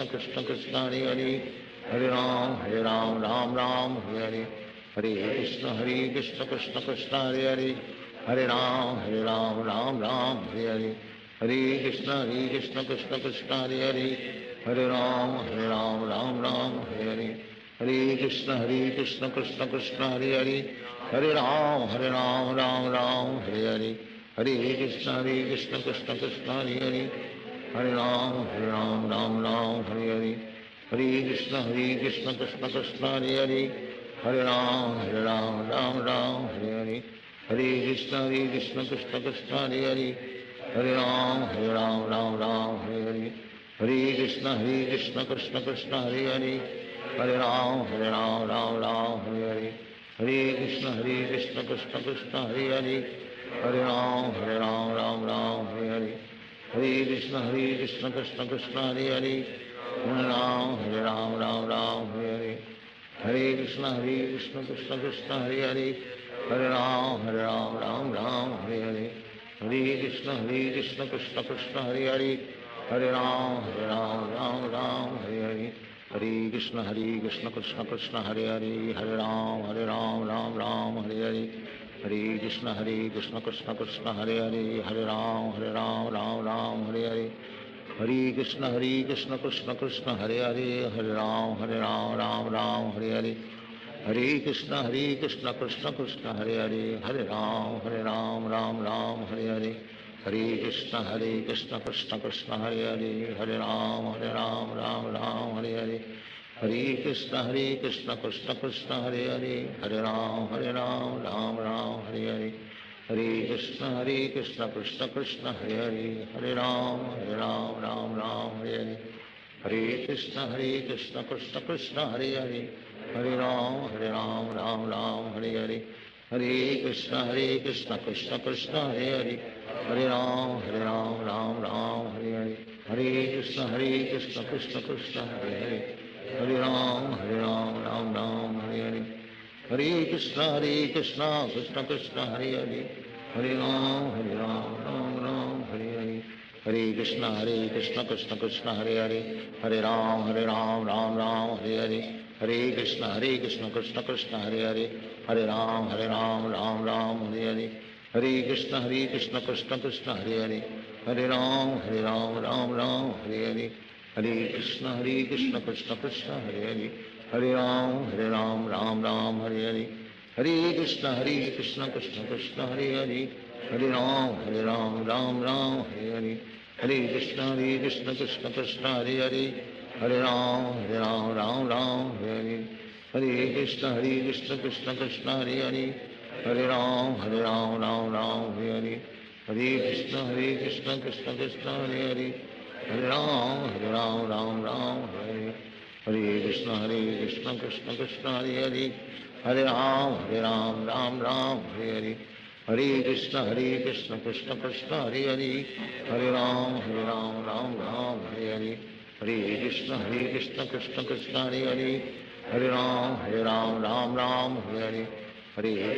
Krishna Krishna Hare Hare, Hare Ram Ram Hare Hare, Hare Krishna Krishna Krishna Hare Hare, Hare Ram Ram Hare Hare, Hare Krishna Krishna Krishna Hare Hare, Hare Ram Ram Hare Hare, Hare Krishna Krishna Krishna Hare Hare, Hare Ram Ram Hare Hare, Hare Krishna Krishna Krishna Hare Hare, Hare Ram Ram Hare Hare, Hare Krishna Krishna Krishna Hare Hare, Hare Ram Ram Hare Hare, Hare Krishna Krishna Krishna Hare Hare, Hare Ram Ram Hare Hare, Hare Krishna Krishna Krishna Hare Hare, Hare Ram Ram Hare Hare, Hare Krishna Krishna Krishna Hare Hare, Hare Ram Ram Hare Hare, Hare Krishna Krishna Krishna Hare Hare, Hare Ram Ram Hare Hare, Hare Krishna Krishna Krishna Hare Hare, Hare Ram Ram Hare Hare, Hare Krishna Krishna Krishna Hare Hare, Hare Ram Ram Hare Hare, Hare Krishna Krishna Krishna Hare Hare, Hare Ram Hare Hare, Hare Krishna Krishna Krishna Hare Hare, Hare Ram Ram Hare Hare, Hare Krishna Krishna Krishna Hare Hare, Hare Ram Ram Ram Hare Hare, Hare Krishna Krishna Krishna Hare Hare, Hare Ram Ram Ram Hare Hare, Hare Krishna Krishna Krishna Hare Hare, Hare Ram Ram Ram Hare Hare, Hare Krishna Krishna Krishna Hare Hare, Hare Ram Ram Ram Hare Hare, Hare Krishna Krishna Krishna Hare Hare, Hare Ram Ram Ram Hare Hare, Hare Krishna Krishna Krishna Hare Hare, Hare Ram Ram Ram Hare Hare, Hare Krishna Krishna Krishna Hare Hare, Hare Ram Ram Ram Hare Hare, Hare Krishna Krishna Krishna Hare Hare, Hare Ram Ram Ram Hare Hare, Hare Krishna Krishna Krishna Hare Hare, Hare Ram Ram Ram Hare Hare, Hare Krishna Krishna Krishna Hare Hare, Hare Ram Ram Ram Hare Hare, Hare Krishna Krishna Krishna Hare Hare, Hare Ram Ram Ram Hare Hare, Hare Krishna Krishna Krishna Hare Hare, Hare Ram Ram Hare Hare, Hare Krishna Krishna Krishna Hare Hare, Hare Ram Ram Ram Hare Hare, Hare Krishna Krishna Krishna Hare Hare, Hare Ram Ram Ram Hare Hare, Hare Krishna Krishna Krishna Hare Hare, Hare Ram Ram Ram Hare Hare, Hare Krishna Krishna Krishna Hare Hare, Hare Ram Ram Hare Hare, Hare Krishna Krishna Krishna Hare Hare, Hare Ram Ram Hare Hare, Hare Krishna Krishna Krishna Hare Hare, Hare Ram Ram Ram Hare Hare, Hare Krishna Krishna Krishna Hare Hare, Hare Ram Ram Hare Hare, Hare Krishna Krishna Krishna Hare Hare, Hare Ram Ram Hare Hare, Hare Krishna Krishna Krishna Hare Hare, Hare Ram Ram Ram Hare Hare, Hare Krishna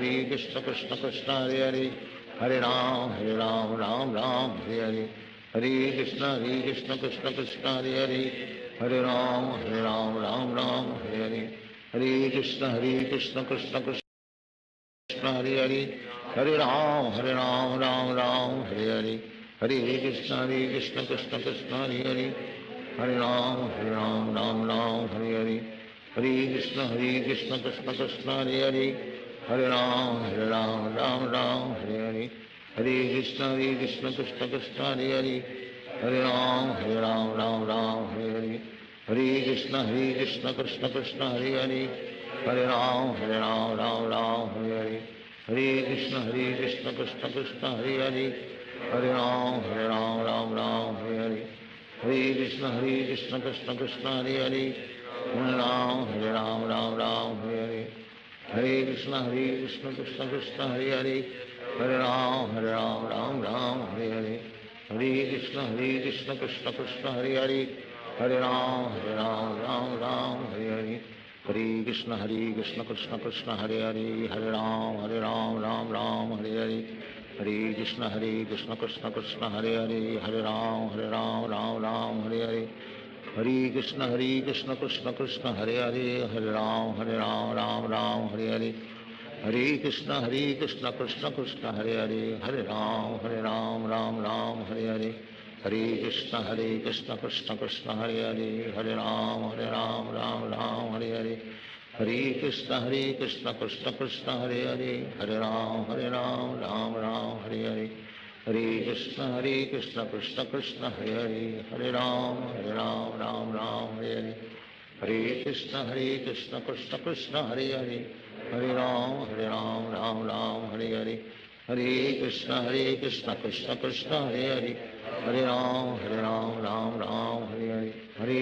Krishna Krishna Krishna Hare Hare, Hare Ram Ram Hare Hare, Hare Krishna Krishna Krishna Hare Hare, Hare Ram Ram Hare Hare, Hare Krishna Krishna Krishna Hare Hare, Hare Ram Ram Hare Hare, Hare Krishna Krishna Krishna Hare Hare, Hare Ram Ram Hare Hare, Hare Krishna Krishna Krishna Hare Hare, Hare Ram Ram Hare Hare, Hare Krishna Krishna Krishna Hare Hare, Hare Ram Ram Hare Hare, Hare Krishna Krishna Krishna Hare Hare, Hare Ram Hare Hare, Hare Krishna Krishna Krishna Hare Hare, Hare Ram Ram Hare Hare, Hare Krishna Krishna Krishna Hare Hare, Hare Ram Ram Hare Hare, Hare Krishna Krishna Krishna Hare Hare, Hare Ram Ram Hare Hare, Hare Krishna Krishna Krishna Hare Hare, Hare Ram Ram Hare Hare, Hare Krishna Krishna Krishna Hare Hare, Hare Ram Ram Hare Hare, Hare Krishna Krishna Krishna Hare Hare, Hare Ram Ram Hare Hare, Hare Krishna Krishna Krishna Hare Hare, Hare Ram Ram Hare Hare, Hare Krishna Krishna Krishna Hare Hare, Hare Ram Ram Hare Hare, Hare Krishna Krishna Krishna Hare Hare, Hare Ram Ram Hare Hare, Hare Krishna Krishna Krishna Hare Hare, Hare Ram Ram Hare Hare, Hare Krishna Krishna Krishna Hare Hare, Hare Ram Ram Hare Hare, Hare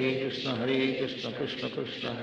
Krishna Krishna Krishna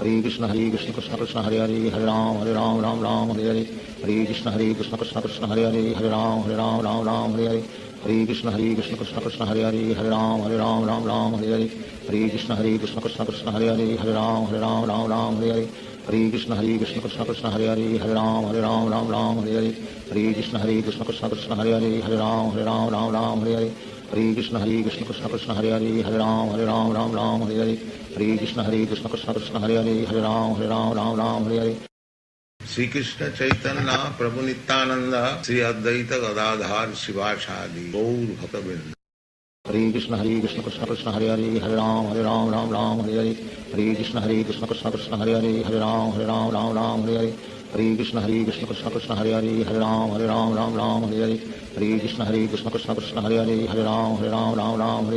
Hare Krishna Krishna Krishna Hare Hare Hare Ram Ram Ram Hare Hare Hare Krishna Krishna Krishna Hare Hare Hare Ram Ram Hare Hare Hare Krishna Krishna Krishna Hare Hare Hare Ram Ram Hare Hare Hare Krishna Krishna Krishna Hare Hare Hare Ram Ram Hare Hare Hare Krishna Krishna Krishna Hare Hare Hare Ram Ram Hare Hare Hare Krishna Krishna Krishna Hare Hare Hare Ram Ram Hare Hare Hare Krishna Krishna Krishna Hare Hare Hare Ram Ram Hare Hare Hare Krishna Krishna Krishna Hare Hare Hare Ram Hare Hare. Shri Krishna Chaitanya Prabhu Nityanand Shri Advaita Gadadhar शिवासादि Gaur भक्तवृंद। Hare Krishna Krishna Krishna Hare Hare Hare Ram Ram Hare Hare Hare Krishna Krishna Krishna Hare Hare Hare Ram Hare Hare Hare Krishna Krishna Krishna Hare Hare Hare Ram Hare Hare Hare Krishna Krishna Krishna Hare Hare Hare Ram Hare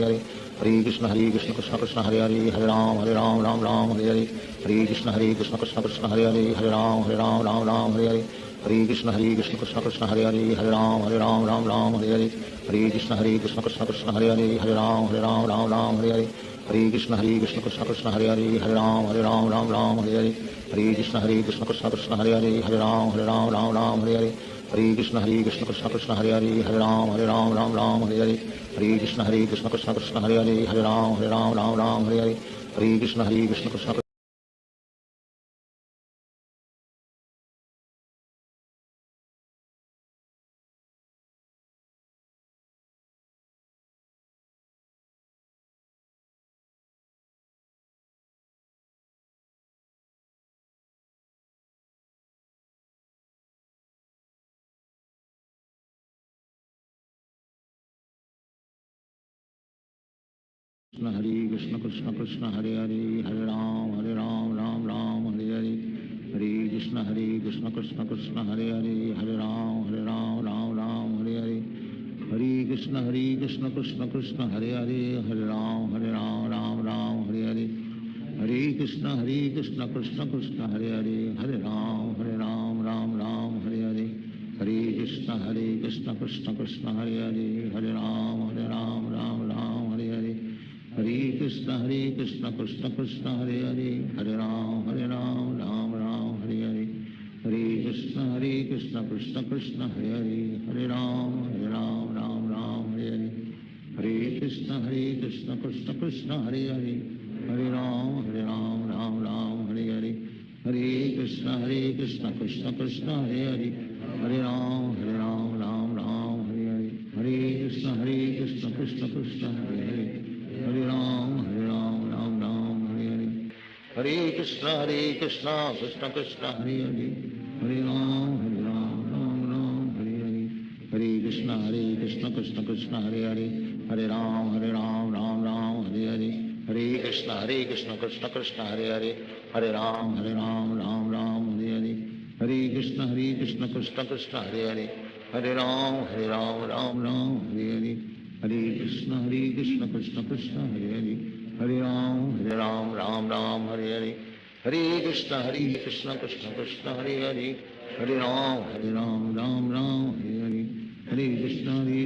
Hare Hare Krishna Krishna Krishna Hare Hare Hare Ram Hare Hare Hare Krishna Krishna Krishna Hare Hare Hare Ram Hare Hare Hare Krishna Krishna Krishna Hare Hare Hare Ram Hare Hare Hare Krishna Krishna Krishna Hare Hare Hare Ram Hare Hare Hare Krishna Krishna Krishna Hare Hare Hare Ram Hare Hare Hare Krishna Krishna Krishna Hare Hare Hare Ram Hare Hare Hare Krishna Krishna Krishna Hare Hare Hare Ram Hare Hare Hare Krishna Krishna Krishna Hare Hare Hare Ram Hare Hare Hare Krishna Krishna Krishna Krishna Hare Hare Hare Ram Ram Hare Hare Hare Krishna Krishna Krishna Hare Hare Hare Ram Ram Hare Hare Hare Krishna Krishna Krishna Hare Hare Hare Ram Ram Hare Hare Hare Krishna Krishna Krishna Hare Hare Hare Ram Ram Hare Hare Hare Krishna Krishna Krishna Hare Hare Hare Ram Ram Hare Hare Hare Krishna Krishna Krishna Hare Hare Hare Ram Ram Hare Hare Hare Krishna Krishna Krishna Hare Hare Hare Ram Ram Hare Hare Hare Krishna Krishna Krishna Hare Hare Hare Ram Ram Hare Hare Hare Krishna Krishna Krishna Hare Hare Hare Ram Ram Hare Hare Hare Krishna Krishna Krishna Hare Hare Hare Ram Ram Hare Hare Hare Krishna Krishna Krishna Hare Hare Hare Ram Ram Hare Hare Hare Krishna Krishna Krishna Hare Hare Hare Ram Ram Hare Hare Hare Krishna Krishna Krishna Hare Hare Hare Ram Ram Hare Hare Hare Krishna Krishna Krishna Hare Hare Hare Ram Ram Hare Hare Hare Krishna Krishna Krishna Hare Hare Hare Ram Ram Hare Hare Hare Krishna Krishna Krishna Hare Hare Hare Ram Ram Hare Hare Hare Krishna Krishna Krishna Hare Hare Hare Ram Ram Hare Hare Hare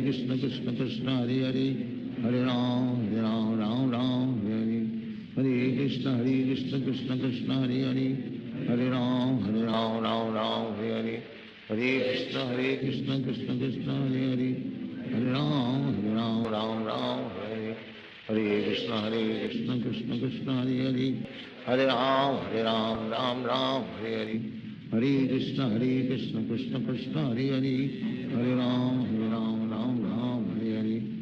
Krishna Krishna Krishna Hare Hare Hare Ram Ram Hare Hare Hare Krishna Krishna Krishna Hare Hare Hare Ram Ram Hare Hare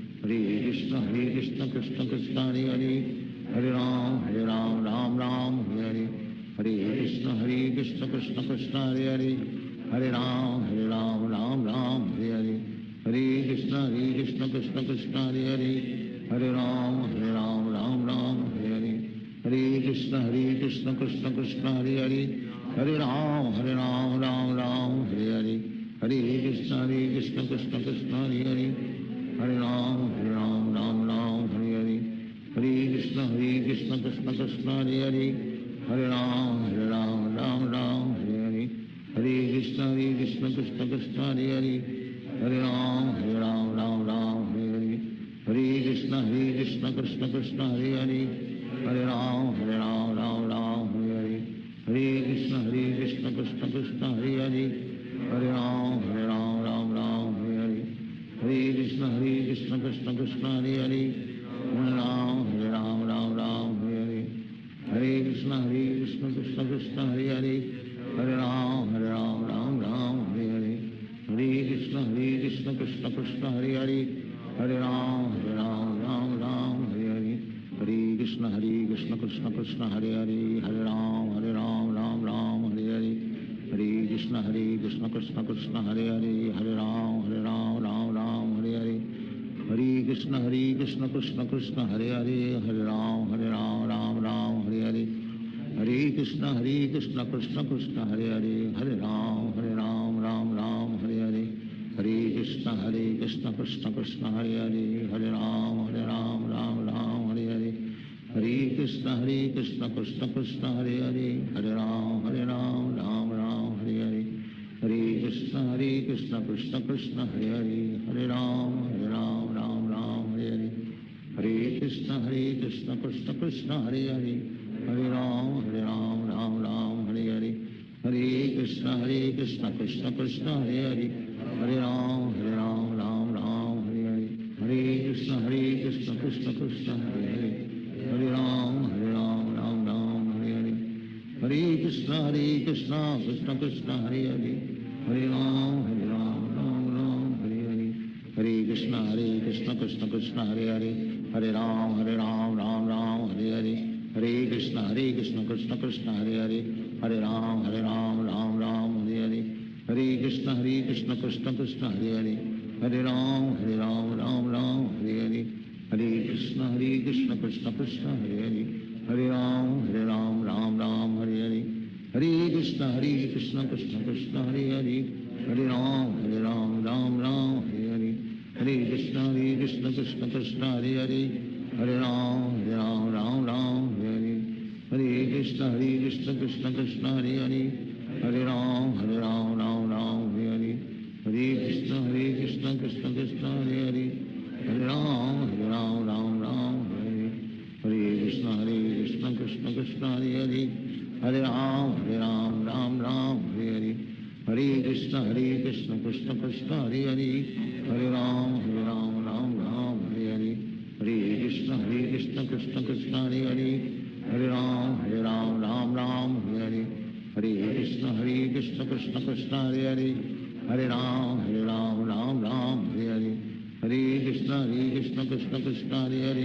Hare Krishna Krishna Krishna Hare Hare Hare Ram Ram Hare Hare Hare Krishna Krishna Krishna Hare Hare Hare Ram Ram Hare Hare Hare Krishna Krishna Krishna Hare Hare Hare Ram Ram Hare Hare Hare Krishna Krishna Krishna Hare Hare Hare Ram Ram Hare Hare Hare Krishna Krishna Krishna Hare Hare Hare Ram Ram Hare Hare Hare Krishna Krishna Krishna Hare Hare Hare Ram Ram Hare Hare Hare Krishna Krishna Krishna Hare Hare Hare Ram Ram Hare Hare Hare Krishna Krishna Krishna Hare Hare Hare Ram Ram Hare Hare Hare Krishna Krishna Krishna Hare Hare Hare Ram Ram Hare Hare Hare Krishna Krishna Krishna Hare Hare Hare Ram Ram Hare Hare Hare Krishna Krishna Krishna Hare Hare, Hare Ram Ram Ram Hare Hare, Hare Krishna Krishna Krishna Hare Hare, Hare Ram Ram Hare Hare, Hare Krishna Krishna Krishna Hare Hare, Hare Ram Ram Hare Hare, Hare Krishna Krishna Krishna Hare Hare, Hare Ram Ram Hare Hare, Hare Krishna Krishna Krishna Hare Hare, Hare Ram Ram Hare Hare, Hare Krishna Krishna Krishna Hare Hare, Hare Ram Ram Hare Hare, Hare Krishna Krishna Krishna Hare Hare, Hare Ram Ram Hare Hare, Hare Krishna Krishna Krishna Hare Hare, Hare Ram Ram Hare Hare, Hare Krishna Krishna Krishna Hare Hare, Hare Ram Ram Hare Hare, Hare Krishna Krishna Krishna Hare Hare, Hare Ram Ram Hare Hare, Hare Krishna Krishna Krishna Hare Hare, Hare Ram Ram Hare Hare, Hare Krishna Krishna Krishna Hare Hare, Hare Ram Ram Hare Hare, Hare Krishna Krishna Krishna Hare Hare, Hare Ram Ram Hare Hare, Hare Krishna Krishna Krishna Hare Hare, Hare Ram Ram Hare Hare, Hare Krishna Krishna Krishna Hare Hare, Hare Ram Ram Hare Hare, Hare Krishna Krishna Krishna Hare Hare, Hare Ram Ram Hare Hare, Hare Krishna Krishna Krishna Hare Hare, Hare Ram Ram Hare Hare, Hare Krishna Krishna Krishna Hare Hare, Hare Ram Ram Hare Hare, Hare Krishna Krishna Krishna Hare Hare, Hare Ram Ram Hare Hare, Hare Krishna Krishna Krishna Hare Hare, Hare Ram Ram Hare Hare, Hare Krishna Krishna Krishna Hare Hare, Hare Ram Ram Hare Hare, Hare Krishna Krishna Krishna Hare Hare, Hare Ram Ram Hare Hare, Hare Krishna Krishna Krishna Hare Hare, Hare Ram Ram Hare Hare, Hare Krishna Krishna Krishna Hare Hare, Hare Ram Ram Hare Hare, Hare Krishna Krishna Krishna Hare Hare, Hare Ram Ram Hare Hare, Hare Krishna Krishna Krishna Hare Hare, Hare Ram Ram Hare Hare, Hare Krishna Krishna Krishna Hare Hare, Hare Ram Ram Hare Hare, Hare Krishna Krishna Krishna Hare Hare, Hare Ram Ram Hare Hare, Hare Krishna Krishna Krishna Hare Hare, Hare Ram Ram Hare Hare, Hare Krishna Krishna Krishna Hare Hare,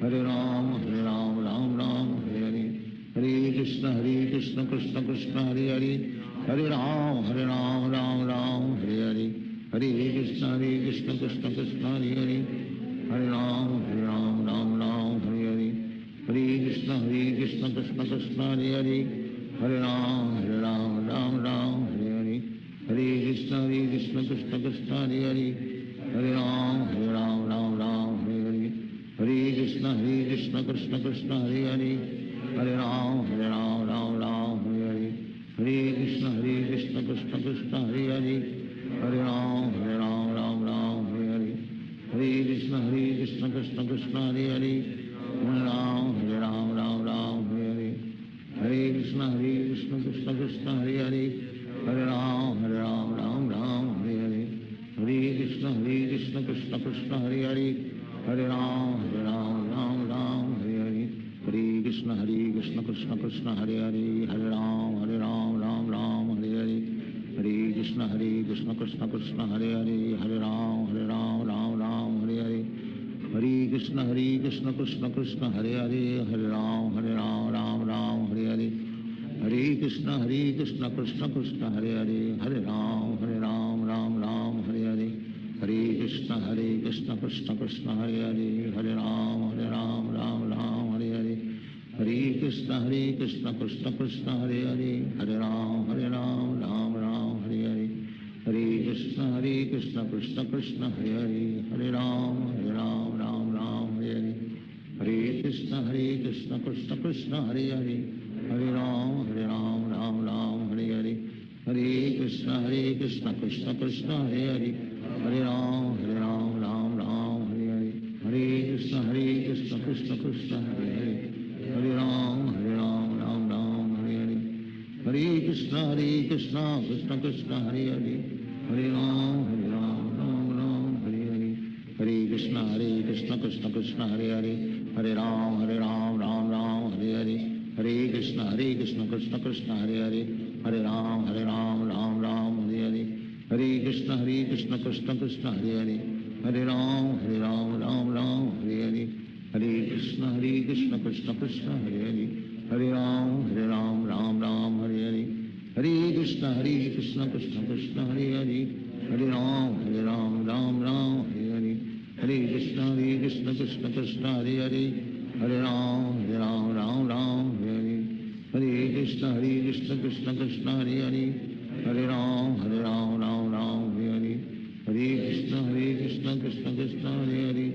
Hare Ram Ram Hare Hare, Hare Krishna Krishna Krishna Hare Hare, Hare Ram Ram Hare Hare, Hare Krishna Krishna Krishna Hare Hare, Hare Ram Ram Hare Hare, Hare Krishna Krishna Krishna Hare Hare, Hare Ram Ram Hare Hare, Hare Krishna Krishna Krishna Hare Hare, Hare Ram Ram Hare Hare, Hare Krishna Krishna Krishna Hare Hare, Hare Ram Ram Hare Hare, Hare Krishna Krishna Krishna Hare Hare, Hare Ram Ram Hare Hare, Hare Krishna Krishna Krishna Hare Hare, Hare Ram Ram Hare Hare, Hare Krishna Krishna Krishna Hare Hare, Hare Ram Ram Hare Hare, Hare Krishna Krishna Krishna Hare Hare, Hare Ram Ram Hare Hare, Hare Krishna Krishna Krishna Hare Hare, Hare Ram Ram Hare Hare, Hare Krishna Krishna Krishna Hare Hare, Hare Ram Ram Hare Hare, Hare Krishna Krishna Krishna Hare Hare, Hare Ram Ram Hare Hare, Hare Krishna Krishna Krishna Hare Hare, Hare Ram Ram Hare Hare, Hare Krishna Krishna Krishna Hare Hare, Hare Ram Ram Hare Hare, Hare Krishna Krishna Krishna Hare Hare, Hare Ram Ram Hare Hare, Hare Krishna Krishna Krishna Hare Hare, Hare Ram Ram Hare Hare, Hare Krishna Krishna Krishna Hare Hare, Hare Ram Ram Hare Hare, Krishna Krishna Krishna Hare Hare Hare Ram Ram Ram Hare Hare Hare Krishna Krishna Krishna Hare Hare Hare Ram Ram Ram Hare Hare Hare Krishna Krishna Krishna Hare Hare Hare Ram Ram Ram Hare Hare Hare Krishna Krishna Krishna Hare Hare Hare Ram Ram Ram Hare Hare Hare Krishna Krishna Krishna Hare Hare Hare Ram Ram Ram Hare Hare Hare Krishna Krishna Krishna Hare Hare Hare Ram Ram Ram Hare Hare Hare Krishna Krishna Krishna Hare Hare Hare Ram Ram Ram Hare Hare Hare Krishna Krishna Krishna Hare Hare Hare Ram Ram Ram Hare Hare Hare Krishna Krishna Krishna Hare Hare Hare Ram Ram Ram Hare Hare Hare Krishna Krishna Krishna Hare Hare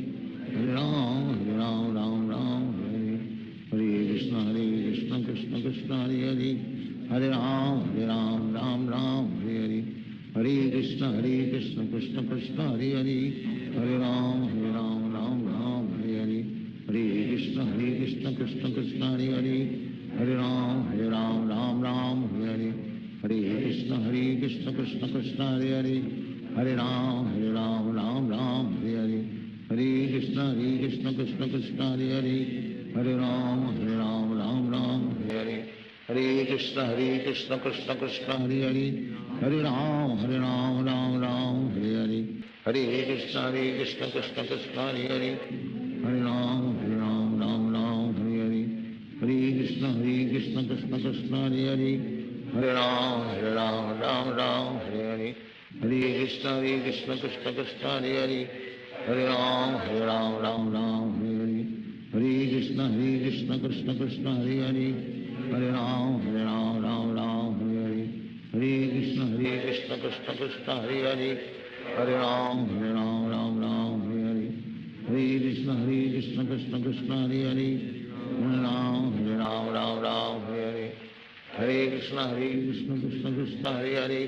Hare Ram Ram Ram Hare Hare Hare Krishna Krishna Krishna Hare Hare Hare Ram Ram Ram Hare Hare Hare Krishna Krishna Krishna Hare Hare Hare Ram Ram Ram Hare Hare Hare Krishna Krishna Krishna Hare Hare Hare Ram Ram Ram Hare Hare Hare Krishna Krishna Krishna Hare Hare Hare Ram Ram Ram Hare Hare Hare Krishna Krishna Krishna Hare Hare Hare Ram Ram Ram Hare Hare Hare Krishna Krishna Krishna Hare Hare Hare Ram Ram Ram Hare Hare Hare Krishna Krishna Krishna Hare Hare Hare Ram Ram Ram Hare Hare Hare Krishna Krishna Krishna Hare Hare Hare Ram Ram Ram Hare Hare Hare Krishna Krishna Krishna Hare Hare Hare Ram Ram Ram Hare Hare Hare Krishna Krishna Krishna Hare Hare Hare Ram Ram Ram Hare Hare Hare Krishna Krishna Krishna Hare Hare Hare Ram Ram Hare Hare Hare Krishna Krishna Krishna Hare Hare Hare Ram Ram Hare Hare Hare Krishna Krishna Krishna Hare Hare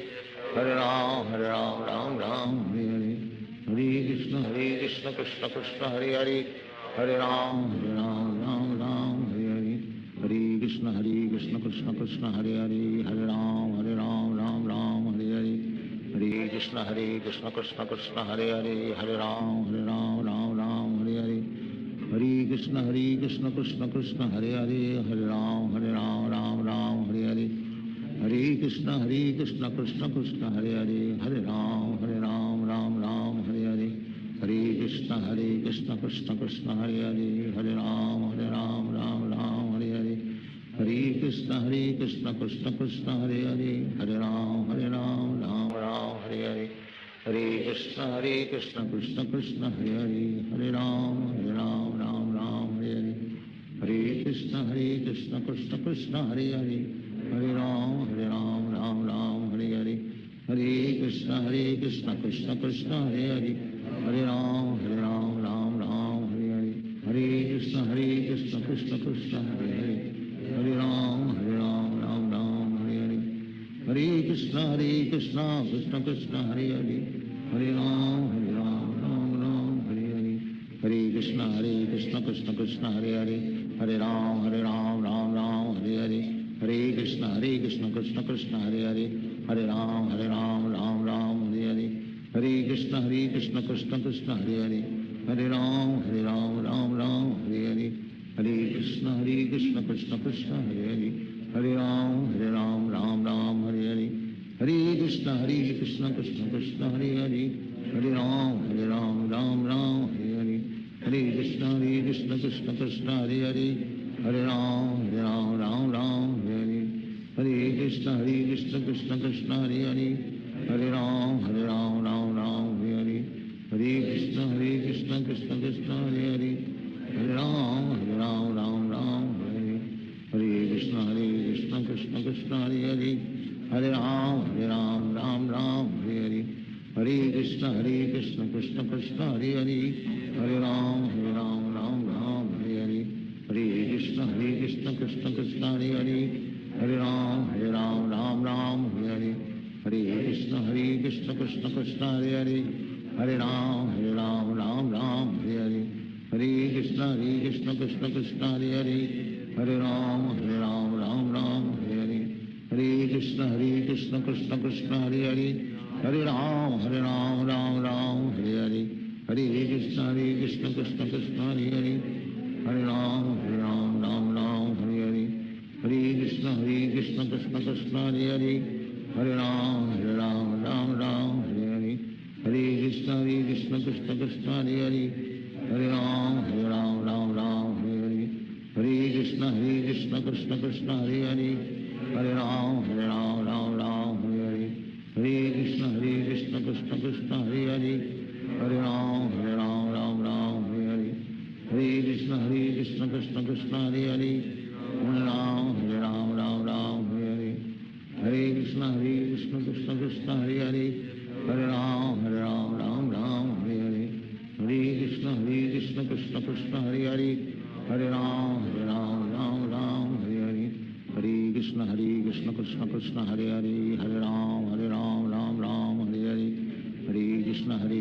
Hare Ram Ram Ram Hare Hare Hare Krishna Krishna Krishna Hare Hare Hare Ram Ram Ram Hare Hare Hare Krishna Krishna Krishna Hare Hare Hare Ram Ram Ram Hare Hare Hare Krishna Krishna Krishna Hare Hare Hare Ram Ram Ram Hare Hare Hare Krishna Krishna Krishna Hare Hare Hare Ram Ram Ram Hare Hare Hare Krishna Krishna Krishna Hare Hare Hare Ram Ram Ram Hare Hare Hare Krishna Krishna Krishna Hare Hare Hare Ram Ram Ram Hare Hare Hare Krishna Krishna Krishna Hare Hare Hare Ram Ram Ram Hare Hare Hare Krishna Krishna Krishna Hare Hare Hare Ram Ram Hare Hare Hare Krishna Krishna Krishna Hare Hare Hare Ram Ram Hare Hare Hare Krishna Krishna Krishna Hare Hare Hare Ram Ram Hare Hare Hare Krishna Krishna Krishna Hare Hare Hare Ram Ram Hare Hare Hare Krishna Krishna Krishna Hare Hare Hare Ram Ram Hare Hare Hare Krishna Krishna Krishna Hare Hare Hare Ram Ram Hare Hare Hare Krishna Krishna Krishna Hare Hare Hare Ram Ram Hare Hare Hare Krishna Krishna Krishna Hare Hare Hare Ram Ram Hare Hare Hare Krishna Krishna Krishna Hare Hare Hare Ram Ram Hare Hare Hare Krishna Krishna Krishna Hare Hare Hare Ram Ram Hare Hare Hare Krishna Krishna Krishna Hare Hare Hare Ram Ram Hare Hare Hare Krishna Krishna Krishna Hare Hare Hare Ram Ram Hare Hare Hare Krishna Krishna Krishna Hare Hare Hare Ram Ram Hare Hare Hare Krishna Krishna Krishna Hare Hare Hare Ram Ram Hare Hare Hare Krishna Krishna Krishna Hare Hare Hare Ram Ram Hare Hare Hare Krishna Krishna Krishna Hare Hare Hare Ram Ram Hare Hare Hare Krishna Krishna Krishna Hare Hare Hare Ram Ram Hare Hare Hare Krishna Krishna Krishna Hare Hare, Hare Ram Ram Ram Hare Hare, Hare Krishna Krishna Krishna Hare Hare, Hare Ram Ram Hare Hare, Hare Krishna Krishna Krishna Hare Hare, Hare Ram Ram Hare Hare, Hare Krishna Krishna Krishna Hare Hare, Hare Ram Ram Hare Hare, Hare Krishna Krishna Krishna Hare Hare, Hare Ram Ram Hare Hare, Hare Krishna Krishna Krishna Hare Hare, Hare Ram Ram Hare Hare, Hare Krishna Krishna Krishna Hare Hare, Hare Ram Ram Hare Hare, Hare Krishna Krishna Krishna Hare Hare, Hare Ram Ram Hare Hare, Hare Krishna Krishna Krishna Hare Hare, Hare Ram Ram Hare Hare, Hare Krishna Krishna Krishna Hare Hare, Hare Ram Ram Hare Hare, Hare Krishna Krishna Krishna Hare Hare, Hare Ram Ram Hare Hare, Hare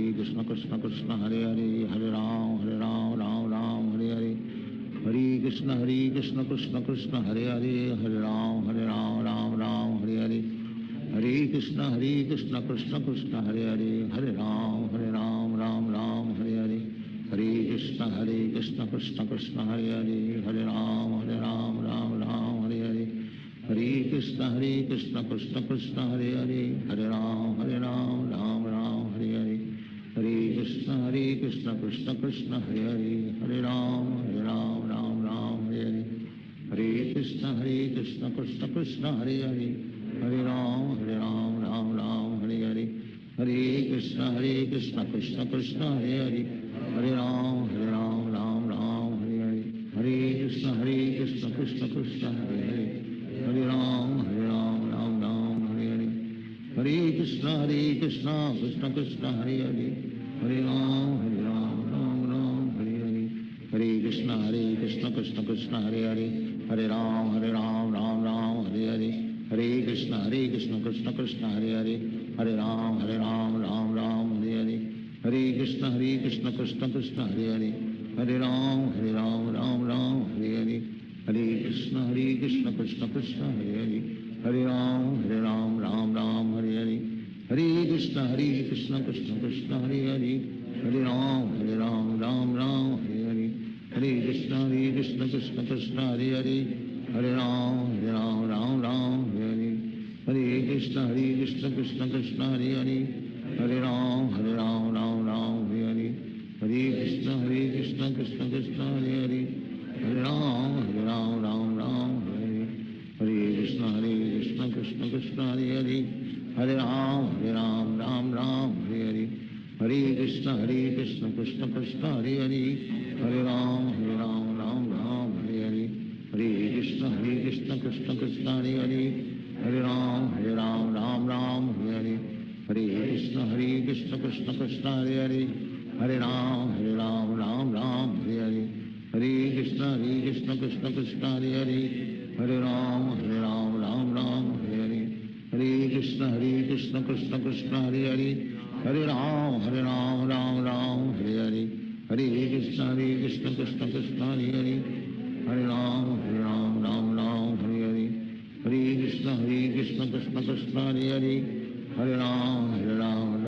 Krishna Krishna Krishna Hare Hare, Hare Ram Ram Hare Hare, Hare Krishna Krishna Krishna Hare Hare, Hare Ram Ram Hare Hare, Hare Krishna Krishna Krishna Hare Hare, Hare Ram Ram Hare Hare, Hare Krishna Krishna Krishna Hare Hare, Hare Ram Ram Hare Hare, Hare Krishna Krishna Krishna Hare Hare, Hare Ram Ram Hare Hare, Hare Krishna Krishna Krishna Hare Hare, Hare Ram Ram Hare Hare, Hare Krishna Krishna Krishna Hare Hare, Hare Ram Ram Hare Hare, Hare Krishna Krishna Krishna Hare Hare, Hare Ram Ram Hare Hare, Hare Krishna Krishna Krishna Hare Hare, Hare Ram Ram Hare Hare, Hare Krishna Krishna Krishna Hare Hare, Hare Ram Ram Hare Hare, Hare Krishna Krishna Krishna Hare Hare, Hare Ram Ram Hare Hare, Hare Krishna Krishna Krishna Hare Hare, Hare Ram Ram Hare Hare, Hare Krishna Krishna Krishna Hare Hare, Hare Ram Ram Hare Hare, Hare Krishna Krishna Krishna Hare Hare, Hare Ram Ram Hare Hare, Hare Krishna Krishna Krishna Hare Hare, Hare Ram Ram Hare Hare, Hare Krishna Krishna Krishna Hare Hare, Hare Ram Ram Hare Hare, Hare Krishna Krishna Krishna Hare Hare, Hare Ram Ram Hare Hare, Hare Krishna Krishna Krishna Hare Hare, Hare Ram Ram Hare Hare, Hare Krishna Krishna Krishna Hare Hare, Hare Ram Ram Hare Hare, Hare Krishna Krishna Krishna Hare Hare, Hare Ram Ram Hare Hare, Hare Krishna Krishna Krishna Hare Hare, Hare Ram Ram Hare Hare, Hare Krishna Krishna Krishna Hare Hare, Hare Ram Ram Hare Hare, Hare Krishna Krishna Krishna Hare Hare, Hare Ram Ram Hare Hare, Hare Krishna Krishna Krishna Hare Hare, Hare Ram Ram Hare Hare, Hare Krishna Krishna Krishna Hare Hare, Hare Ram